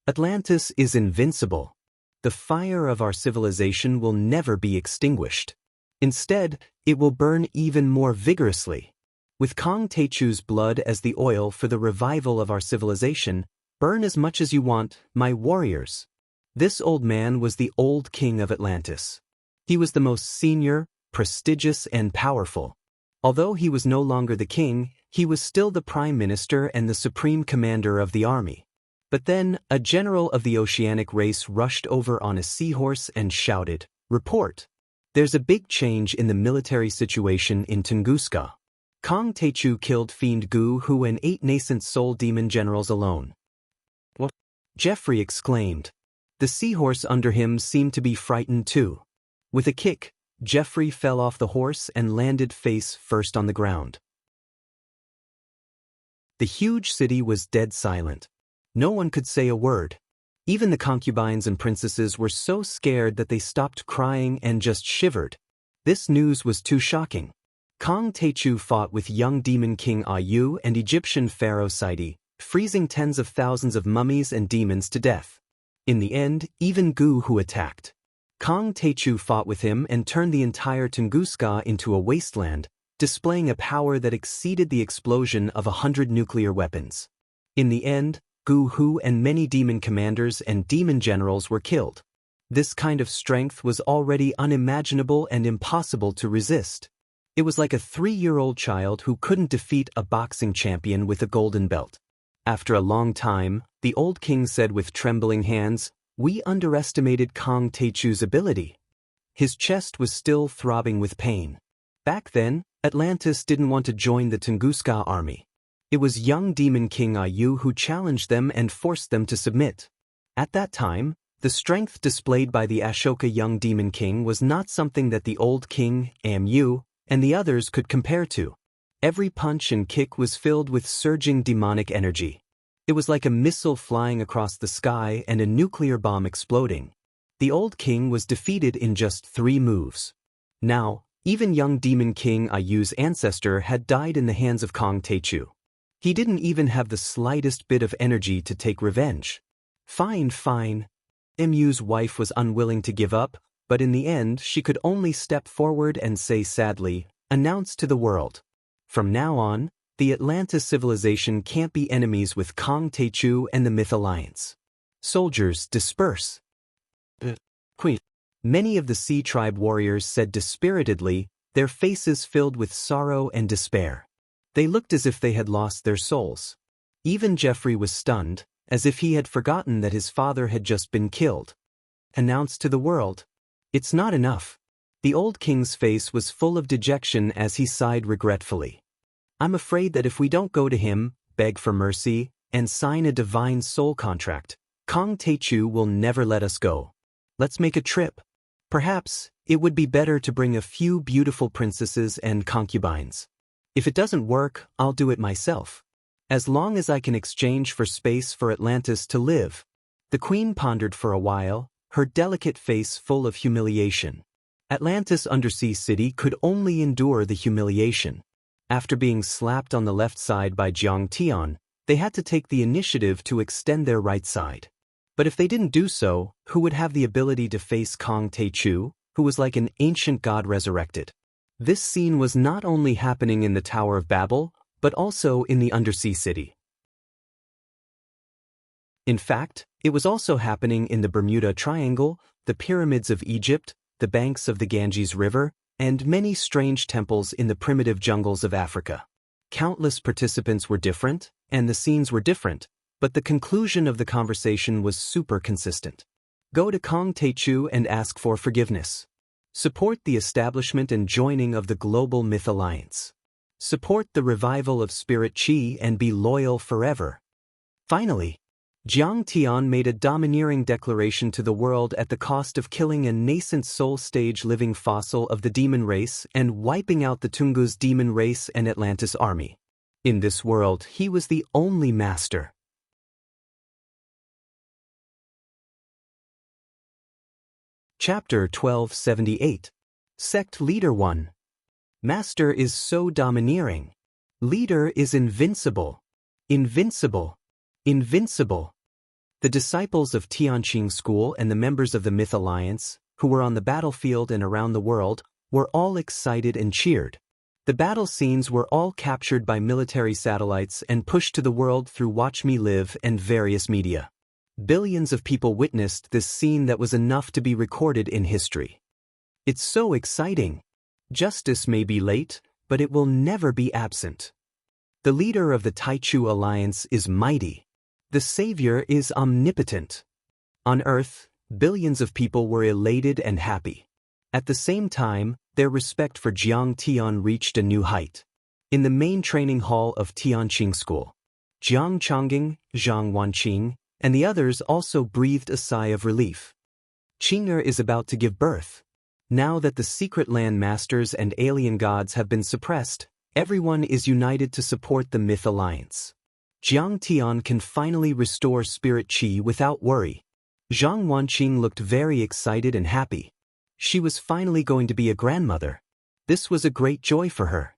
"Atlantis is invincible. The fire of our civilization will never be extinguished. Instead, it will burn even more vigorously. With Kong Techu's blood as the oil for the revival of our civilization, burn as much as you want, my warriors." This old man was the old king of Atlantis. He was the most senior, prestigious, and powerful. Although he was no longer the king, he was still the prime minister and the supreme commander of the army. But then, a general of the oceanic race rushed over on a seahorse and shouted, "Report! There's a big change in the military situation in Tunguska. Kong Techu killed Fiend Gu Hu and 8 nascent soul demon generals alone." "What?" Jeffrey exclaimed. The seahorse under him seemed to be frightened too. With a kick, Jeffrey fell off the horse and landed face first on the ground. The huge city was dead silent. No one could say a word. Even the concubines and princesses were so scared that they stopped crying and just shivered. This news was too shocking. Kong Techu fought with young demon king Ayu and Egyptian pharaoh Sidi, freezing tens of thousands of mummies and demons to death. In the end, even Gu Hu attacked. Kong Techu fought with him and turned the entire Tunguska into a wasteland, displaying a power that exceeded the explosion of 100 nuclear weapons. In the end, Gu Hu and many demon commanders and demon generals were killed. This kind of strength was already unimaginable and impossible to resist. It was like a 3-year-old child who couldn't defeat a boxing champion with a golden belt. After a long time, the old king said with trembling hands, "We underestimated Kong Techu's ability." His chest was still throbbing with pain. Back then, Atlantis didn't want to join the Tunguska army. It was young demon king Ayu who challenged them and forced them to submit. At that time, the strength displayed by the Ashoka young demon king was not something that the old king, Amu, and the others could compare to. Every punch and kick was filled with surging demonic energy. It was like a missile flying across the sky and a nuclear bomb exploding. The old king was defeated in just 3 moves. Now, even young demon king Ayu's ancestor had died in the hands of Kong Techu. He didn't even have the slightest bit of energy to take revenge. Fine. Amu's wife was unwilling to give up, but in the end she could only step forward and say sadly, "Announce to the world. From now on, the Atlantis civilization can't be enemies with Kong Techu and the Myth Alliance. Soldiers, disperse." Queen. Many of the Sea Tribe warriors said dispiritedly, their faces filled with sorrow and despair. They looked as if they had lost their souls. Even Jeffrey was stunned, as if he had forgotten that his father had just been killed. Announce to the world. It's not enough. The old king's face was full of dejection as he sighed regretfully. "I'm afraid that if we don't go to him, beg for mercy, and sign a divine soul contract, Kong Techu will never let us go." Let's make a trip. Perhaps it would be better to bring a few beautiful princesses and concubines. If it doesn't work, I'll do it myself. As long as I can exchange for space for Atlantis to live. The queen pondered for a while, her delicate face full of humiliation. Atlantis Undersea City could only endure the humiliation. After being slapped on the left side by Jiang Tian, they had to take the initiative to extend their right side. But if they didn't do so, who would have the ability to face Kong Taechu, who was like an ancient god resurrected? This scene was not only happening in the Tower of Babel, but also in the Undersea City. In fact, it was also happening in the Bermuda Triangle, the pyramids of Egypt, the banks of the Ganges River, and many strange temples in the primitive jungles of Africa. Countless participants were different, and the scenes were different, but the conclusion of the conversation was super consistent. Go to Kong Taechu and ask for forgiveness. Support the establishment and joining of the Global Myth Alliance. Support the revival of Spirit Chi and be loyal forever. Finally, Jiang Tian made a domineering declaration to the world at the cost of killing a nascent soul stage living fossil of the demon race and wiping out the Tungus demon race and Atlantis army. In this world, he was the only master. Chapter 1278. Sect Leader 1. Master is so domineering. Leader is invincible. Invincible. Invincible. The disciples of Tianqing School and the members of the Myth Alliance, who were on the battlefield and around the world, were all excited and cheered. The battle scenes were all captured by military satellites and pushed to the world through Watch Me Live and various media. Billions of people witnessed this scene that was enough to be recorded in history. It's so exciting. Justice may be late, but it will never be absent. The leader of the Taichu Alliance is mighty. The savior is omnipotent. On Earth, billions of people were elated and happy. At the same time, their respect for Jiang Tian reached a new height. In the main training hall of Tianqing School, Jiang Chongqing, Zhang Wanqing, and the others also breathed a sigh of relief. Qing'er is about to give birth. Now that the secret land masters and alien gods have been suppressed, everyone is united to support the Myth Alliance. Jiang Tian can finally restore Spirit Chi without worry. Zhang Wanqing looked very excited and happy. She was finally going to be a grandmother. This was a great joy for her.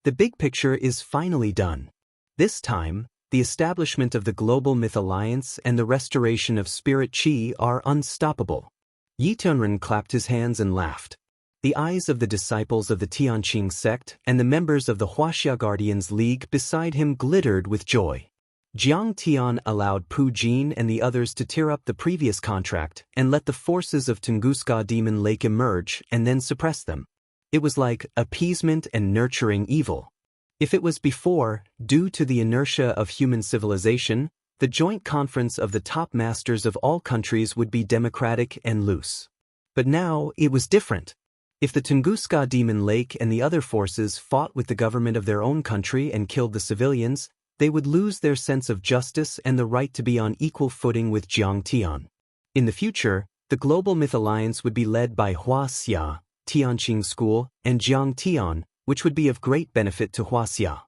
The big picture is finally done. This time, the establishment of the Global Myth Alliance and the restoration of Spirit Chi are unstoppable. Yi Tunren clapped his hands and laughed. The eyes of the disciples of the Tianqing sect and the members of the Huaxia Guardians League beside him glittered with joy. Jiang Tian allowed Pu Jin and the others to tear up the previous contract and let the forces of Tunguska Demon Lake emerge and then suppress them. It was like appeasement and nurturing evil. If it was before, due to the inertia of human civilization, the joint conference of the top masters of all countries would be democratic and loose. But now, it was different. If the Tunguska Demon Lake and the other forces fought with the government of their own country and killed the civilians, they would lose their sense of justice and the right to be on equal footing with Jiang Tian. In the future, the Global Myth Alliance would be led by Huaxia, Tianqing School, and Jiang Tian, which would be of great benefit to Huaxia.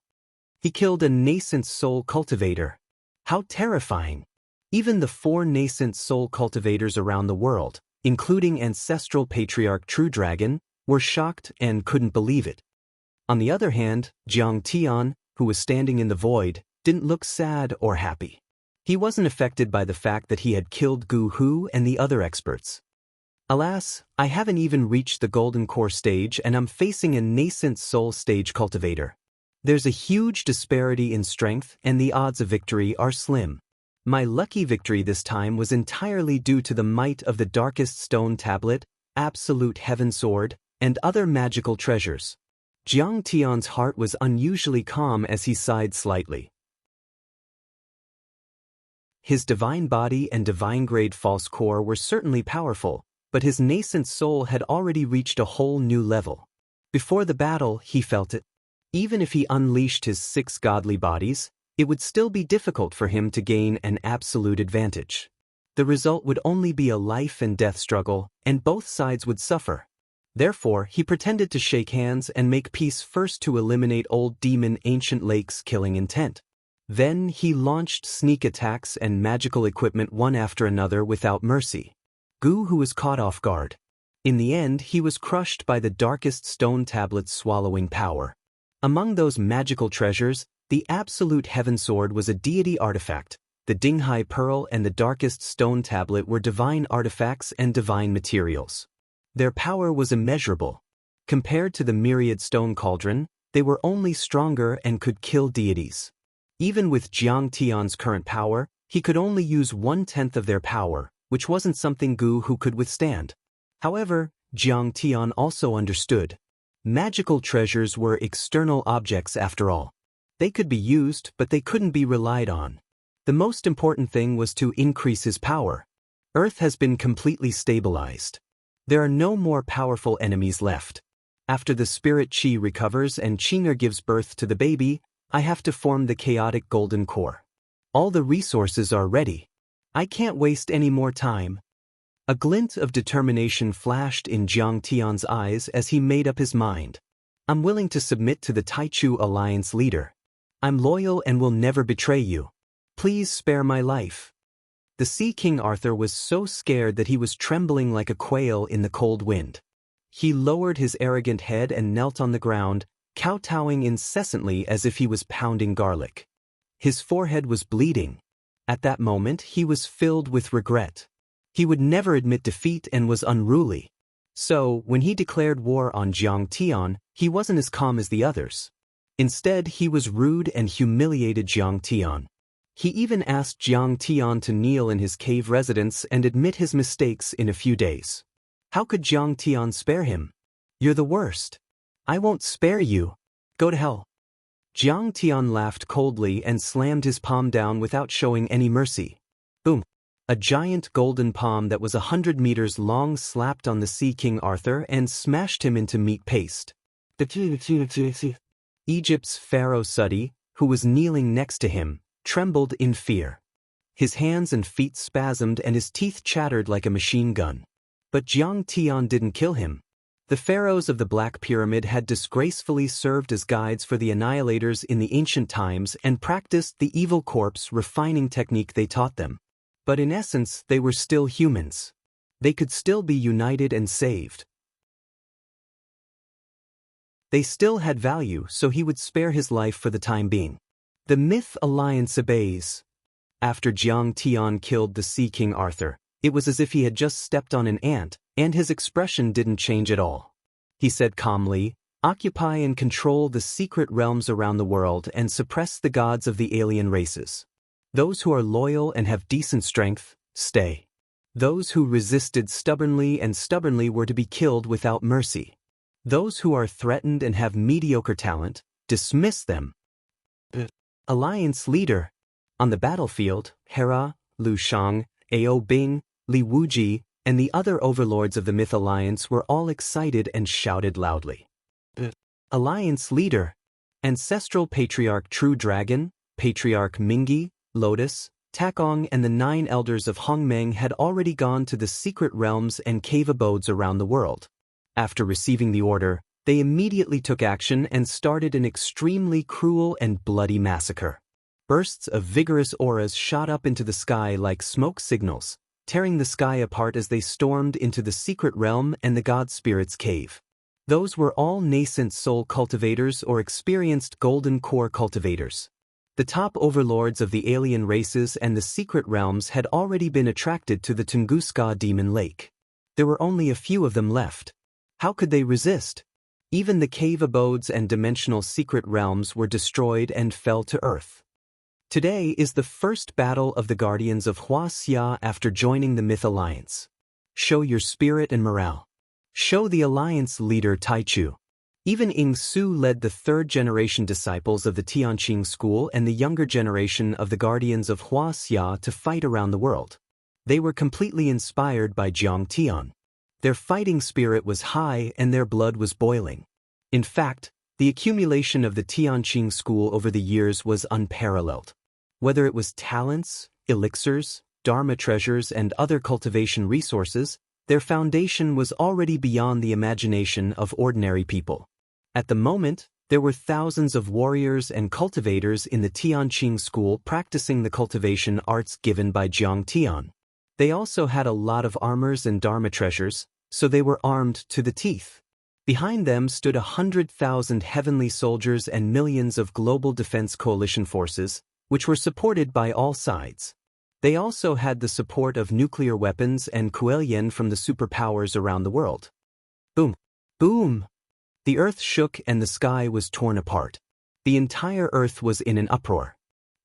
He killed a nascent soul cultivator. How terrifying! Even the 4 nascent soul cultivators around the world, including ancestral patriarch True Dragon, were shocked and couldn't believe it. On the other hand, Jiang Tian, who was standing in the void, didn't look sad or happy. He wasn't affected by the fact that he had killed Gu Hu and the other experts. Alas, I haven't even reached the Golden Core stage and I'm facing a nascent soul stage cultivator. There's a huge disparity in strength and the odds of victory are slim. My lucky victory this time was entirely due to the might of the Darkest Stone Tablet, Absolute Heaven Sword, and other magical treasures. Jiang Tian's heart was unusually calm as he sighed slightly. His divine body and divine-grade false core were certainly powerful, but his nascent soul had already reached a whole new level. Before the battle, he felt it. Even if he unleashed his 6 godly bodies, it would still be difficult for him to gain an absolute advantage. The result would only be a life and death struggle, and both sides would suffer. Therefore, he pretended to shake hands and make peace first to eliminate Old Demon Ancient Lake's killing intent. Then he launched sneak attacks and magical equipment one after another without mercy. Gu, who was caught off guard. In the end, he was crushed by the darkest stone tablets swallowing power. Among those magical treasures, the Absolute Heaven Sword was a deity artifact. The Dinghai Pearl and the darkest stone tablet were divine artifacts and divine materials. Their power was immeasurable. Compared to the myriad stone cauldron, they were only stronger and could kill deities. Even with Jiang Tian's current power, he could only use 1/10 of their power, which wasn't something Gu Hu could withstand. However, Jiang Tian also understood. Magical treasures were external objects after all. They could be used, but they couldn't be relied on. The most important thing was to increase his power. Earth has been completely stabilized. There are no more powerful enemies left. After the spirit Qi recovers and Qing'er gives birth to the baby, I have to form the chaotic golden core. All the resources are ready. I can't waste any more time. A glint of determination flashed in Jiang Tian's eyes as he made up his mind. I'm willing to submit to the Taichu Alliance leader. I'm loyal and will never betray you. Please spare my life. The Sea King Arthur was so scared that he was trembling like a quail in the cold wind. He lowered his arrogant head and knelt on the ground, kowtowing incessantly as if he was pounding garlic. His forehead was bleeding. At that moment he was filled with regret. He would never admit defeat and was unruly. So, when he declared war on Jiang Tian, he wasn't as calm as the others. Instead, he was rude and humiliated Jiang Tian. He even asked Jiang Tian to kneel in his cave residence and admit his mistakes in a few days. How could Jiang Tian spare him? You're the worst. I won't spare you. Go to hell. Jiang Tian laughed coldly and slammed his palm down without showing any mercy. Boom. A giant golden palm that was 100 meters long slapped on the Sea King Arthur and smashed him into meat paste. Egypt's Pharaoh Sudi, who was kneeling next to him, trembled in fear. His hands and feet spasmed and his teeth chattered like a machine gun. But Jiang Tian didn't kill him. The pharaohs of the Black Pyramid had disgracefully served as guides for the annihilators in the ancient times and practiced the evil corpse refining technique they taught them. But in essence, they were still humans. They could still be united and saved. They still had value, so he would spare his life for the time being. The Myth Alliance obeys. After Jiang Tian killed the Sea King Arthur, it was as if he had just stepped on an ant, and his expression didn't change at all. He said calmly, "Occupy and control the secret realms around the world and suppress the gods of the alien races. Those who are loyal and have decent strength, stay. Those who resisted stubbornly were to be killed without mercy. Those who are threatened and have mediocre talent, dismiss them." Alliance leader. On the battlefield, Hera, Lu Shang, Ao Bing, Li Wuji, and the other overlords of the Myth Alliance were all excited and shouted loudly. Alliance leader. Ancestral Patriarch True Dragon, Patriarch Mingi, Lotus, Takong and the 9 elders of Hongmeng had already gone to the secret realms and cave abodes around the world. After receiving the order, they immediately took action and started an extremely cruel and bloody massacre. Bursts of vigorous auras shot up into the sky like smoke signals, tearing the sky apart as they stormed into the secret realm and the god spirit's cave. Those were all nascent soul cultivators or experienced golden core cultivators. The top overlords of the alien races and the secret realms had already been attracted to the Tunguska Demon Lake. There were only a few of them left. How could they resist? Even the cave abodes and dimensional secret realms were destroyed and fell to earth. Today is the first battle of the Guardians of Huaxia after joining the Myth Alliance. Show your spirit and morale. Show the Alliance leader Taichu. Even Ying Su led the 3rd-generation disciples of the Tianqing school and the younger generation of the Guardians of Huaxia to fight around the world. They were completely inspired by Jiang Tian. Their fighting spirit was high and their blood was boiling. In fact, the accumulation of the Tianqing school over the years was unparalleled. Whether it was talents, elixirs, dharma treasures and other cultivation resources, their foundation was already beyond the imagination of ordinary people. At the moment, there were thousands of warriors and cultivators in the Tianqing school practicing the cultivation arts given by Jiang Tian. They also had a lot of armors and dharma treasures, so they were armed to the teeth. Behind them stood 100,000 heavenly soldiers and millions of global defense coalition forces, which were supported by all sides. They also had the support of nuclear weapons and Kueilian from the superpowers around the world. Boom! Boom! The earth shook and the sky was torn apart. The entire earth was in an uproar.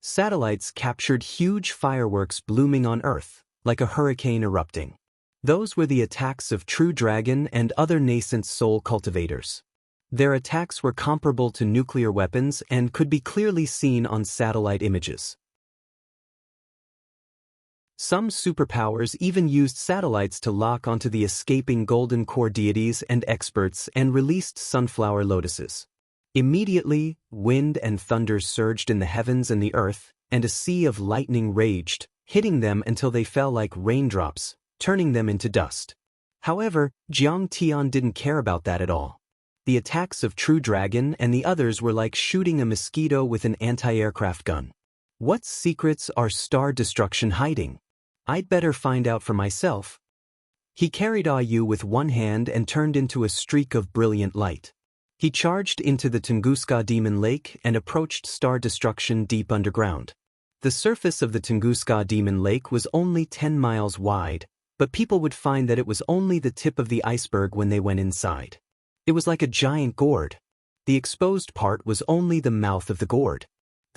Satellites captured huge fireworks blooming on Earth, like a hurricane erupting. Those were the attacks of True Dragon and other nascent soul cultivators. Their attacks were comparable to nuclear weapons and could be clearly seen on satellite images. Some superpowers even used satellites to lock onto the escaping golden core deities and experts and released sunflower lotuses. Immediately, wind and thunder surged in the heavens and the earth, and a sea of lightning raged, hitting them until they fell like raindrops, turning them into dust. However, Jiang Tian didn't care about that at all. The attacks of True Dragon and the others were like shooting a mosquito with an anti-aircraft gun. What secrets are star destruction hiding? I'd better find out for myself. He carried Ayu with one hand and turned into a streak of brilliant light. He charged into the Tunguska Demon Lake and approached star destruction deep underground. The surface of the Tunguska Demon Lake was only 10 miles wide, but people would find that it was only the tip of the iceberg when they went inside. It was like a giant gourd. The exposed part was only the mouth of the gourd.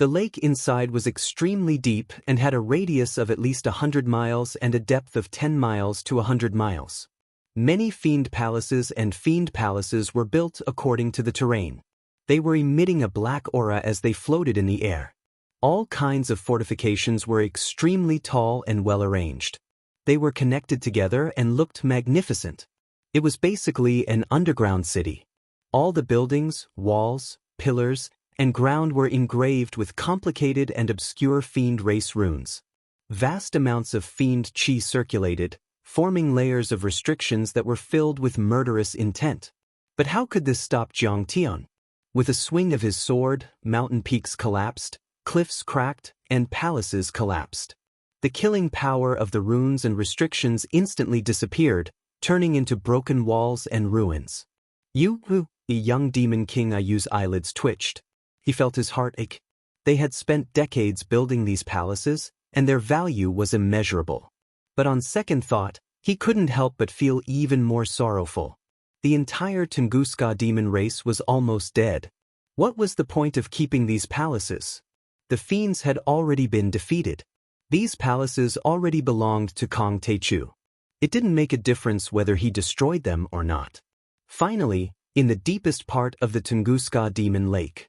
The lake inside was extremely deep and had a radius of at least 100 miles and a depth of 10 miles to 100 miles. Many fiend palaces and fiend palaces were built according to the terrain. They were emitting a black aura as they floated in the air. All kinds of fortifications were extremely tall and well arranged. They were connected together and looked magnificent. It was basically an underground city. All the buildings, walls, pillars, and ground were engraved with complicated and obscure fiend race runes. Vast amounts of fiend chi circulated, forming layers of restrictions that were filled with murderous intent. But how could this stop Jiang Tian? With a swing of his sword, mountain peaks collapsed, cliffs cracked, and palaces collapsed. The killing power of the runes and restrictions instantly disappeared, turning into broken walls and ruins. The young demon king Ayu's eyelids twitched. He felt his heart ache. They had spent decades building these palaces, and their value was immeasurable. But on second thought, he couldn't help but feel even more sorrowful. The entire Tunguska demon race was almost dead. What was the point of keeping these palaces? The fiends had already been defeated. These palaces already belonged to Kong Teichu. It didn't make a difference whether he destroyed them or not. Finally, in the deepest part of the Tunguska demon lake,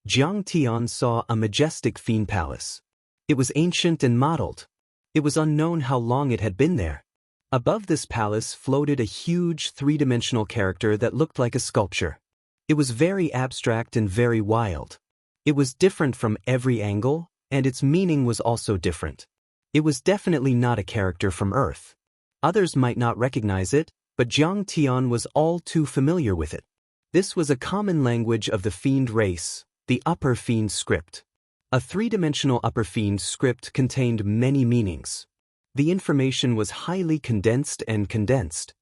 Jiang Tian saw a majestic fiend palace. It was ancient and mottled. It was unknown how long it had been there. Above this palace floated a huge three-dimensional character that looked like a sculpture. It was very abstract and very wild. It was different from every angle, and its meaning was also different. It was definitely not a character from Earth. Others might not recognize it, but Jiang Tian was all too familiar with it. This was a common language of the fiend race, the upper fiend script. A three-dimensional upper fiend script contained many meanings. The information was highly condensed and condensed.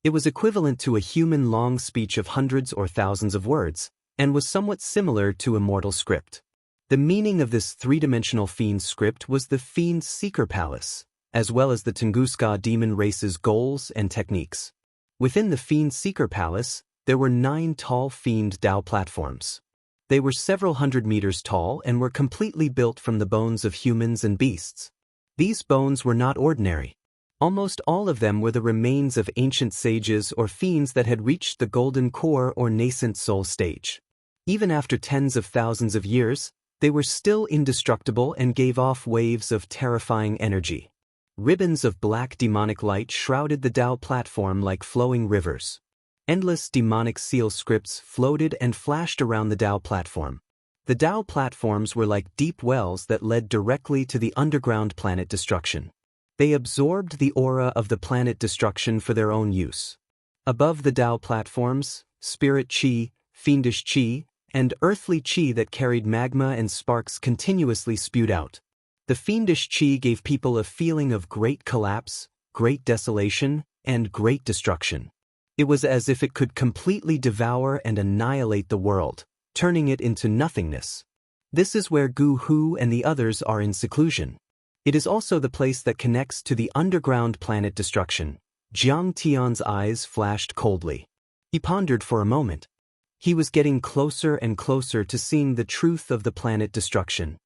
It was equivalent to a human long speech of hundreds or thousands of words, and was somewhat similar to immortal script. The meaning of this three-dimensional fiend script was the Fiend Seeker Palace, as well as the Tunguska demon race's goals and techniques. Within the Fiend Seeker Palace, there were 9 tall fiend Dao platforms. They were several hundred meters tall and were completely built from the bones of humans and beasts. These bones were not ordinary. Almost all of them were the remains of ancient sages or fiends that had reached the golden core or nascent soul stage. Even after tens of thousands of years, they were still indestructible and gave off waves of terrifying energy. Ribbons of black demonic light shrouded the Dao platform like flowing rivers. Endless demonic seal scripts floated and flashed around the Dao platform. The Tao platforms were like deep wells that led directly to the underground planet destruction. They absorbed the aura of the planet destruction for their own use. Above the Tao platforms, spirit chi, fiendish chi, and earthly chi that carried magma and sparks continuously spewed out. The fiendish chi gave people a feeling of great collapse, great desolation, and great destruction. It was as if it could completely devour and annihilate the world, turning it into nothingness. This is where Gu Hu and the others are in seclusion. It is also the place that connects to the underground planet destruction. Jiang Tian's eyes flashed coldly. He pondered for a moment. He was getting closer and closer to seeing the truth of the planet destruction.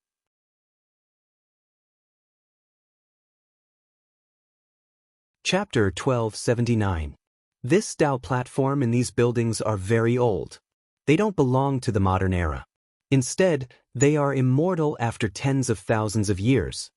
Chapter 1279. This Tao platform and these buildings are very old. They don't belong to the modern era. Instead, they are immortal after tens of thousands of years.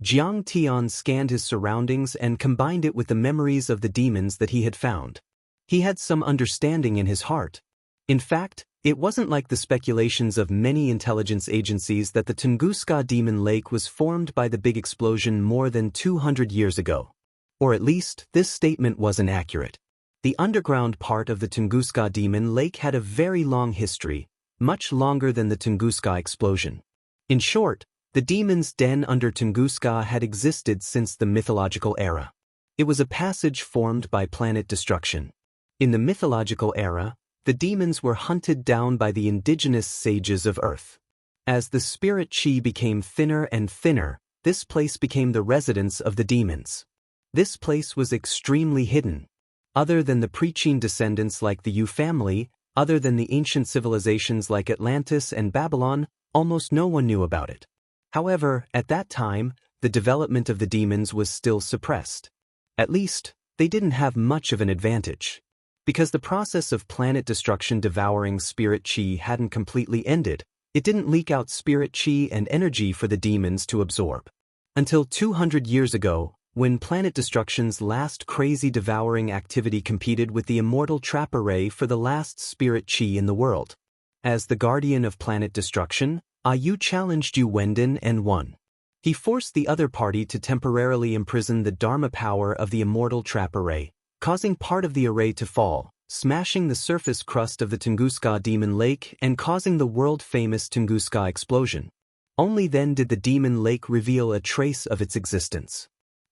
Jiang Tian scanned his surroundings and combined it with the memories of the demons that he had found. He had some understanding in his heart. In fact, it wasn't like the speculations of many intelligence agencies that the Tunguska Demon Lake was formed by the big explosion more than 200 years ago. Or at least, this statement wasn't accurate. The underground part of the Tunguska Demon Lake had a very long history, much longer than the Tunguska explosion. In short, the demon's den under Tunguska had existed since the mythological era. It was a passage formed by planet destruction. In the mythological era, the demons were hunted down by the indigenous sages of Earth. As the spirit chi became thinner and thinner, this place became the residence of the demons. This place was extremely hidden. Other than the pre-Qin descendants like the Yu family, other than the ancient civilizations like Atlantis and Babylon, almost no one knew about it. However, at that time, the development of the demons was still suppressed. At least, they didn't have much of an advantage. Because the process of planet destruction devouring spirit chi hadn't completely ended, it didn't leak out spirit chi and energy for the demons to absorb. Until 200 years ago, when planet destruction's last crazy devouring activity competed with the immortal trap array for the last spirit chi in the world. As the guardian of planet destruction, Yu challenged Yu Wenden and won. He forced the other party to temporarily imprison the Dharma power of the immortal trap array, causing part of the array to fall, smashing the surface crust of the Tunguska Demon Lake and causing the world-famous Tunguska explosion. Only then did the Demon Lake reveal a trace of its existence.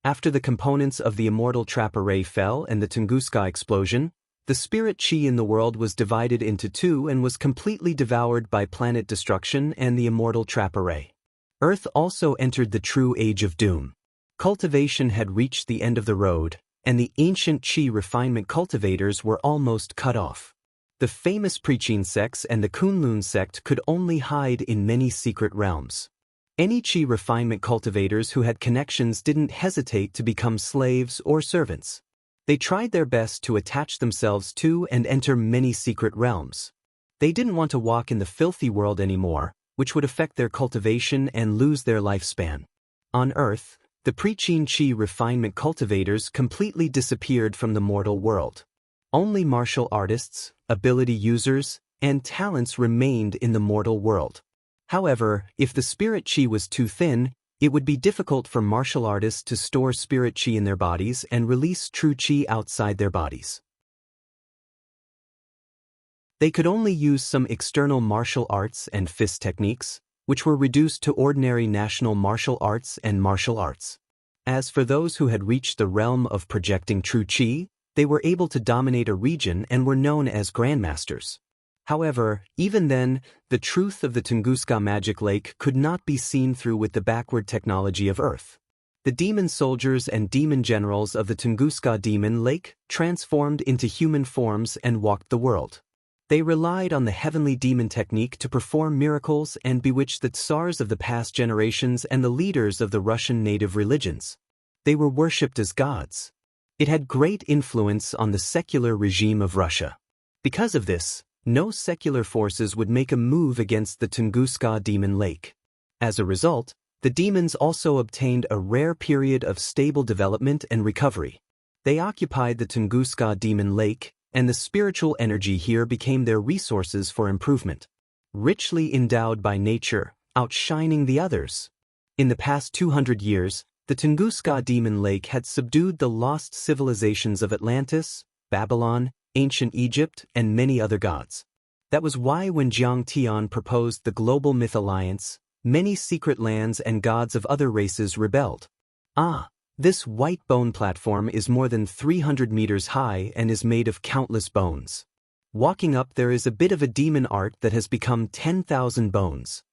After the components of the immortal trap array fell and the Tunguska explosion, the spirit chi in the world was divided into two and was completely devoured by planet destruction and the immortal trap array. Earth also entered the true age of doom. Cultivation had reached the end of the road, and the ancient chi refinement cultivators were almost cut off. The famous Pre-Qin sects and the Kunlun sect could only hide in many secret realms. Any chi refinement cultivators who had connections didn't hesitate to become slaves or servants. They tried their best to attach themselves to and enter many secret realms. They didn't want to walk in the filthy world anymore, which would affect their cultivation and lose their lifespan. On Earth, the Pre-Qin chi refinement cultivators completely disappeared from the mortal world. Only martial artists, ability users, and talents remained in the mortal world. However, if the spirit chi was too thin, it would be difficult for martial artists to store spirit chi in their bodies and release true chi outside their bodies. They could only use some external martial arts and fist techniques, which were reduced to ordinary national martial arts and martial arts. As for those who had reached the realm of projecting true chi, they were able to dominate a region and were known as grandmasters. However, even then, the truth of the Tunguska magic lake could not be seen through with the backward technology of Earth. The demon soldiers and demon generals of the Tunguska Demon Lake transformed into human forms and walked the world. They relied on the heavenly demon technique to perform miracles and bewitch the tsars of the past generations and the leaders of the Russian native religions. They were worshipped as gods. It had great influence on the secular regime of Russia. Because of this, no secular forces would make a move against the Tunguska Demon Lake. As a result, the demons also obtained a rare period of stable development and recovery. They occupied the Tunguska Demon Lake, and the spiritual energy here became their resources for improvement. richly endowed by nature, outshining the others. In the past 200 years, the Tunguska demon lake had subdued the lost civilizations of Atlantis, Babylon, ancient Egypt, and many other gods. That was why when Jiang Tian proposed the Global Myth Alliance, many secret lands and gods of other races rebelled. This white bone platform is more than 300 meters high and is made of countless bones. Walking up there is a bit of a demon art that has become 10,000 bones.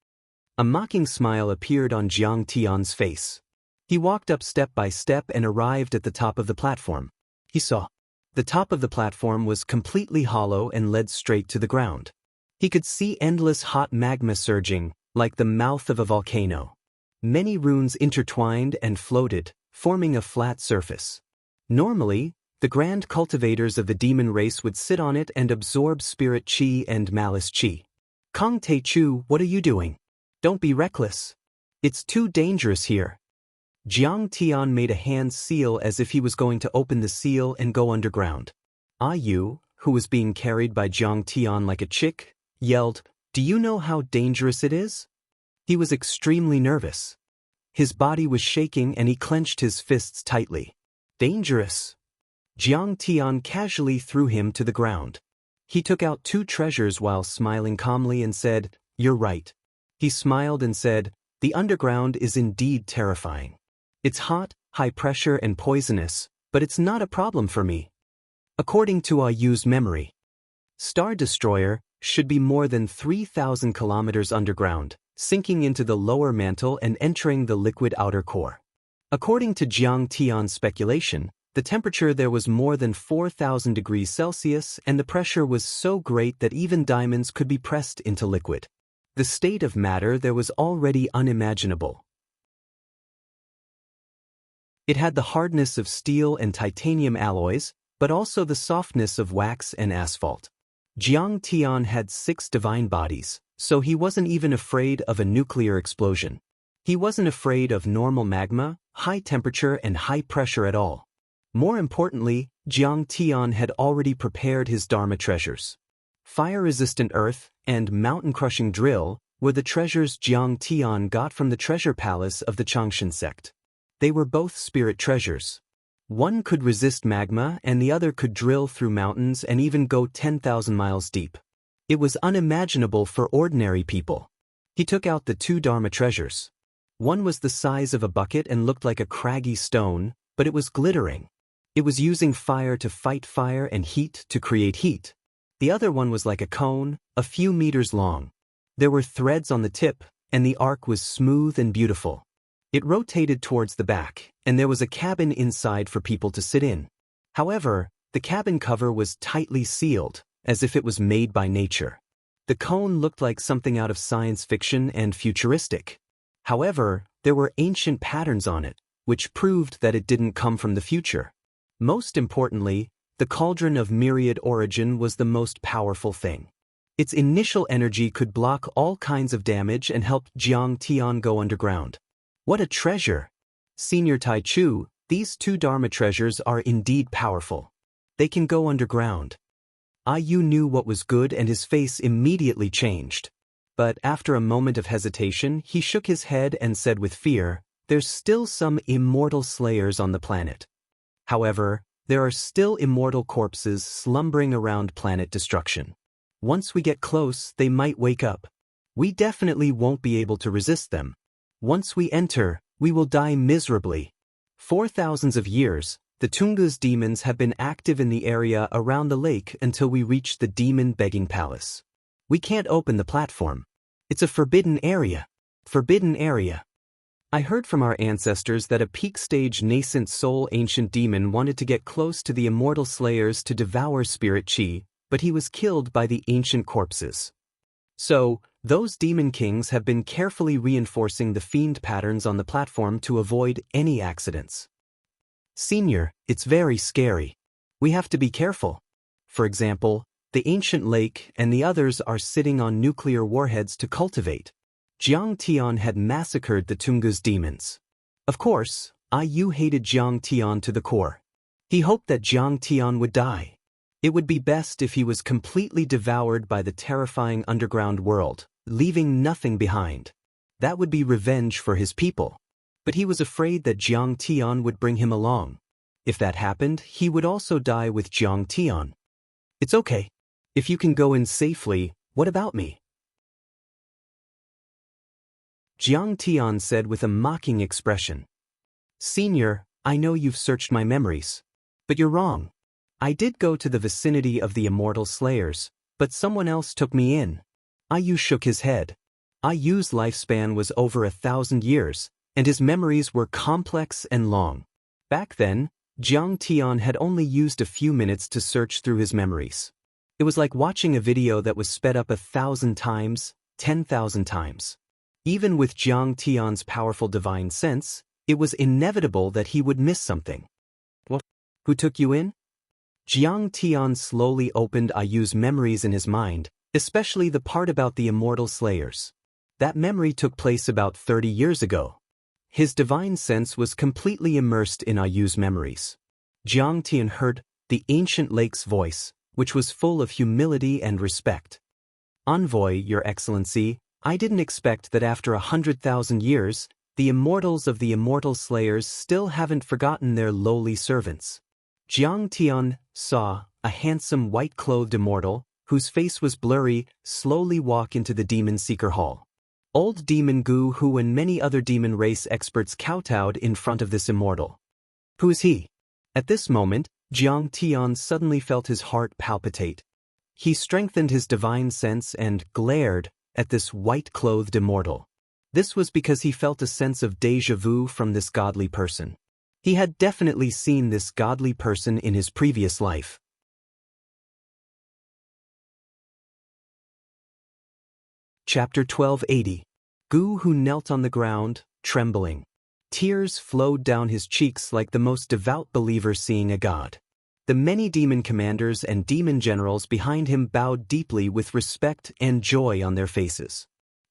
A mocking smile appeared on Jiang Tian's face. He walked up step by step and arrived at the top of the platform. He saw. The top of the platform was completely hollow and led straight to the ground. He could see endless hot magma surging, like the mouth of a volcano. Many runes intertwined and floated, forming a flat surface. Normally, the grand cultivators of the demon race would sit on it and absorb spirit chi and malice chi. Kong Te Chu, what are you doing? Don't be reckless. It's too dangerous here. Jiang Tian made a hand seal as if he was going to open the seal and go underground. Yu, who was being carried by Jiang Tian like a chick, yelled, "Do you know how dangerous it is?" He was extremely nervous. His body was shaking and he clenched his fists tightly. Dangerous. Jiang Tian casually threw him to the ground. He took out 2 treasures while smiling calmly and said, "You're right." He smiled and said, "The underground is indeed terrifying. It's hot, high pressure and poisonous, but it's not a problem for me." According to Yu's memory, Star Destroyer should be more than 3,000 kilometers underground, sinking into the lower mantle and entering the liquid outer core. According to Jiang Tian's speculation, the temperature there was more than 4,000 degrees Celsius and the pressure was so great that even diamonds could be pressed into liquid. The state of matter there was already unimaginable. It had the hardness of steel and titanium alloys, but also the softness of wax and asphalt. Jiang Tian had 6 divine bodies, so he wasn't even afraid of a nuclear explosion. He wasn't afraid of normal magma, high temperature and high pressure at all. More importantly, Jiang Tian had already prepared his Dharma treasures. Fire-resistant earth and mountain-crushing drill were the treasures Jiang Tian got from the treasure palace of the Changshan sect. They were both spirit treasures. One could resist magma and the other could drill through mountains and even go 10,000 miles deep. It was unimaginable for ordinary people. He took out the 2 Dharma treasures. One was the size of a bucket and looked like a craggy stone, but it was glittering. It was using fire to fight fire and heat to create heat. The other one was like a cone, a few meters long. There were threads on the tip, and the arc was smooth and beautiful. It rotated towards the back, and there was a cabin inside for people to sit in. However, the cabin cover was tightly sealed, as if it was made by nature. The cone looked like something out of science fiction and futuristic. However, there were ancient patterns on it, which proved that it didn't come from the future. Most importantly, the cauldron of myriad origin was the most powerful thing. Its initial energy could block all kinds of damage and helped Jiang Tian go underground. What a treasure! Senior Tai Chu, these 2 Dharma treasures are indeed powerful. They can go underground. Yu knew what was good and his face immediately changed. But after a moment of hesitation, he shook his head and said with fear, "There's still some immortal slayers on the planet. However, there are still immortal corpses slumbering around planet destruction. Once we get close, they might wake up. We definitely won't be able to resist them. Once we enter, we will die miserably." For thousands of years, the Tungus demons have been active in the area around the lake until we reach the demon begging palace. We can't open the platform. It's a forbidden area. Forbidden area. I heard from our ancestors that a peak-stage nascent soul ancient demon wanted to get close to the immortal slayers to devour spirit chi, but he was killed by the ancient corpses. So, those demon kings have been carefully reinforcing the fiend patterns on the platform to avoid any accidents. Senior, it's very scary. We have to be careful. For example, the ancient lake and the others are sitting on nuclear warheads to cultivate. Jiang Tian had massacred the Tungus demons. Of course, Yu hated Jiang Tian to the core. He hoped that Jiang Tian would die. It would be best if he was completely devoured by the terrifying underground world, leaving nothing behind. That would be revenge for his people. But he was afraid that Jiang Tian would bring him along. If that happened, he would also die with Jiang Tian. It's okay. If you can go in safely, what about me? Jiang Tian said with a mocking expression. Senior, I know you've searched my memories. But you're wrong. I did go to the vicinity of the immortal slayers, but someone else took me in. Ayu shook his head. Ayu's lifespan was over 1,000 years, and his memories were complex and long. Back then, Jiang Tian had only used a few minutes to search through his memories. It was like watching a video that was sped up 1,000 times, 10,000 times. Even with Jiang Tian's powerful divine sense, it was inevitable that he would miss something. What? Who took you in? Jiang Tian slowly opened Ayu's memories in his mind, especially the part about the immortal slayers. That memory took place about 30 years ago. His divine sense was completely immersed in Ayu's memories. Jiang Tian heard the ancient lake's voice, which was full of humility and respect. Envoy, Your Excellency, I didn't expect that after 100,000 years, the immortals of the immortal slayers still haven't forgotten their lowly servants. Jiang Tian saw a handsome white-clothed immortal, whose face was blurry, slowly walk into the Demon Seeker Hall. Old Demon Gu Hu and many other demon race experts kowtowed in front of this immortal. Who is he? At this moment, Jiang Tian suddenly felt his heart palpitate. He strengthened his divine sense and glared at this white-clothed immortal. This was because he felt a sense of déjà vu from this godly person. He had definitely seen this godly person in his previous life. Chapter 1280. Gu Hu knelt on the ground, trembling. Tears flowed down his cheeks like the most devout believer seeing a god. The many demon commanders and demon generals behind him bowed deeply with respect and joy on their faces.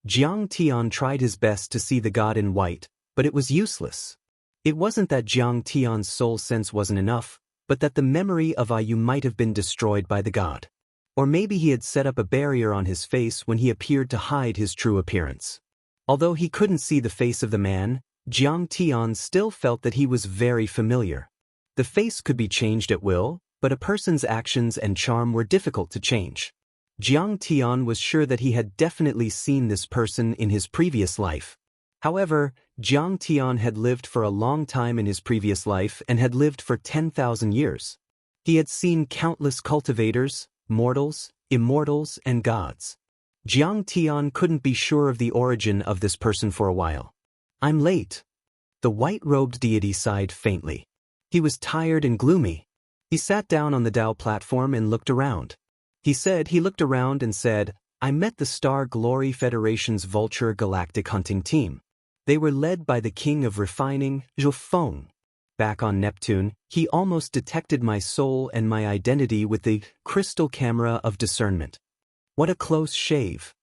Jiang Tian tried his best to see the god in white, but it was useless. It wasn't that Jiang Tian's soul sense wasn't enough, but that the memory of Ayu might have been destroyed by the god. Or maybe he had set up a barrier on his face when he appeared to hide his true appearance. Although he couldn't see the face of the man, Jiang Tian still felt that he was very familiar. The face could be changed at will, but a person's actions and charm were difficult to change. Jiang Tian was sure that he had definitely seen this person in his previous life. However, Jiang Tian had lived for a long time in his previous life and had lived for 10,000 years. He had seen countless cultivators, mortals, immortals, and gods. Jiang Tian couldn't be sure of the origin of this person for a while. I'm late. The white-robed deity sighed faintly. He was tired and gloomy. He sat down on the Dao platform and looked around. He looked around and said, I met the Star Glory Federation's Vulture Galactic Hunting Team. They were led by the King of Refining, Zhou Feng. Back on Neptune, he almost detected my soul and my identity with the crystal camera of discernment. What a close shave.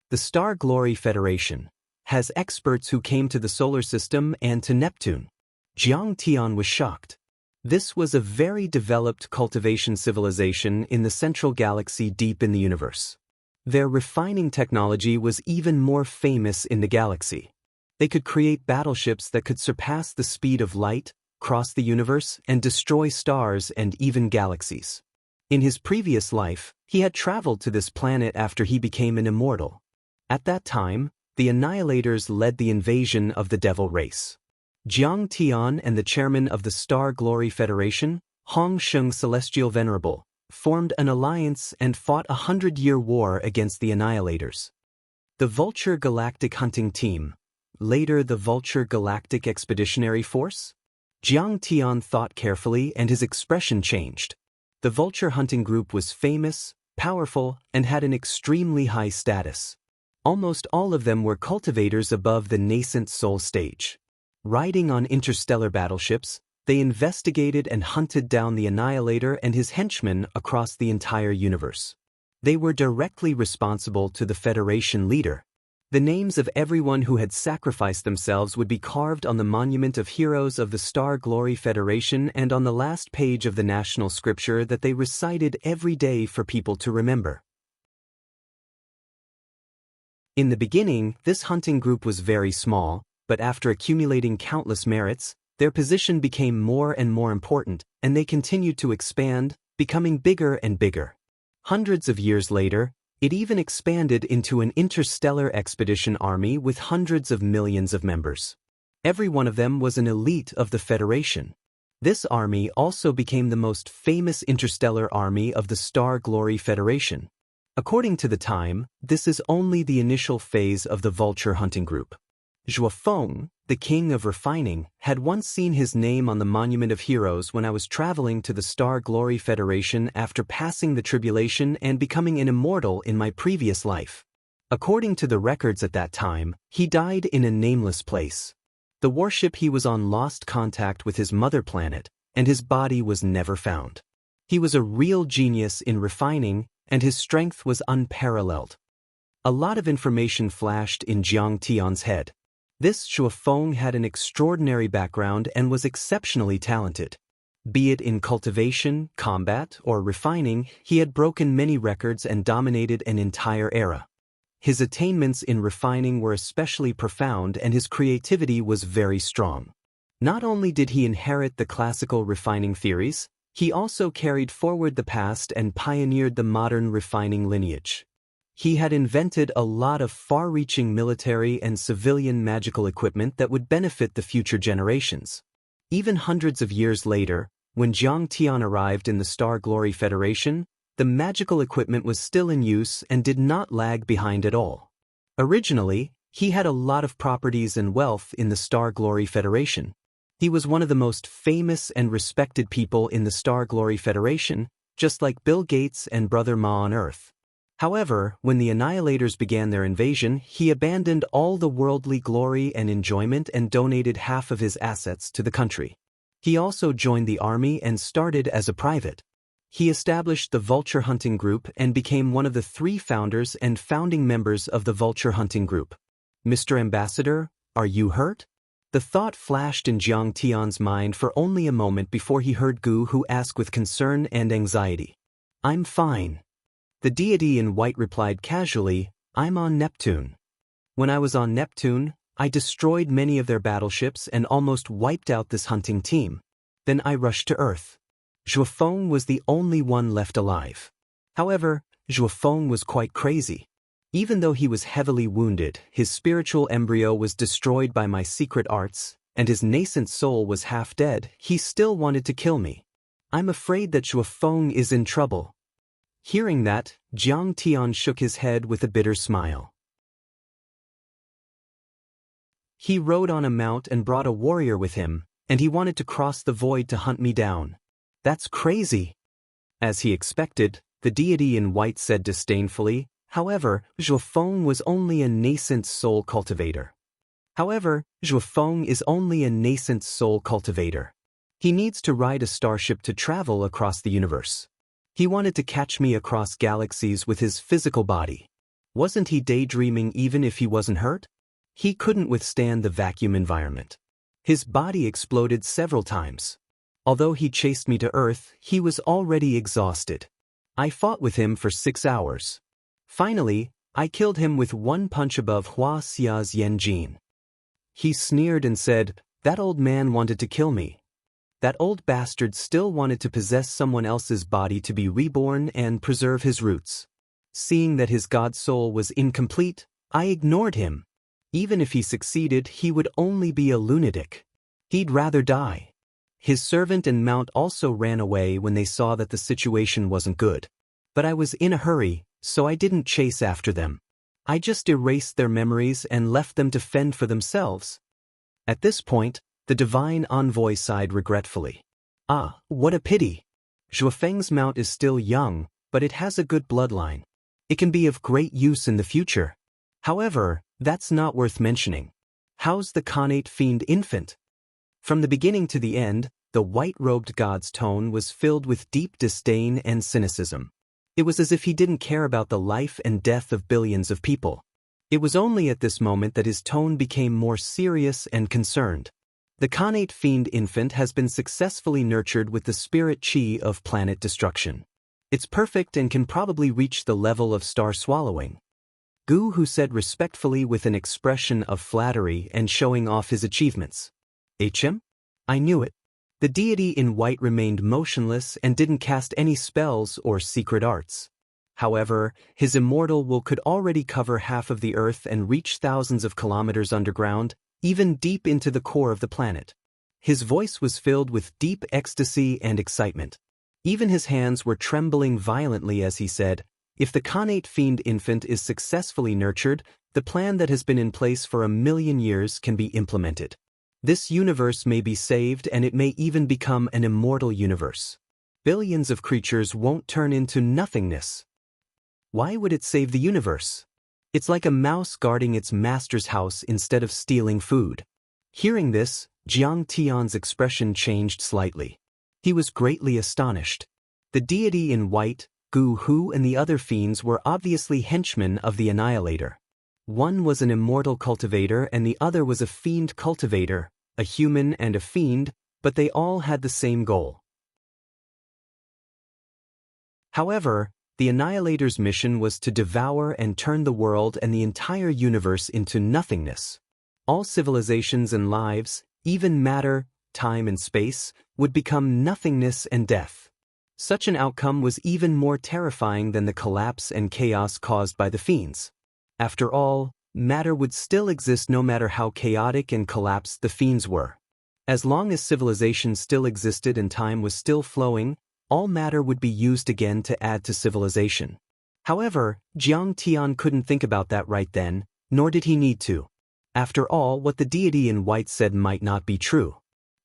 The Star Glory Federation has experts who came to the solar system and to Neptune. Jiang Tian was shocked. This was a very developed cultivation civilization in the central galaxy deep in the universe. Their refining technology was even more famous in the galaxy. They could create battleships that could surpass the speed of light, cross the universe, and destroy stars and even galaxies. In his previous life, he had traveled to this planet after he became an immortal. At that time, the Annihilators led the invasion of the Devil race. Jiang Tian and the chairman of the Star Glory Federation, Hong Sheng Celestial Venerable, formed an alliance and fought a 100-year war against the Annihilators. The Vulture Galactic Hunting Team, later the Vulture Galactic Expeditionary Force? Jiang Tian thought carefully and his expression changed. The Vulture Hunting Group was famous, powerful, and had an extremely high status. Almost all of them were cultivators above the nascent soul stage. Riding on interstellar battleships, they investigated and hunted down the Annihilator and his henchmen across the entire universe. They were directly responsible to the Federation leader. The names of everyone who had sacrificed themselves would be carved on the monument of heroes of the Star Glory Federation and on the last page of the national scripture that they recited every day for people to remember. In the beginning, this hunting group was very small, but after accumulating countless merits, their position became more and more important, and they continued to expand, becoming bigger and bigger. Hundreds of years later, it even expanded into an interstellar expedition army with hundreds of millions of members. Every one of them was an elite of the Federation. This army also became the most famous interstellar army of the Star Glory Federation. According to the time, this is only the initial phase of the vulture hunting group. Zhuo Feng, the king of refining, had once seen his name on the Monument of Heroes when I was traveling to the Star Glory Federation after passing the tribulation and becoming an immortal in my previous life. According to the records at that time, he died in a nameless place. The warship he was on lost contact with his mother planet, and his body was never found. He was a real genius in refining, and his strength was unparalleled. A lot of information flashed in Jiang Tian's head. This Zhuo Feng had an extraordinary background and was exceptionally talented. Be it in cultivation, combat, or refining, he had broken many records and dominated an entire era. His attainments in refining were especially profound and his creativity was very strong. Not only did he inherit the classical refining theories, he also carried forward the past and pioneered the modern refining lineage. He had invented a lot of far-reaching military and civilian magical equipment that would benefit the future generations. Even hundreds of years later, when Jiang Tian arrived in the Star Glory Federation, the magical equipment was still in use and did not lag behind at all. Originally, he had a lot of properties and wealth in the Star Glory Federation. He was one of the most famous and respected people in the Star Glory Federation, just like Bill Gates and Brother Ma on Earth. However, when the Annihilators began their invasion, he abandoned all the worldly glory and enjoyment and donated half of his assets to the country. He also joined the army and started as a private. He established the Vulture Hunting Group and became one of the 3 founders and founding members of the Vulture Hunting Group. Mr. Ambassador, are you hurt? The thought flashed in Jiang Tian's mind for only a moment before he heard Gu Hu ask with concern and anxiety. I'm fine. The deity in white replied casually, I'm on Neptune. When I was on Neptune, I destroyed many of their battleships and almost wiped out this hunting team. Then I rushed to Earth. Zhuo Feng was the only one left alive. However, Zhuo Feng was quite crazy. Even though he was heavily wounded, his spiritual embryo was destroyed by my secret arts, and his nascent soul was half dead, he still wanted to kill me. I'm afraid that Zhuo Feng is in trouble. Hearing that, Jiang Tian shook his head with a bitter smile. He rode on a mount and brought a warrior with him, and he wanted to cross the void to hunt me down. That's crazy. As he expected, the deity in white said disdainfully, however, Zhuo Feng was only a nascent soul cultivator. He needs to ride a starship to travel across the universe. He wanted to catch me across galaxies with his physical body. Wasn't he daydreaming even if he wasn't hurt? He couldn't withstand the vacuum environment. His body exploded several times. Although he chased me to Earth, he was already exhausted. I fought with him for 6 hours. Finally, I killed him with 1 punch above Hua Xia's Yanjin. He sneered and said, that old man wanted to kill me. That old bastard still wanted to possess someone else's body to be reborn and preserve his roots. Seeing that his god soul was incomplete, I ignored him. Even if he succeeded, he would only be a lunatic. He'd rather die. His servant and mount also ran away when they saw that the situation wasn't good. But I was in a hurry, so I didn't chase after them. I just erased their memories and left them to fend for themselves. At this point, the divine envoy sighed regretfully. Ah, what a pity. Zhuo Feng's mount is still young, but it has a good bloodline. It can be of great use in the future. However, that's not worth mentioning. How's the Khanate fiend infant? From the beginning to the end, the white-robed god's tone was filled with deep disdain and cynicism. It was as if he didn't care about the life and death of billions of people. It was only at this moment that his tone became more serious and concerned. The Khanate fiend infant has been successfully nurtured with the spirit chi of planet destruction. It's perfect and can probably reach the level of star swallowing. Gu said respectfully with an expression of flattery and showing off his achievements. "HM? I knew it." The deity in white remained motionless and didn't cast any spells or secret arts. However, his immortal will could already cover half of the earth and reach thousands of kilometers underground, even deep into the core of the planet. His voice was filled with deep ecstasy and excitement. Even his hands were trembling violently as he said, "If the Khanate fiend infant is successfully nurtured, the plan that has been in place for 1,000,000 years can be implemented. This universe may be saved and it may even become an immortal universe. Billions of creatures won't turn into nothingness." Why would it save the universe? It's like a mouse guarding its master's house instead of stealing food. Hearing this, Jiang Tian's expression changed slightly. He was greatly astonished. The deity in white, Gu Hu, and the other fiends were obviously henchmen of the Annihilator. One was an immortal cultivator and the other was a fiend cultivator, a human and a fiend, but they all had the same goal. However, the Annihilator's mission was to devour and turn the world and the entire universe into nothingness. All civilizations and lives, even matter, time and space, would become nothingness and death. Such an outcome was even more terrifying than the collapse and chaos caused by the fiends. After all, matter would still exist no matter how chaotic and collapsed the fiends were. As long as civilization still existed and time was still flowing, all matter would be used again to add to civilization. However, Jiang Tian couldn't think about that right then, nor did he need to. After all, what the deity in white said might not be true.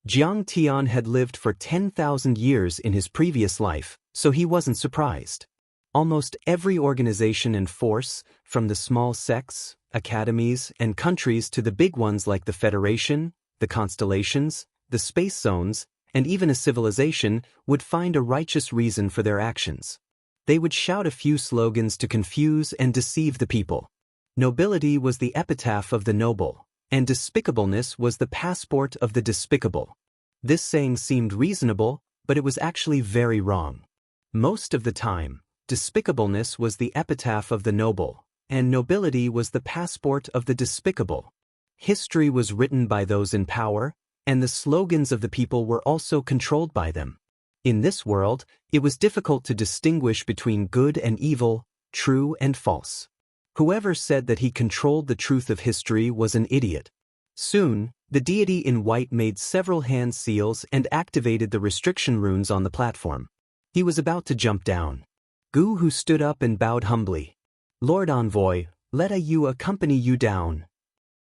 Jiang Tian had lived for 10,000 years in his previous life, so he wasn't surprised. Almost every organization and force, from the small sects, academies, and countries to the big ones like the Federation, the constellations, the space zones, and even a civilization, would find a righteous reason for their actions. They would shout a few slogans to confuse and deceive the people. Nobility was the epitaph of the noble, and despicableness was the passport of the despicable. This saying seemed reasonable, but it was actually very wrong. Most of the time, despicableness was the epitaph of the noble, and nobility was the passport of the despicable. History was written by those in power, and the slogans of the people were also controlled by them. In this world, it was difficult to distinguish between good and evil, true and false. Whoever said that he controlled the truth of history was an idiot. Soon, the deity in white made several hand seals and activated the restriction runes on the platform. He was about to jump down. Gu Hu stood up and bowed humbly. "Lord Envoy, let Ayu accompany you down."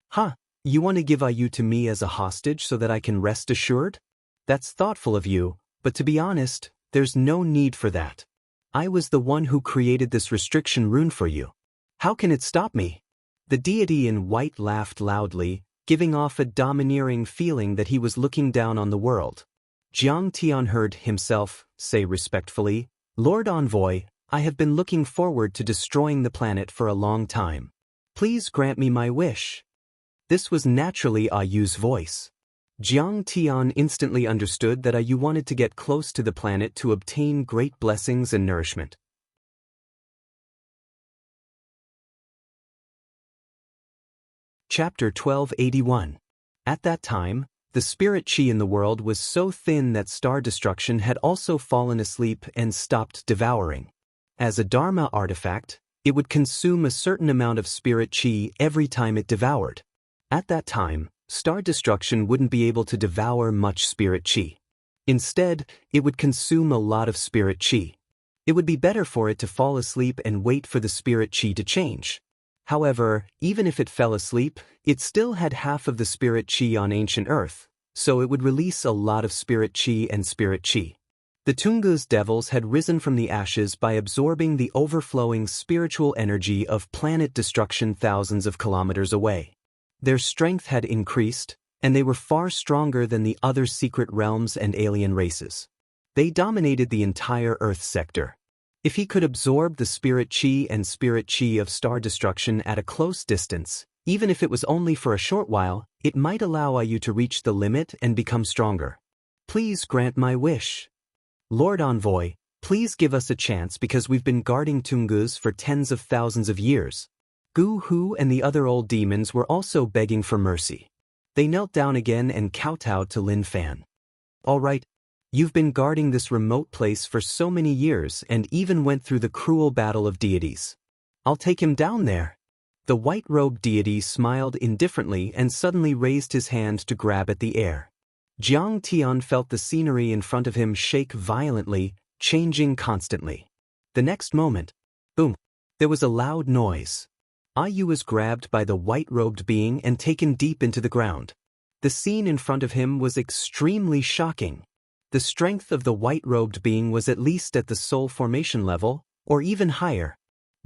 "Huh, you want to give Ayu to me as a hostage so that I can rest assured? That's thoughtful of you, but to be honest, there's no need for that. I was the one who created this restriction rune for you. How can it stop me?" The deity in white laughed loudly, giving off a domineering feeling that he was looking down on the world. Jiang Tian heard himself say respectfully, "Lord Envoy, I have been looking forward to destroying the planet for a long time. Please grant me my wish." This was naturally Ayu's voice. Jiang Tian instantly understood that Ayu wanted to get close to the planet to obtain great blessings and nourishment. Chapter 1281. At that time, the spirit chi in the world was so thin that star destruction had also fallen asleep and stopped devouring. As a Dharma artifact, it would consume a certain amount of spirit chi every time it devoured. At that time, star destruction wouldn't be able to devour much spirit chi. Instead, it would consume a lot of spirit chi. It would be better for it to fall asleep and wait for the spirit chi to change. However, even if it fell asleep, it still had half of the spirit chi on ancient Earth, so it would release a lot of spirit chi and spirit chi. The Tungus devils had risen from the ashes by absorbing the overflowing spiritual energy of planet destruction thousands of kilometers away. Their strength had increased, and they were far stronger than the other secret realms and alien races. They dominated the entire Earth sector. If he could absorb the spirit chi and spirit chi of star destruction at a close distance, even if it was only for a short while, it might allow you to reach the limit and become stronger. "Please grant my wish. Lord Envoy, please give us a chance because we've been guarding Tungus for tens of thousands of years." Gu Hu and the other old demons were also begging for mercy. They knelt down again and kowtowed to Lin Fan. "All right, you've been guarding this remote place for so many years and even went through the cruel battle of deities. I'll take him down there." The white-robed deity smiled indifferently and suddenly raised his hand to grab at the air. Jiang Tian felt the scenery in front of him shake violently, changing constantly. The next moment, boom, there was a loud noise. Yu was grabbed by the white-robed being and taken deep into the ground. The scene in front of him was extremely shocking. The strength of the white-robed being was at least at the soul formation level, or even higher.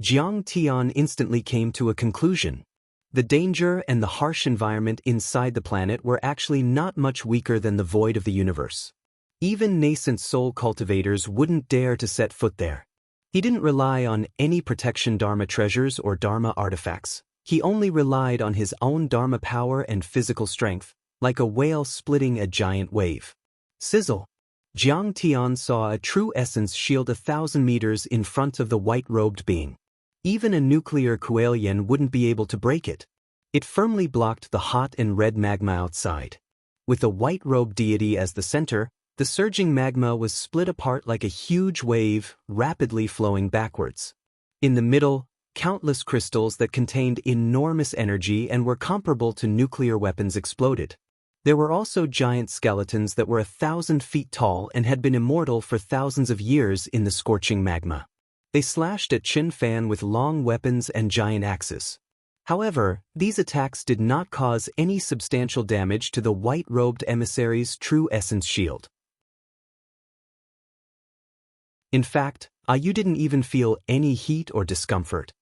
Jiang Tian instantly came to a conclusion. The danger and the harsh environment inside the planet were actually not much weaker than the void of the universe. Even nascent soul cultivators wouldn't dare to set foot there. He didn't rely on any protection Dharma treasures or Dharma artifacts. He only relied on his own Dharma power and physical strength, like a whale splitting a giant wave. Sizzle! Jiang Tian saw a true essence shield 1,000 meters in front of the white-robed being. Even a nuclear Kuelian wouldn't be able to break it. It firmly blocked the hot and red magma outside. With the white-robed deity as the center, the surging magma was split apart like a huge wave, rapidly flowing backwards. In the middle, countless crystals that contained enormous energy and were comparable to nuclear weapons exploded. There were also giant skeletons that were 1,000 feet tall and had been immortal for thousands of years in the scorching magma. They slashed at Qin Fan with long weapons and giant axes. However, these attacks did not cause any substantial damage to the white-robed emissary's true essence shield. In fact, Yu didn't even feel any heat or discomfort.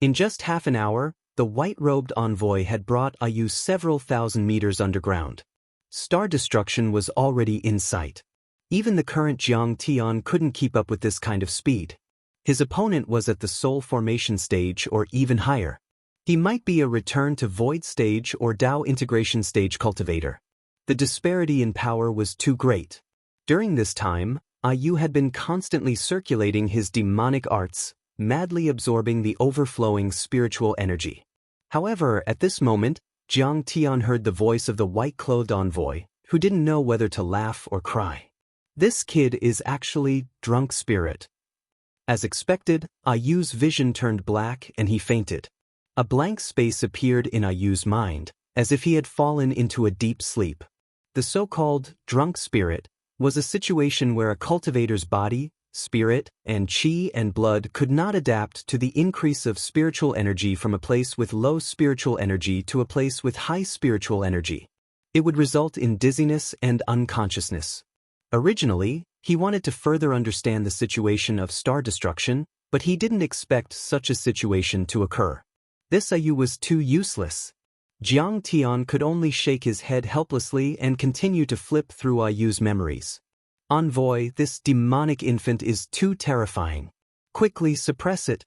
In just half an hour, the white-robed envoy had brought Yu several thousand meters underground. Star destruction was already in sight. Even the current Jiang Tian couldn't keep up with this kind of speed. His opponent was at the soul formation stage or even higher. He might be a return to void stage or Dao integration stage cultivator. The disparity in power was too great. During this time, Yu had been constantly circulating his demonic arts, madly absorbing the overflowing spiritual energy. However, at this moment, Jiang Tian heard the voice of the white-clothed envoy, who didn't know whether to laugh or cry. "This kid is actually drunk spirit." As expected, Yu's vision turned black and he fainted. A blank space appeared in Yu's mind, as if he had fallen into a deep sleep. The so-called drunk spirit was a situation where a cultivator's body, spirit, and chi and blood could not adapt to the increase of spiritual energy from a place with low spiritual energy to a place with high spiritual energy. It would result in dizziness and unconsciousness. Originally, he wanted to further understand the situation of star destruction, but he didn't expect such a situation to occur. This Yu was too useless. Jiang Tian could only shake his head helplessly and continue to flip through Yu's memories. "Envoy, this demonic infant is too terrifying. Quickly suppress it.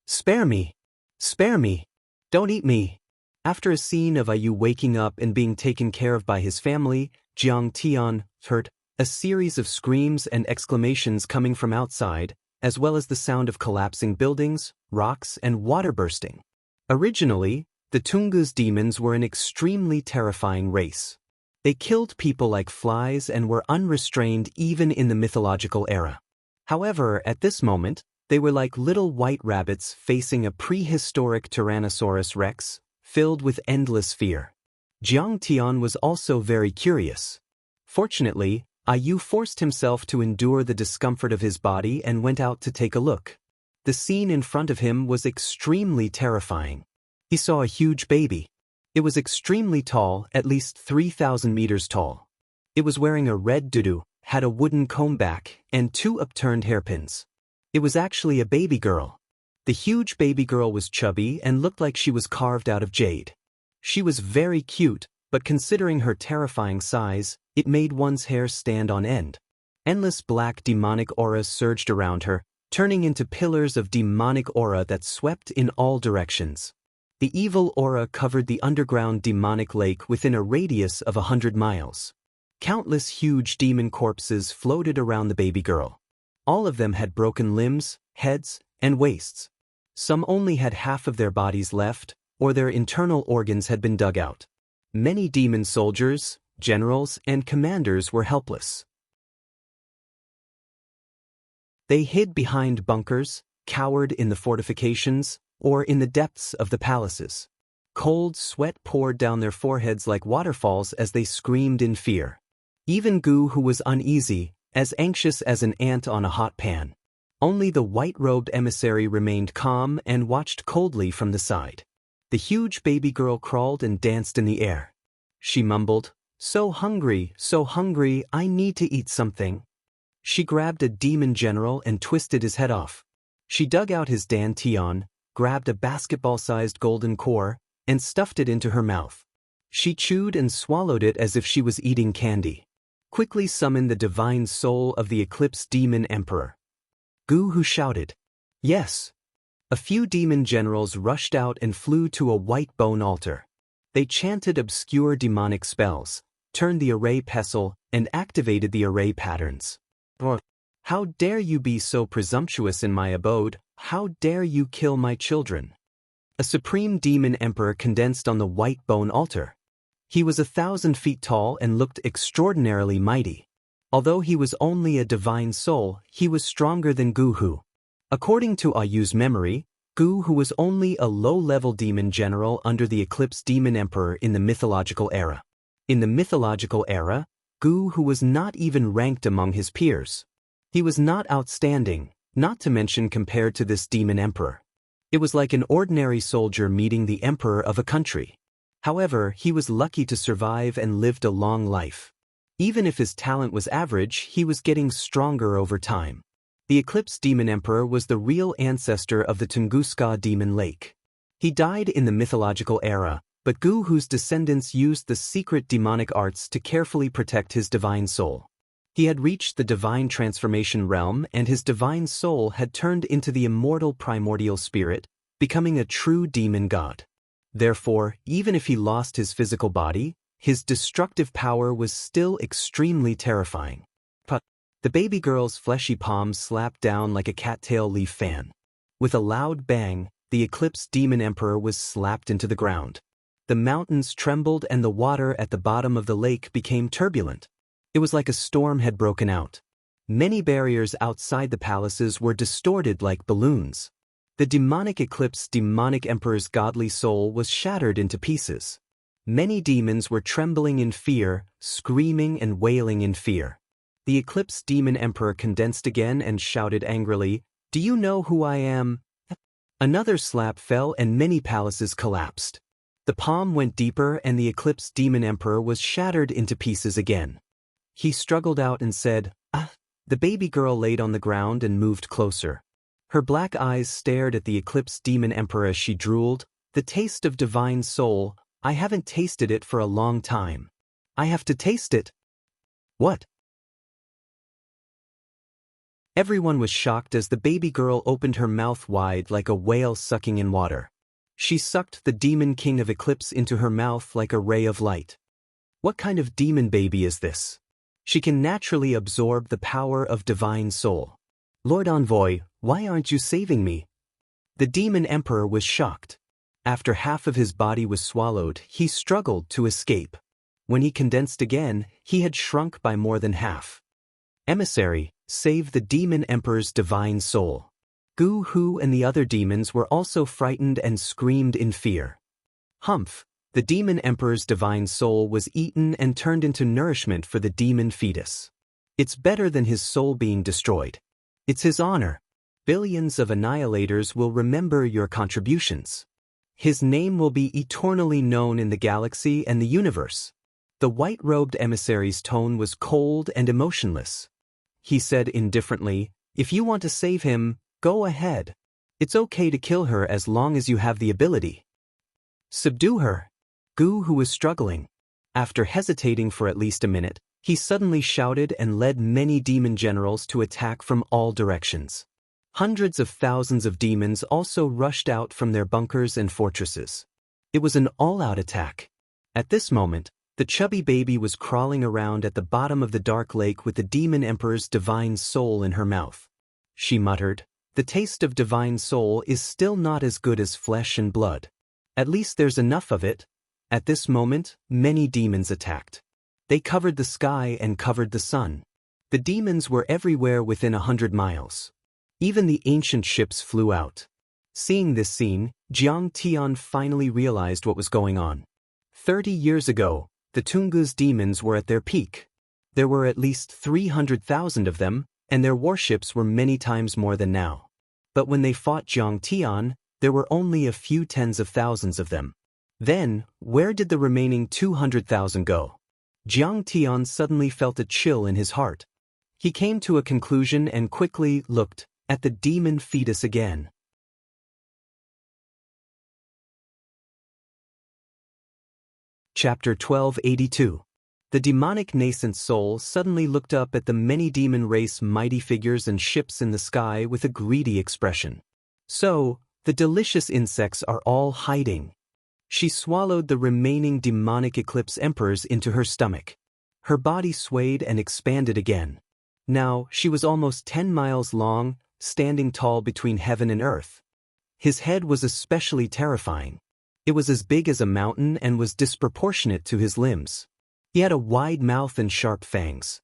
Spare me! Spare me! Don't eat me!" After a scene of Yu waking up and being taken care of by his family, Jiang Tian heard a series of screams and exclamations coming from outside, as well as the sound of collapsing buildings, rocks, and water bursting. Originally, the Tungu's demons were an extremely terrifying race. They killed people like flies and were unrestrained even in the mythological era. However, at this moment, they were like little white rabbits facing a prehistoric Tyrannosaurus rex, filled with endless fear. Jiang Tian was also very curious. Fortunately, Yu forced himself to endure the discomfort of his body and went out to take a look. The scene in front of him was extremely terrifying. He saw a huge baby. It was extremely tall, at least 3,000 meters tall. It was wearing a red tutu, had a wooden comb back, and 2 upturned hairpins. It was actually a baby girl. The huge baby girl was chubby and looked like she was carved out of jade. She was very cute, but considering her terrifying size, it made one's hair stand on end. Endless black demonic auras surged around her, turning into pillars of demonic aura that swept in all directions. The evil aura covered the underground demonic lake within a radius of 100 miles. Countless huge demon corpses floated around the baby girl. All of them had broken limbs, heads, and waists. Some only had half of their bodies left, or their internal organs had been dug out. Many demon soldiers, generals, and commanders were helpless. They hid behind bunkers, cowered in the fortifications, or in the depths of the palaces. Cold sweat poured down their foreheads like waterfalls as they screamed in fear. Even Gu, who was uneasy, as anxious as an ant on a hot pan. Only the white-robed emissary remained calm and watched coldly from the side. The huge baby girl crawled and danced in the air. She mumbled, so hungry, I need to eat something." She grabbed a demon general and twisted his head off. She dug out his dantian, grabbed a basketball-sized golden core, and stuffed it into her mouth. She chewed and swallowed it as if she was eating candy. Quickly summoned the divine soul of the Eclipse Demon Emperor. Gu Hu shouted, "Yes." A few demon generals rushed out and flew to a white bone altar. They chanted obscure demonic spells, turned the array pestle, and activated the array patterns. "How dare you be so presumptuous in my abode? How dare you kill my children?" A supreme demon emperor condensed on the white bone altar. He was 1,000 feet tall and looked extraordinarily mighty. Although he was only a divine soul, he was stronger than Gu Hu. According to Ayu's memory, Gu Hu was only a low-level demon general under the Eclipse Demon Emperor in the mythological era. In the mythological era, Gu Hu was not even ranked among his peers. He was not outstanding, not to mention compared to this demon emperor. It was like an ordinary soldier meeting the emperor of a country. However, he was lucky to survive and lived a long life. Even if his talent was average, he was getting stronger over time. The Eclipse Demon Emperor was the real ancestor of the Tunguska Demon Lake. He died in the mythological era, but Gu Hu's descendants used the secret demonic arts to carefully protect his divine soul. He had reached the divine transformation realm, and his divine soul had turned into the immortal primordial spirit, becoming a true demon god. Therefore, even if he lost his physical body, his destructive power was still extremely terrifying. The baby girl's fleshy palms slapped down like a cattail leaf fan. With a loud bang, the Eclipse Demon Emperor was slapped into the ground. The mountains trembled and the water at the bottom of the lake became turbulent. It was like a storm had broken out. Many barriers outside the palaces were distorted like balloons. The demonic Eclipse Demonic Emperor's godly soul was shattered into pieces. Many demons were trembling in fear, screaming and wailing in fear. The Eclipse Demon Emperor condensed again and shouted angrily, "Do you know who I am?" Another slap fell and many palaces collapsed. The palm went deeper and the Eclipse Demon Emperor was shattered into pieces again. He struggled out and said, "Ah." The baby girl laid on the ground and moved closer. Her black eyes stared at the Eclipse Demon Emperor as she drooled, "The taste of divine soul, I haven't tasted it for a long time. I have to taste it." "What?" Everyone was shocked as the baby girl opened her mouth wide like a whale sucking in water. She sucked the demon king of Eclipse into her mouth like a ray of light. What kind of demon baby is this? She can naturally absorb the power of divine soul. "Lord Envoy, why aren't you saving me?" The demon emperor was shocked. After half of his body was swallowed, he struggled to escape. When he condensed again, he had shrunk by more than half. "Emissary, save the demon emperor's divine soul." Gu Hu and the other demons were also frightened and screamed in fear. Humph! The demon emperor's divine soul was eaten and turned into nourishment for the demon fetus. It's better than his soul being destroyed. It's his honor. Billions of annihilators will remember your contributions. His name will be eternally known in the galaxy and the universe. The white-robed emissary's tone was cold and emotionless. He said indifferently, "If you want to save him, go ahead. It's okay to kill her as long as you have the ability. Subdue her." Gu Hu was struggling. After hesitating for at least a minute, he suddenly shouted and led many demon generals to attack from all directions. Hundreds of thousands of demons also rushed out from their bunkers and fortresses. It was an all-out attack. At this moment, the chubby baby was crawling around at the bottom of the dark lake with the demon emperor's divine soul in her mouth. She muttered, The taste of divine soul is still not as good as flesh and blood. At least there's enough of it. At this moment, many demons attacked. They covered the sky and covered the sun. The demons were everywhere within 100 miles. Even the ancient ships flew out. Seeing this scene, Jiang Tian finally realized what was going on. 30 years ago, the Tungu's demons were at their peak. There were at least 300,000 of them, and their warships were many times more than now. But when they fought Jiang Tian, there were only a few tens of thousands of them. Then, where did the remaining 200,000 go? Jiang Tian suddenly felt a chill in his heart. He came to a conclusion and quickly looked at the demon fetus again. Chapter 1282. The demonic nascent soul suddenly looked up at the many demon race mighty figures and ships in the sky with a greedy expression. So, the delicious insects are all hiding. She swallowed the remaining demonic eclipse emperors into her stomach. Her body swayed and expanded again. Now, she was almost 10 miles long, standing tall between heaven and earth. His head was especially terrifying. It was as big as a mountain and was disproportionate to his limbs. He had a wide mouth and sharp fangs.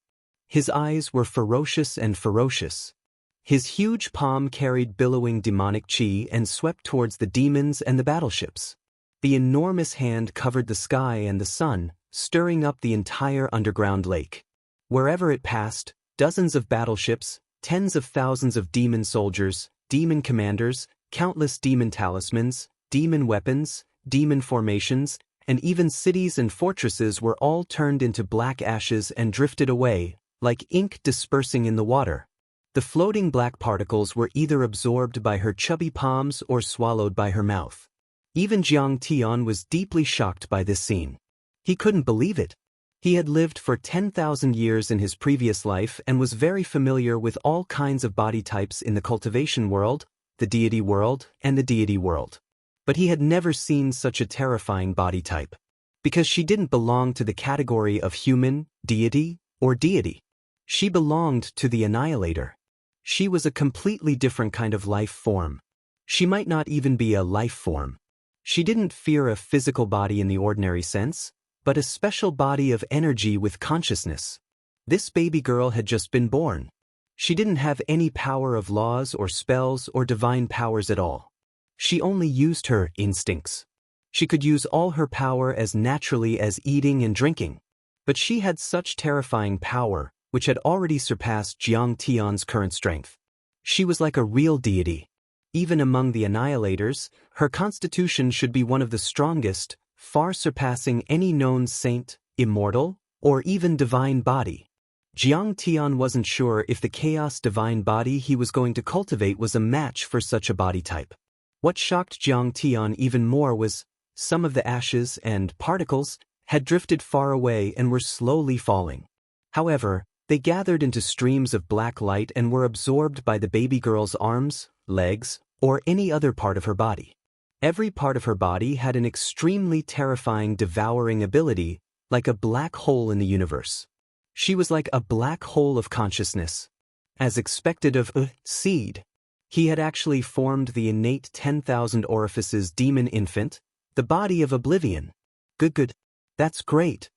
His eyes were ferocious and ferocious. His huge palm carried billowing demonic chi and swept towards the demons and the battleships. The enormous hand covered the sky and the sun, stirring up the entire underground lake. Wherever it passed, dozens of battleships, tens of thousands of demon soldiers, demon commanders, countless demon talismans, demon weapons, demon formations, and even cities and fortresses were all turned into black ashes and drifted away, like ink dispersing in the water. The floating black particles were either absorbed by her chubby palms or swallowed by her mouth. Even Jiang Tian was deeply shocked by this scene. He couldn't believe it. He had lived for 10,000 years in his previous life and was very familiar with all kinds of body types in the cultivation world, the deity world, and the deity world. But he had never seen such a terrifying body type. Because she didn't belong to the category of human, deity, or deity. She belonged to the Annihilator. She was a completely different kind of life form. She might not even be a life form. She didn't fear a physical body in the ordinary sense, but a special body of energy with consciousness. This baby girl had just been born. She didn't have any power of laws or spells or divine powers at all. She only used her instincts. She could use all her power as naturally as eating and drinking. But she had such terrifying power, which had already surpassed Jiang Tian's current strength. She was like a real deity. Even among the Annihilators, her constitution should be one of the strongest, far surpassing any known saint, immortal, or even divine body. Jiang Tian wasn't sure if the chaos divine body he was going to cultivate was a match for such a body type. What shocked Jiang Tian even more was, some of the ashes and particles had drifted far away and were slowly falling. However, they gathered into streams of black light and were absorbed by the baby girl's arms, legs, or any other part of her body. Every part of her body had an extremely terrifying devouring ability, like a black hole in the universe. She was like a black hole of consciousness. As expected of a seed, he had actually formed the innate 10,000 orifices demon infant, the body of oblivion. Good. That's great.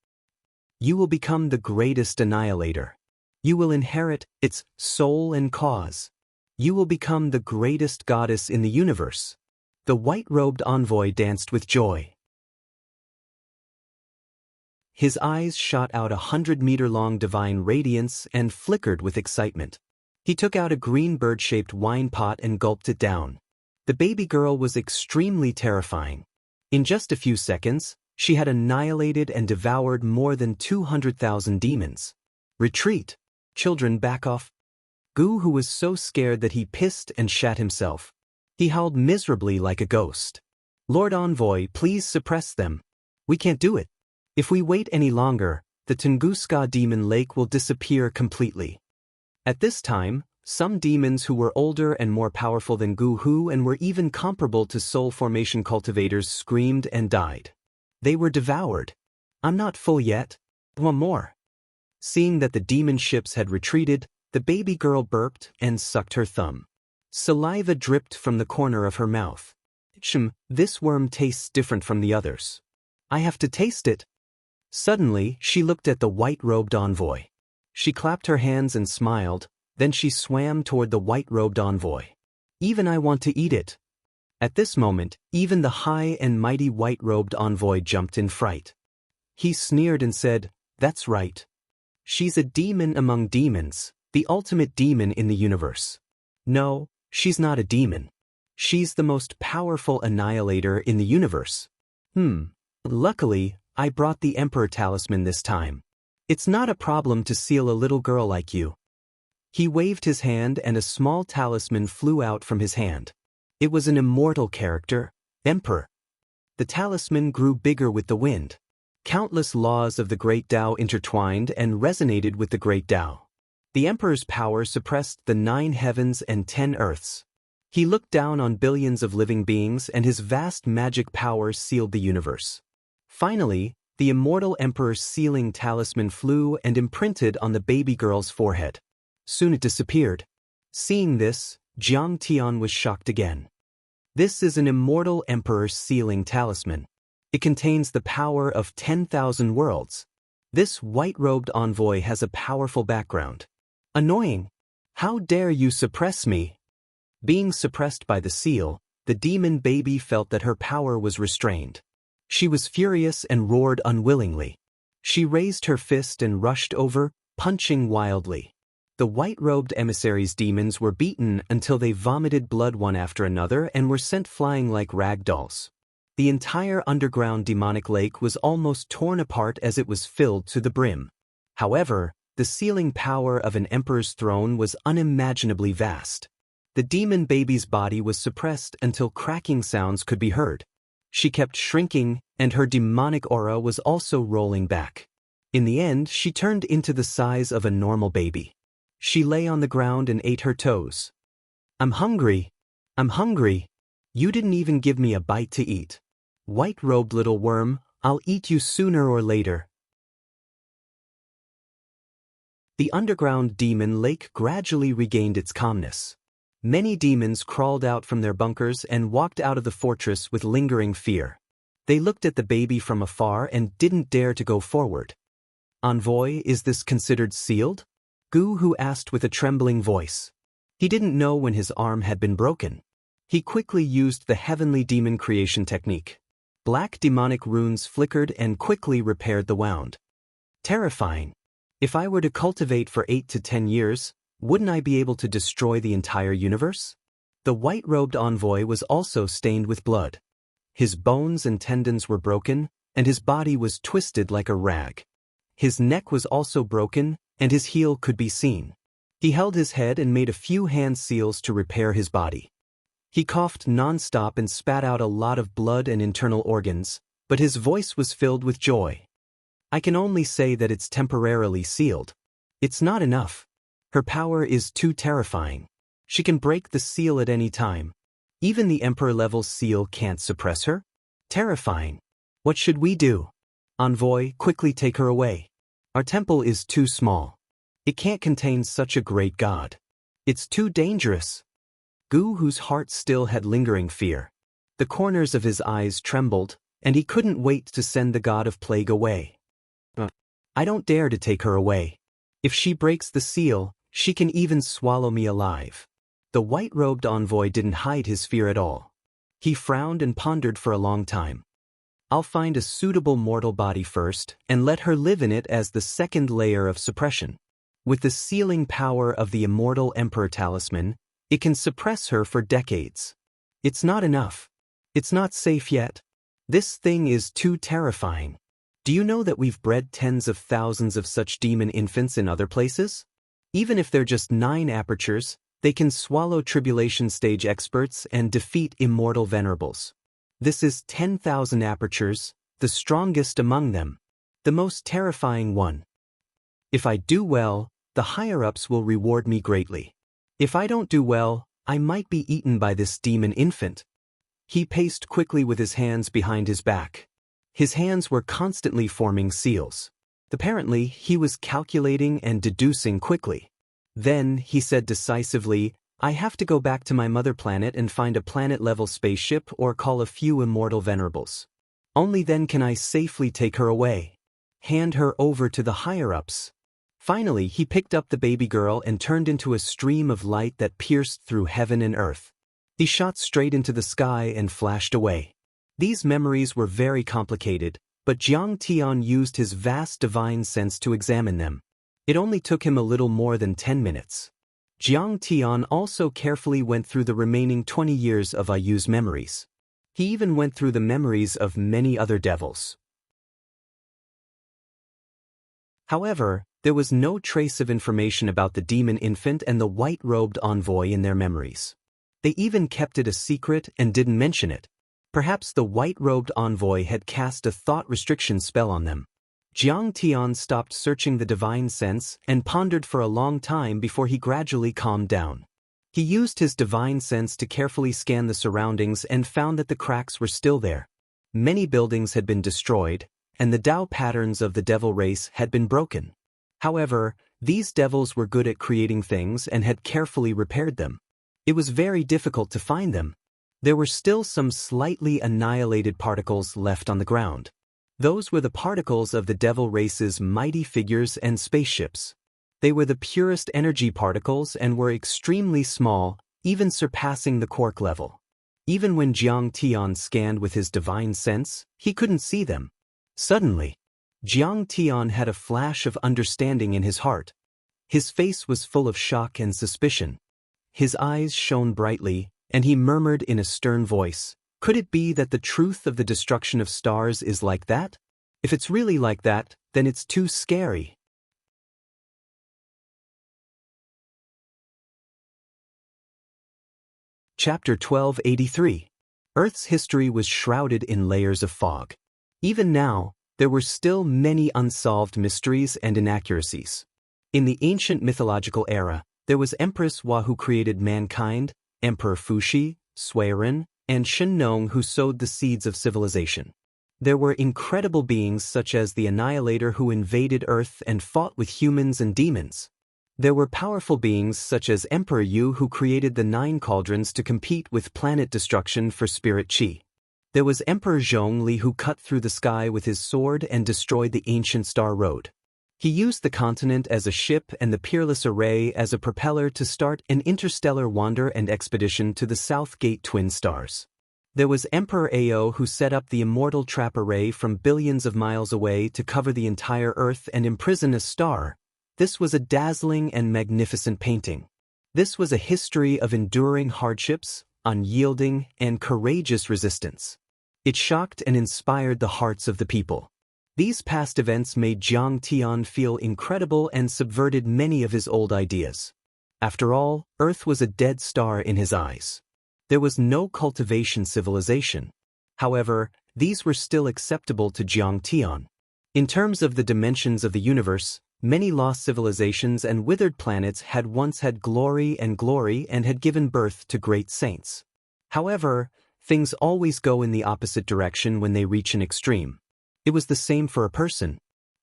You will become the greatest annihilator. You will inherit its soul and cause. You will become the greatest goddess in the universe. The white-robed envoy danced with joy. His eyes shot out 100-meter-long divine radiance and flickered with excitement. He took out a green bird-shaped wine pot and gulped it down. The baby girl was extremely terrifying. In just a few seconds, she had annihilated and devoured more than 200,000 demons. Retreat! Children, back off! Gu, who was so scared that he pissed and shat himself. He howled miserably like a ghost. Lord Envoy, please suppress them. We can't do it. If we wait any longer, the Tunguska demon lake will disappear completely. At this time, some demons who were older and more powerful than Gu Hu and were even comparable to soul formation cultivators screamed and died. They were devoured. I'm not full yet. One more. Seeing that the demon ships had retreated, the baby girl burped and sucked her thumb. Saliva dripped from the corner of her mouth. This worm tastes different from the others. I have to taste it. Suddenly, she looked at the white-robed envoy. She clapped her hands and smiled, then she swam toward the white-robed envoy. Even I want to eat it. At this moment, even the high and mighty white-robed envoy jumped in fright. He sneered and said, "That's right. She's a demon among demons, the ultimate demon in the universe. No, she's not a demon. She's the most powerful annihilator in the universe. Luckily, I brought the Emperor Talisman this time. It's not a problem to seal a little girl like you." He waved his hand and a small talisman flew out from his hand. It was an immortal character, Emperor. The talisman grew bigger with the wind. Countless laws of the Great Tao intertwined and resonated with the Great Tao. The Emperor's power suppressed the 9 heavens and 10 earths. He looked down on billions of living beings and his vast magic power sealed the universe. Finally, the immortal Emperor's sealing talisman flew and imprinted on the baby girl's forehead. Soon it disappeared. Seeing this, Jiang Tian was shocked again. This is an immortal Emperor's sealing talisman. It contains the power of 10,000 worlds. This white-robed envoy has a powerful background. Annoying. How dare you suppress me? Being suppressed by the seal, the demon baby felt that her power was restrained. She was furious and roared unwillingly. She raised her fist and rushed over, punching wildly. The white-robed emissaries' demons were beaten until they vomited blood one after another and were sent flying like rag dolls. The entire underground demonic lake was almost torn apart as it was filled to the brim. However, the sealing power of an emperor's throne was unimaginably vast. The demon baby's body was suppressed until cracking sounds could be heard. She kept shrinking, and her demonic aura was also rolling back. In the end, she turned into the size of a normal baby. She lay on the ground and ate her toes. "I'm hungry. I'm hungry. You didn't even give me a bite to eat. White-robed little worm, I'll eat you sooner or later." The underground demon lake gradually regained its calmness. Many demons crawled out from their bunkers and walked out of the fortress with lingering fear. They looked at the baby from afar and didn't dare to go forward. "Envoy, is this considered sealed?" Gu Hu asked with a trembling voice. He didn't know when his arm had been broken. He quickly used the heavenly demon creation technique. Black demonic runes flickered and quickly repaired the wound. Terrifying. If I were to cultivate for 8 to 10 years, wouldn't I be able to destroy the entire universe? The white-robed envoy was also stained with blood. His bones and tendons were broken, and his body was twisted like a rag. His neck was also broken, and his heel could be seen. He held his head and made a few hand seals to repair his body. He coughed non-stop and spat out a lot of blood and internal organs, but his voice was filled with joy. "I can only say that it's temporarily sealed. It's not enough. Her power is too terrifying. She can break the seal at any time. Even the Emperor-level seal can't suppress her? Terrifying. What should we do? Envoy, quickly take her away. Our temple is too small. It can't contain such a great god. It's too dangerous." Gu Hu's heart still had lingering fear. The corners of his eyes trembled, and he couldn't wait to send the god of plague away. "I don't dare to take her away. If she breaks the seal, she can even swallow me alive." The white-robed envoy didn't hide his fear at all. He frowned and pondered for a long time. "I'll find a suitable mortal body first and let her live in it as the second layer of suppression. With the sealing power of the immortal Emperor Talisman, it can suppress her for decades. It's not enough. It's not safe yet. This thing is too terrifying. Do you know that we've bred tens of thousands of such demon infants in other places? Even if they're just 9 apertures, they can swallow tribulation stage experts and defeat immortal venerables. This is 10,000 apertures, the strongest among them, the most terrifying one. If I do well, the higher-ups will reward me greatly. If I don't do well, I might be eaten by this demon infant." He paced quickly with his hands behind his back. His hands were constantly forming seals. Apparently, he was calculating and deducing quickly. Then, he said decisively, I have to go back to my mother planet and find a planet-level spaceship or call a few immortal venerables. Only then can I safely take her away. Hand her over to the higher-ups. Finally, he picked up the baby girl and turned into a stream of light that pierced through heaven and earth. He shot straight into the sky and flashed away. These memories were very complicated, but Jiang Tian used his vast divine sense to examine them. It only took him a little more than 10 minutes. Jiang Tian also carefully went through the remaining 20 years of Ayu's memories. He even went through the memories of many other devils. However, there was no trace of information about the demon infant and the white-robed envoy in their memories. They even kept it a secret and didn't mention it. Perhaps the white-robed envoy had cast a thought restriction spell on them. Jiang Tian stopped searching the divine sense and pondered for a long time before he gradually calmed down. He used his divine sense to carefully scan the surroundings and found that the cracks were still there. Many buildings had been destroyed, and the Tao patterns of the devil race had been broken. However, these devils were good at creating things and had carefully repaired them. It was very difficult to find them. There were still some slightly annihilated particles left on the ground. Those were the particles of the devil race's mighty figures and spaceships. They were the purest energy particles and were extremely small, even surpassing the quark level. Even when Jiang Tian scanned with his divine sense, he couldn't see them. Suddenly, Jiang Tian had a flash of understanding in his heart. His face was full of shock and suspicion. His eyes shone brightly, and he murmured in a stern voice, "Could it be that the truth of the destruction of stars is like that? If it's really like that, then it's too scary." Chapter 1283. Earth's history was shrouded in layers of fog. Even now, there were still many unsolved mysteries and inaccuracies. In the ancient mythological era, there was Empress Hua who created mankind, Emperor Fuxi, Suiren, and Shenong who sowed the seeds of civilization. There were incredible beings such as the Annihilator who invaded Earth and fought with humans and demons. There were powerful beings such as Emperor Yu who created the 9 cauldrons to compete with planet destruction for spirit qi. There was Emperor Zhongli who cut through the sky with his sword and destroyed the ancient star road. He used the continent as a ship and the peerless array as a propeller to start an interstellar wander and expedition to the South Gate twin stars. There was Emperor Ao who set up the immortal trap array from billions of miles away to cover the entire Earth and imprison a star. This was a dazzling and magnificent painting. This was a history of enduring hardships, unyielding, and courageous resistance. It shocked and inspired the hearts of the people. These past events made Jiang Tian feel incredible and subverted many of his old ideas. After all, Earth was a dead star in his eyes. There was no cultivation civilization. However, these were still acceptable to Jiang Tian. In terms of the dimensions of the universe, many lost civilizations and withered planets had once had glory and had given birth to great saints. However, things always go in the opposite direction when they reach an extreme. It was the same for a person.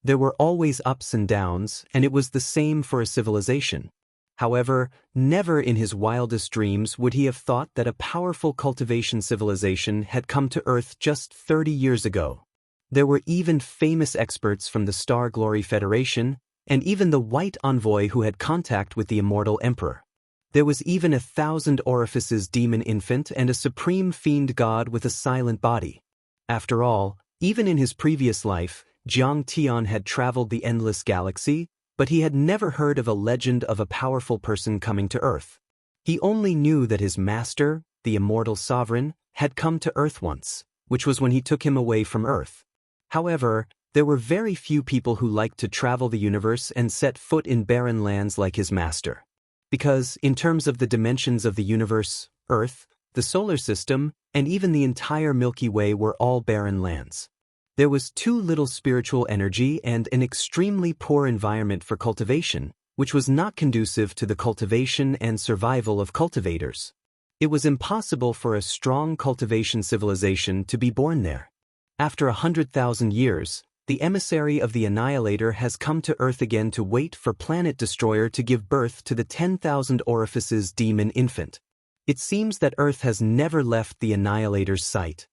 There were always ups and downs, and it was the same for a civilization. However, never in his wildest dreams would he have thought that a powerful cultivation civilization had come to Earth just 30 years ago. There were even famous experts from the Star Glory Federation, and even the White Envoy who had contact with the immortal Emperor. There was even 1,000 orifices demon infant and a supreme fiend god with a silent body. After all, even in his previous life, Jiang Tian had traveled the endless galaxy, but he had never heard of a legend of a powerful person coming to Earth. He only knew that his master, the immortal sovereign, had come to Earth once, which was when he took him away from Earth. However, there were very few people who liked to travel the universe and set foot in barren lands like his master. Because, in terms of the dimensions of the universe, Earth, the solar system, and even the entire Milky Way were all barren lands. There was too little spiritual energy and an extremely poor environment for cultivation, which was not conducive to the cultivation and survival of cultivators. It was impossible for a strong cultivation civilization to be born there. After 100,000 years, the emissary of the Annihilator has come to Earth again to wait for Planet Destroyer to give birth to the 10,000 Orifices demon infant. It seems that Earth has never left the Annihilator's sight.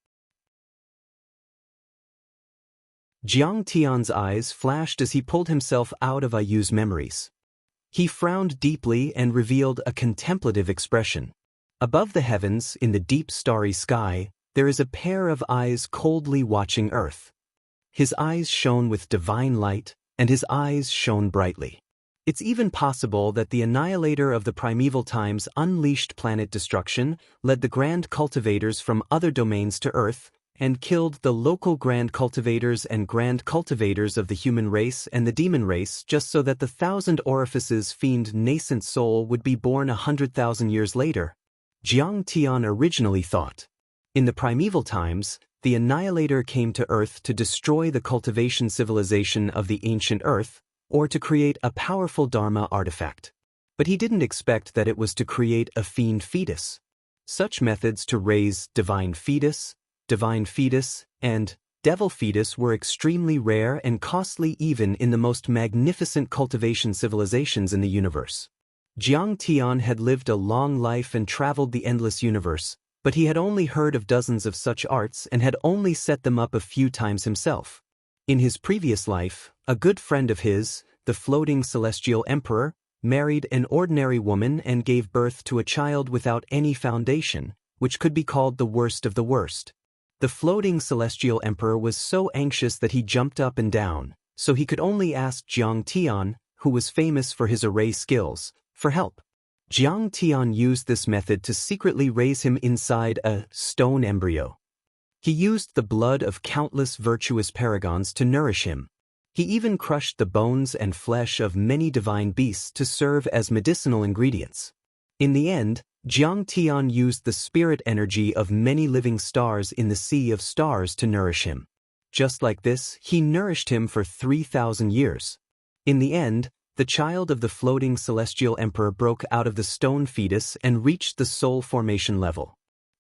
Jiang Tian's eyes flashed as he pulled himself out of Ayu's memories. He frowned deeply and revealed a contemplative expression. Above the heavens, in the deep starry sky, there is a pair of eyes coldly watching Earth. His eyes shone with divine light, and his eyes shone brightly. It's even possible that the Annihilator of the primeval times unleashed planet destruction, led the Grand Cultivators from other domains to Earth, and killed the local Grand Cultivators and Grand Cultivators of the human race and the demon race just so that the 1,000 Orifices fiend nascent soul would be born 100,000 years later. Jiang Tian originally thought. In the primeval times, the Annihilator came to Earth to destroy the cultivation civilization of the ancient Earth, or to create a powerful Dharma artifact. But he didn't expect that it was to create a fiend fetus. Such methods to raise divine fetus, and devil fetus were extremely rare and costly even in the most magnificent cultivation civilizations in the universe. Jiang Tian had lived a long life and traveled the endless universe, but he had only heard of dozens of such arts and had only set them up a few times himself. In his previous life, a good friend of his, the floating celestial emperor, married an ordinary woman and gave birth to a child without any foundation, which could be called the worst of the worst. The floating celestial emperor was so anxious that he jumped up and down, so he could only ask Jiang Tian, who was famous for his array skills, for help. Jiang Tian used this method to secretly raise him inside a stone embryo. He used the blood of countless virtuous paragons to nourish him. He even crushed the bones and flesh of many divine beasts to serve as medicinal ingredients. In the end, Jiang Tian used the spirit energy of many living stars in the sea of stars to nourish him. Just like this, he nourished him for 3,000 years. In the end, the child of the floating celestial emperor broke out of the stone fetus and reached the soul formation level.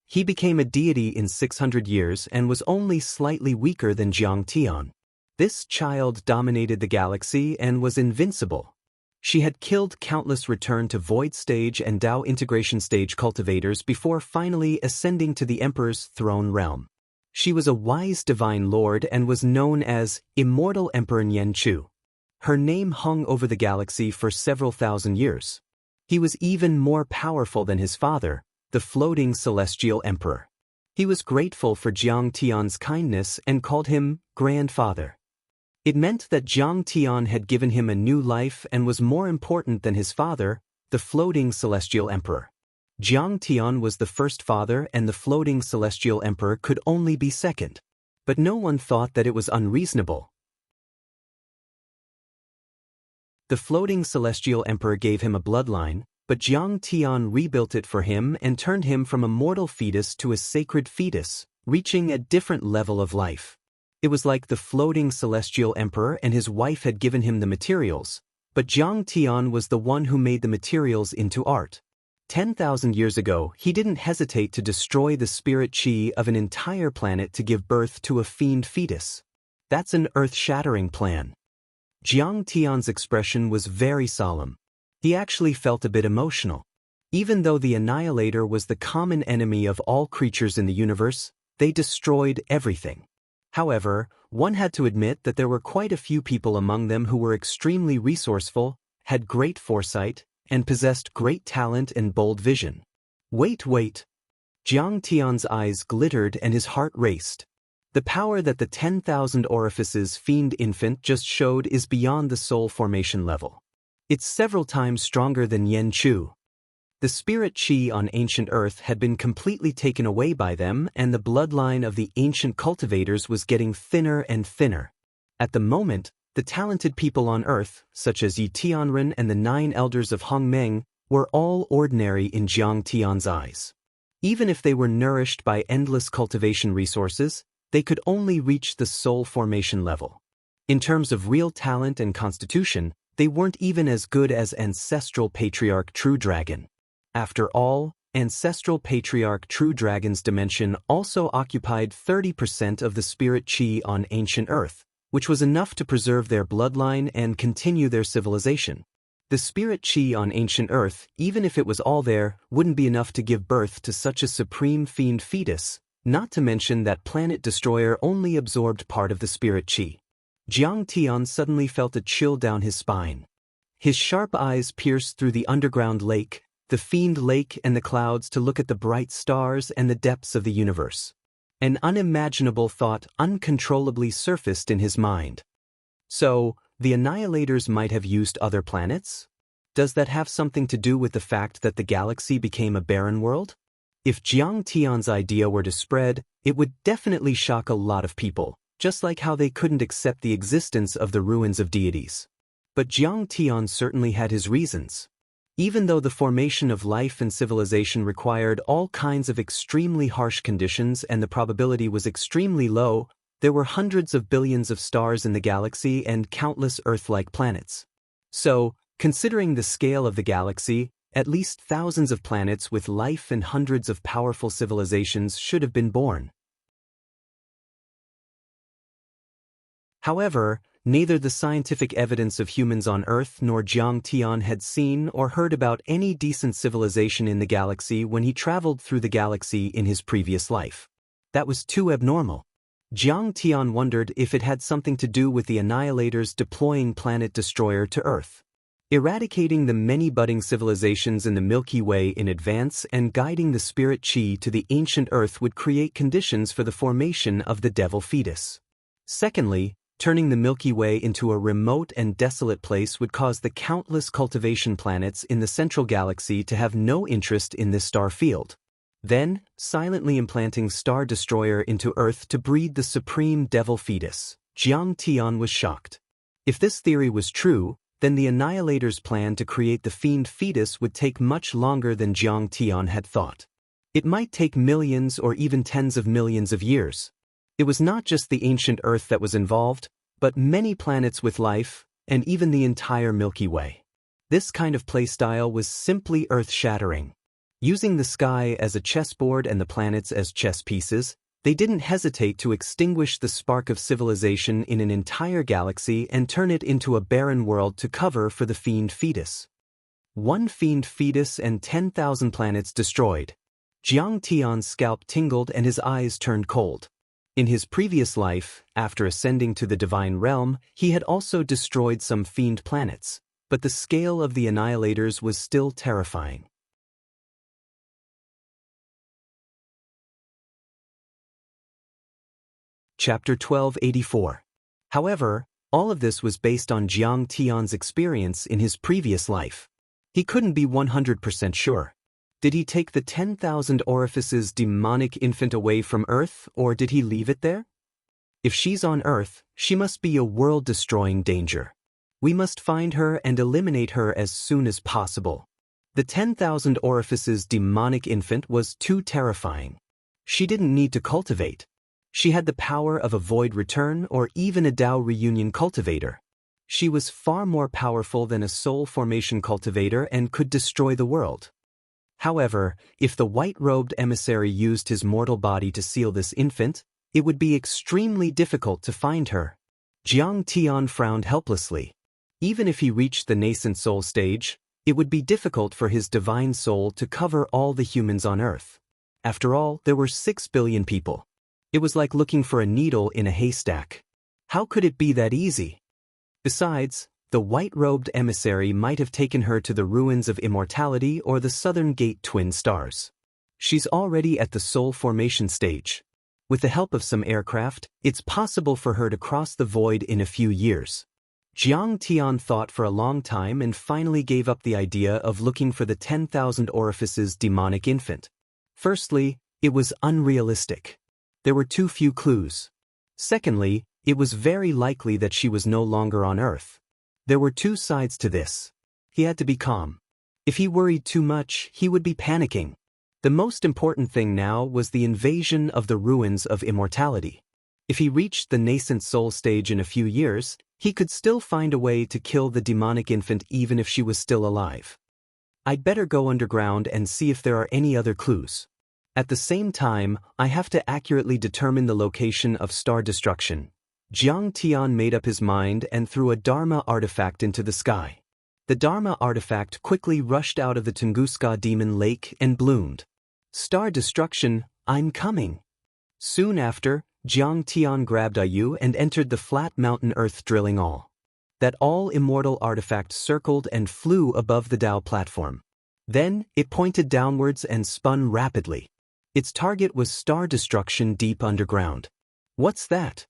He became a deity in 600 years and was only slightly weaker than Jiang Tian. This child dominated the galaxy and was invincible. She had killed countless return to void stage and Tao integration stage cultivators before finally ascending to the emperor's throne realm. She was a wise divine lord and was known as Immortal Emperor Nian Chu. Her name hung over the galaxy for several thousand years. He was even more powerful than his father, the floating celestial emperor. He was grateful for Jiang Tian's kindness and called him grandfather. It meant that Jiang Tian had given him a new life and was more important than his father, the floating celestial emperor. Jiang Tian was the first father and the floating celestial emperor could only be second. But no one thought that it was unreasonable. The floating celestial emperor gave him a bloodline, but Jiang Tian rebuilt it for him and turned him from a mortal fetus to a sacred fetus, reaching a different level of life. It was like the floating celestial emperor and his wife had given him the materials, but Jiang Tian was the one who made the materials into art. 10,000 years ago, he didn't hesitate to destroy the spirit chi of an entire planet to give birth to a fiend fetus. That's an earth-shattering plan. Jiang Tian's expression was very solemn. He actually felt a bit emotional. Even though the Annihilator was the common enemy of all creatures in the universe, they destroyed everything. However, one had to admit that there were quite a few people among them who were extremely resourceful, had great foresight, and possessed great talent and bold vision. Wait. Jiang Tian's eyes glittered and his heart raced. The power that the 10,000 Orifices fiend infant just showed is beyond the soul formation level. It's several times stronger than Yen Chu. The spirit chi on ancient Earth had been completely taken away by them and the bloodline of the ancient cultivators was getting thinner and thinner. At the moment, the talented people on Earth, such as Yi Tianren and the 9 elders of Hongmeng, were all ordinary in Jiang Tian's eyes. Even if they were nourished by endless cultivation resources, they could only reach the soul formation level. In terms of real talent and constitution, they weren't even as good as Ancestral Patriarch True Dragon. After all, Ancestral Patriarch True Dragon's dimension also occupied 30% of the spirit chi on ancient Earth, which was enough to preserve their bloodline and continue their civilization. The spirit chi on ancient Earth, even if it was all there, wouldn't be enough to give birth to such a supreme fiend fetus, not to mention that planet destroyer only absorbed part of the spirit chi. Jiang Tian suddenly felt a chill down his spine. His sharp eyes pierced through the underground lake, the fiend lake and the clouds to look at the bright stars and the depths of the universe. An unimaginable thought uncontrollably surfaced in his mind. So, the Annihilators might have used other planets? Does that have something to do with the fact that the galaxy became a barren world? If Jiang Tian's idea were to spread, it would definitely shock a lot of people, just like how they couldn't accept the existence of the ruins of deities. But Jiang Tian certainly had his reasons. Even though the formation of life and civilization required all kinds of extremely harsh conditions and the probability was extremely low, there were hundreds of billions of stars in the galaxy and countless Earth-like planets. So, considering the scale of the galaxy, at least thousands of planets with life and hundreds of powerful civilizations should have been born. However, neither the scientific evidence of humans on Earth nor Jiang Tian had seen or heard about any decent civilization in the galaxy when he traveled through the galaxy in his previous life. That was too abnormal. Jiang Tian wondered if it had something to do with the Annihilators deploying Planet Destroyer to Earth, eradicating the many budding civilizations in the Milky Way in advance and guiding the spirit chi to the ancient Earth would create conditions for the formation of the devil fetus. Secondly, turning the Milky Way into a remote and desolate place would cause the countless cultivation planets in the central galaxy to have no interest in this star field. Then, silently implanting Star Destroyer into Earth to breed the supreme devil fetus. Jiang Tian was shocked. If this theory was true, then the Annihilators' plan to create the fiend fetus would take much longer than Jiang Tian had thought. It might take millions or even tens of millions of years. It was not just the ancient Earth that was involved, but many planets with life, and even the entire Milky Way. This kind of playstyle was simply earth-shattering. Using the sky as a chessboard and the planets as chess pieces, they didn't hesitate to extinguish the spark of civilization in an entire galaxy and turn it into a barren world to cover for the fiend fetus. One fiend fetus and 10,000 planets destroyed. Jiang Tian's scalp tingled and his eyes turned cold. In his previous life, after ascending to the divine realm, he had also destroyed some fiend planets, but the scale of the Annihilators was still terrifying. Chapter 1284. However, all of this was based on Jiang Tian's experience in his previous life. He couldn't be 100% sure. Did he take the 10,000 orifices demonic infant away from Earth, or did he leave it there? If she's on Earth, she must be a world-destroying danger. We must find her and eliminate her as soon as possible. The 10,000 orifices demonic infant was too terrifying. She didn't need to cultivate. She had the power of a void return or even a Tao reunion cultivator. She was far more powerful than a soul formation cultivator and could destroy the world. However, if the white-robed emissary used his mortal body to seal this infant, it would be extremely difficult to find her. Jiang Tian frowned helplessly. Even if he reached the nascent soul stage, it would be difficult for his divine soul to cover all the humans on Earth. After all, there were 6 billion people. It was like looking for a needle in a haystack. How could it be that easy? Besides, the white-robed emissary might have taken her to the ruins of immortality or the Southern Gate twin stars. She's already at the soul formation stage. With the help of some aircraft, it's possible for her to cross the void in a few years. Jiang Tian thought for a long time and finally gave up the idea of looking for the 10,000 orifices demonic infant. Firstly, it was unrealistic. There were too few clues. Secondly, it was very likely that she was no longer on Earth. There were two sides to this. He had to be calm. If he worried too much, he would be panicking. The most important thing now was the invasion of the ruins of immortality. If he reached the nascent soul stage in a few years, he could still find a way to kill the demonic infant even if she was still alive. I'd better go underground and see if there are any other clues. At the same time, I have to accurately determine the location of star destruction. Jiang Tian made up his mind and threw a Dharma artifact into the sky. The Dharma artifact quickly rushed out of the Tunguska demon lake and bloomed. Star destruction, I'm coming. Soon after, Jiang Tian grabbed Ayu and entered the flat mountain earth drilling all. That all-immortal artifact circled and flew above the Dao platform. Then, it pointed downwards and spun rapidly. Its target was star destruction deep underground. What's that?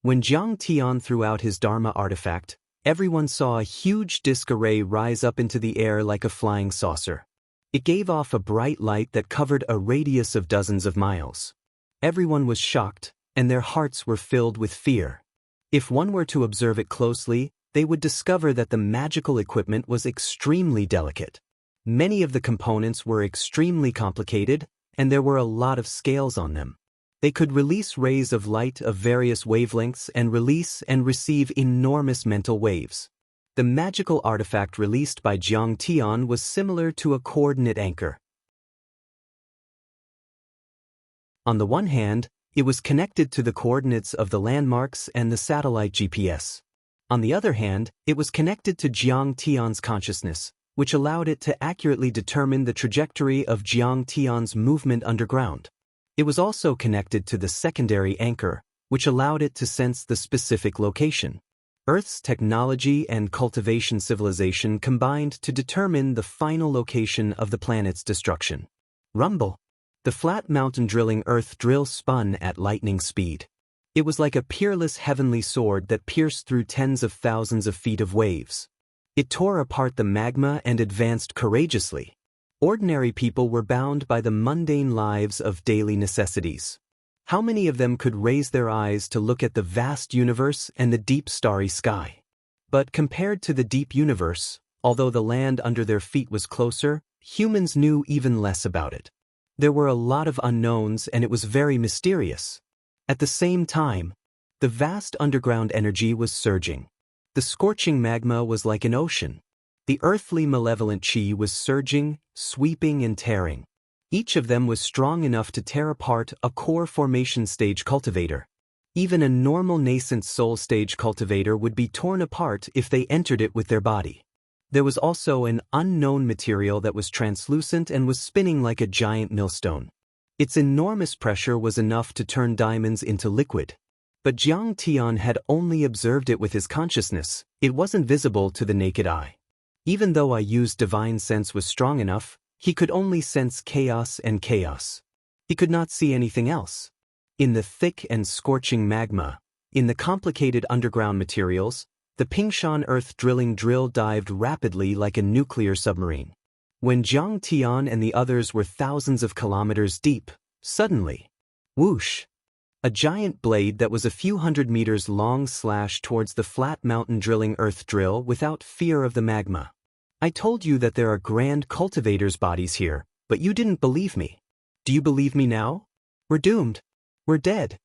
When Jiang Tian threw out his Dharma artifact, everyone saw a huge disk array rise up into the air like a flying saucer. It gave off a bright light that covered a radius of dozens of miles. Everyone was shocked, and their hearts were filled with fear. If one were to observe it closely, they would discover that the magical equipment was extremely delicate. Many of the components were extremely complicated, and there were a lot of scales on them. They could release rays of light of various wavelengths and release and receive enormous mental waves. The magical artifact released by Jiang Tian was similar to a coordinate anchor. On the one hand, it was connected to the coordinates of the landmarks and the satellite GPS. On the other hand, it was connected to Jiang Tian's consciousness, which allowed it to accurately determine the trajectory of Jiang Tian's movement underground. It was also connected to the secondary anchor, which allowed it to sense the specific location. Earth's technology and cultivation civilization combined to determine the final location of the planet's destruction. Rumble. The flat mountain drilling earth drill spun at lightning speed. It was like a peerless heavenly sword that pierced through tens of thousands of feet of waves. It tore apart the magma and advanced courageously. Ordinary people were bound by the mundane lives of daily necessities. How many of them could raise their eyes to look at the vast universe and the deep starry sky? But compared to the deep universe, although the land under their feet was closer, humans knew even less about it. There were a lot of unknowns and it was very mysterious. At the same time, the vast underground energy was surging. The scorching magma was like an ocean. The earthly malevolent chi was surging, sweeping and tearing. Each of them was strong enough to tear apart a core formation stage cultivator. Even a normal nascent soul stage cultivator would be torn apart if they entered it with their body. There was also an unknown material that was translucent and was spinning like a giant millstone. Its enormous pressure was enough to turn diamonds into liquid. But Jiang Tian had only observed it with his consciousness. It wasn't visible to the naked eye. Even though Ayu's divine sense was strong enough, he could only sense chaos and chaos. He could not see anything else. In the thick and scorching magma, in the complicated underground materials, the Pingshan earth drilling drill dived rapidly like a nuclear submarine. When Jiang Tian and the others were thousands of kilometers deep, suddenly, whoosh! A giant blade that was a few hundred meters long slashed towards the flat mountain drilling earth drill without fear of the magma. I told you that there are grand cultivators' bodies here, but you didn't believe me. Do you believe me now? We're doomed. We're dead.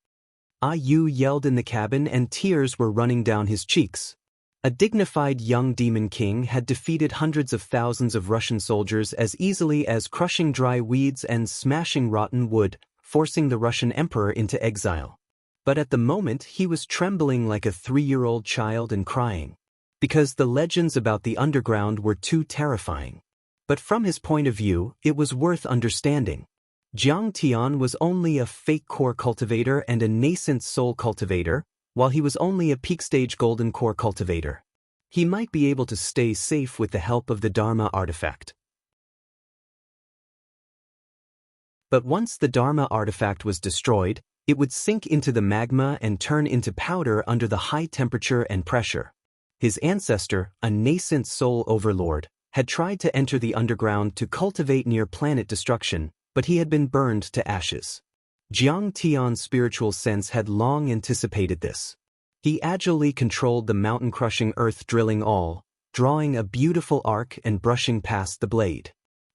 Ayu yelled in the cabin and tears were running down his cheeks. A dignified young demon king had defeated hundreds of thousands of Russian soldiers as easily as crushing dry weeds and smashing rotten wood, forcing the Russian emperor into exile. But at the moment he was trembling like a 3-year-old child and crying. Because the legends about the underground were too terrifying. But from his point of view, it was worth understanding. Jiang Tian was only a fake core cultivator and a nascent soul cultivator, while he was only a peak stage golden core cultivator. He might be able to stay safe with the help of the Dharma artifact. But once the Dharma artifact was destroyed, it would sink into the magma and turn into powder under the high temperature and pressure. His ancestor, a nascent soul overlord, had tried to enter the underground to cultivate near planet destruction, but he had been burned to ashes. Jiang Tian's spiritual sense had long anticipated this. He agilely controlled the mountain-crushing earth drilling all, drawing a beautiful arc and brushing past the blade.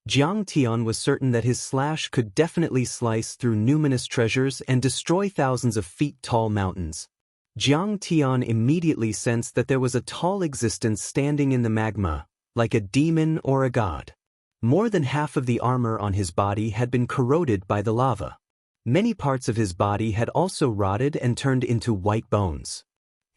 Jiang Tian was certain that his slash could definitely slice through numinous treasures and destroy thousands of feet-tall mountains. Jiang Tian immediately sensed that there was a tall existence standing in the magma, like a demon or a god. More than half of the armor on his body had been corroded by the lava. Many parts of his body had also rotted and turned into white bones.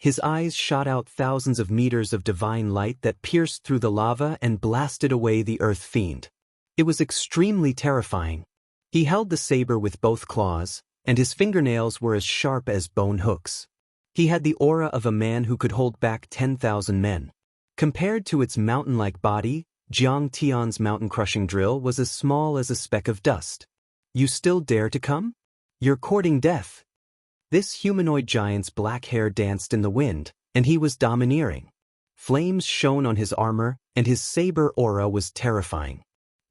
His eyes shot out thousands of meters of divine light that pierced through the lava and blasted away the earth fiend. It was extremely terrifying. He held the saber with both claws, and his fingernails were as sharp as bone hooks. He had the aura of a man who could hold back 10,000 men. Compared to its mountain-like body, Jiang Tian's mountain-crushing drill was as small as a speck of dust. You still dare to come? You're courting death. This humanoid giant's black hair danced in the wind, and he was domineering. Flames shone on his armor, and his saber aura was terrifying.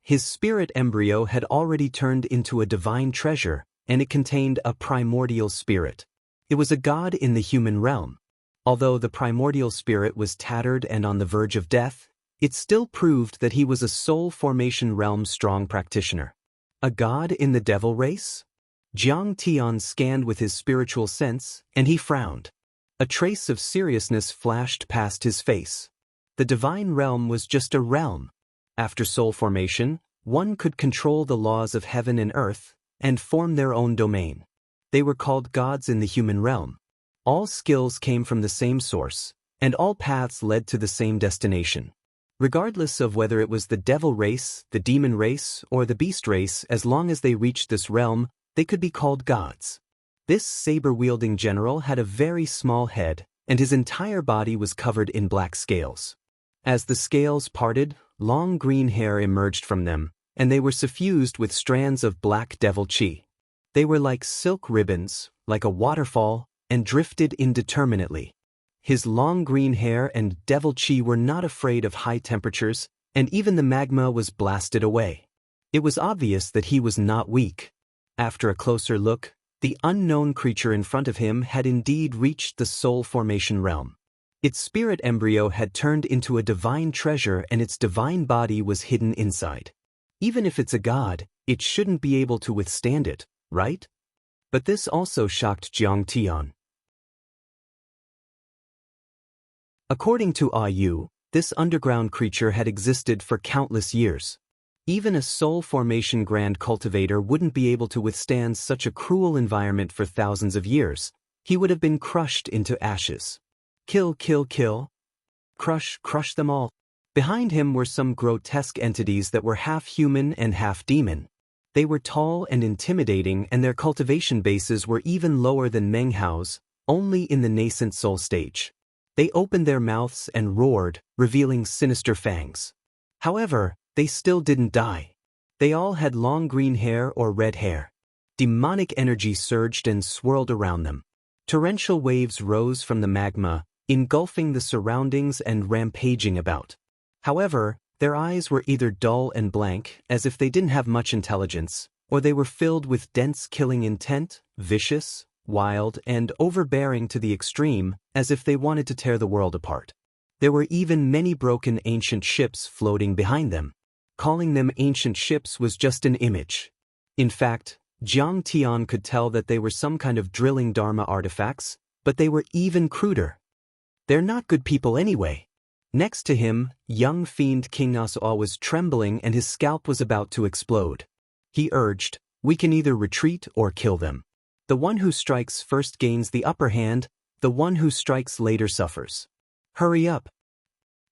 His spirit embryo had already turned into a divine treasure, and it contained a primordial spirit. It was a god in the human realm. Although the primordial spirit was tattered and on the verge of death, it still proved that he was a soul formation realm strong practitioner. A god in the devil race? Jiang Tian scanned with his spiritual sense, and he frowned. A trace of seriousness flashed past his face. The divine realm was just a realm. After soul formation, one could control the laws of heaven and earth, and form their own domain. They were called gods in the human realm. All skills came from the same source, and all paths led to the same destination. Regardless of whether it was the devil race, the demon race, or the beast race, as long as they reached this realm, they could be called gods. This saber-wielding general had a very small head, and his entire body was covered in black scales. As the scales parted, long green hair emerged from them, and they were suffused with strands of black devil chi. They were like silk ribbons, like a waterfall, and drifted indeterminately. His long green hair and devil chi were not afraid of high temperatures, and even the magma was blasted away. It was obvious that he was not weak. After a closer look, the unknown creature in front of him had indeed reached the soul formation realm. Its spirit embryo had turned into a divine treasure and its divine body was hidden inside. Even if it's a god, it shouldn't be able to withstand it, right? But this also shocked Jiang Tian. According to Yu, this underground creature had existed for countless years. Even a soul formation grand cultivator wouldn't be able to withstand such a cruel environment for thousands of years. He would have been crushed into ashes. Kill, kill, kill. Crush, crush them all. Behind him were some grotesque entities that were half human and half demon. They were tall and intimidating, and their cultivation bases were even lower than Meng Hao's, only in the nascent soul stage. They opened their mouths and roared, revealing sinister fangs. However, they still didn't die. They all had long green hair or red hair. Demonic energy surged and swirled around them. Torrential waves rose from the magma, engulfing the surroundings and rampaging about. However, their eyes were either dull and blank, as if they didn't have much intelligence, or they were filled with dense killing intent, vicious, wild, and overbearing to the extreme, as if they wanted to tear the world apart. There were even many broken ancient ships floating behind them. Calling them ancient ships was just an image. In fact, Jiang Tian could tell that they were some kind of drilling dharma artifacts, but they were even cruder. They're not good people anyway. Next to him, young fiend King Asuo was trembling and his scalp was about to explode. He urged, "We can either retreat or kill them. The one who strikes first gains the upper hand, the one who strikes later suffers. Hurry up.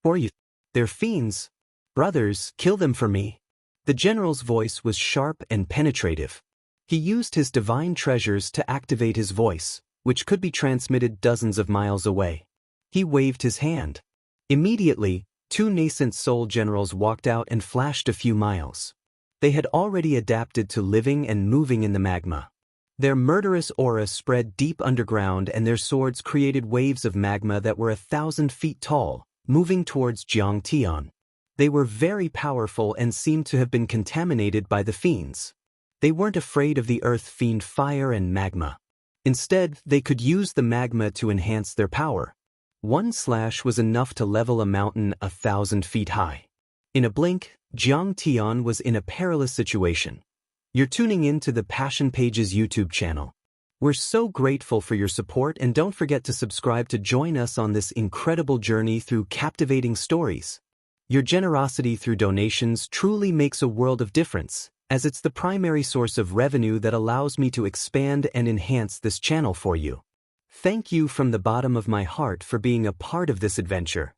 For you. They're fiends. Brothers, kill them for me." The general's voice was sharp and penetrative. He used his divine treasures to activate his voice, which could be transmitted dozens of miles away. He waved his hand. Immediately, two nascent soul generals walked out and flashed a few miles. They had already adapted to living and moving in the magma. Their murderous aura spread deep underground and their swords created waves of magma that were 1,000 feet tall, moving towards Jiang Tian. They were very powerful and seemed to have been contaminated by the fiends. They weren't afraid of the earth fiend fire and magma. Instead, they could use the magma to enhance their power. One slash was enough to level a mountain 1,000 feet high. In a blink, Jiang Tian was in a perilous situation. You're tuning in to the Passion Pages YouTube channel. We're so grateful for your support and don't forget to subscribe to join us on this incredible journey through captivating stories. Your generosity through donations truly makes a world of difference, as it's the primary source of revenue that allows me to expand and enhance this channel for you. Thank you from the bottom of my heart for being a part of this adventure.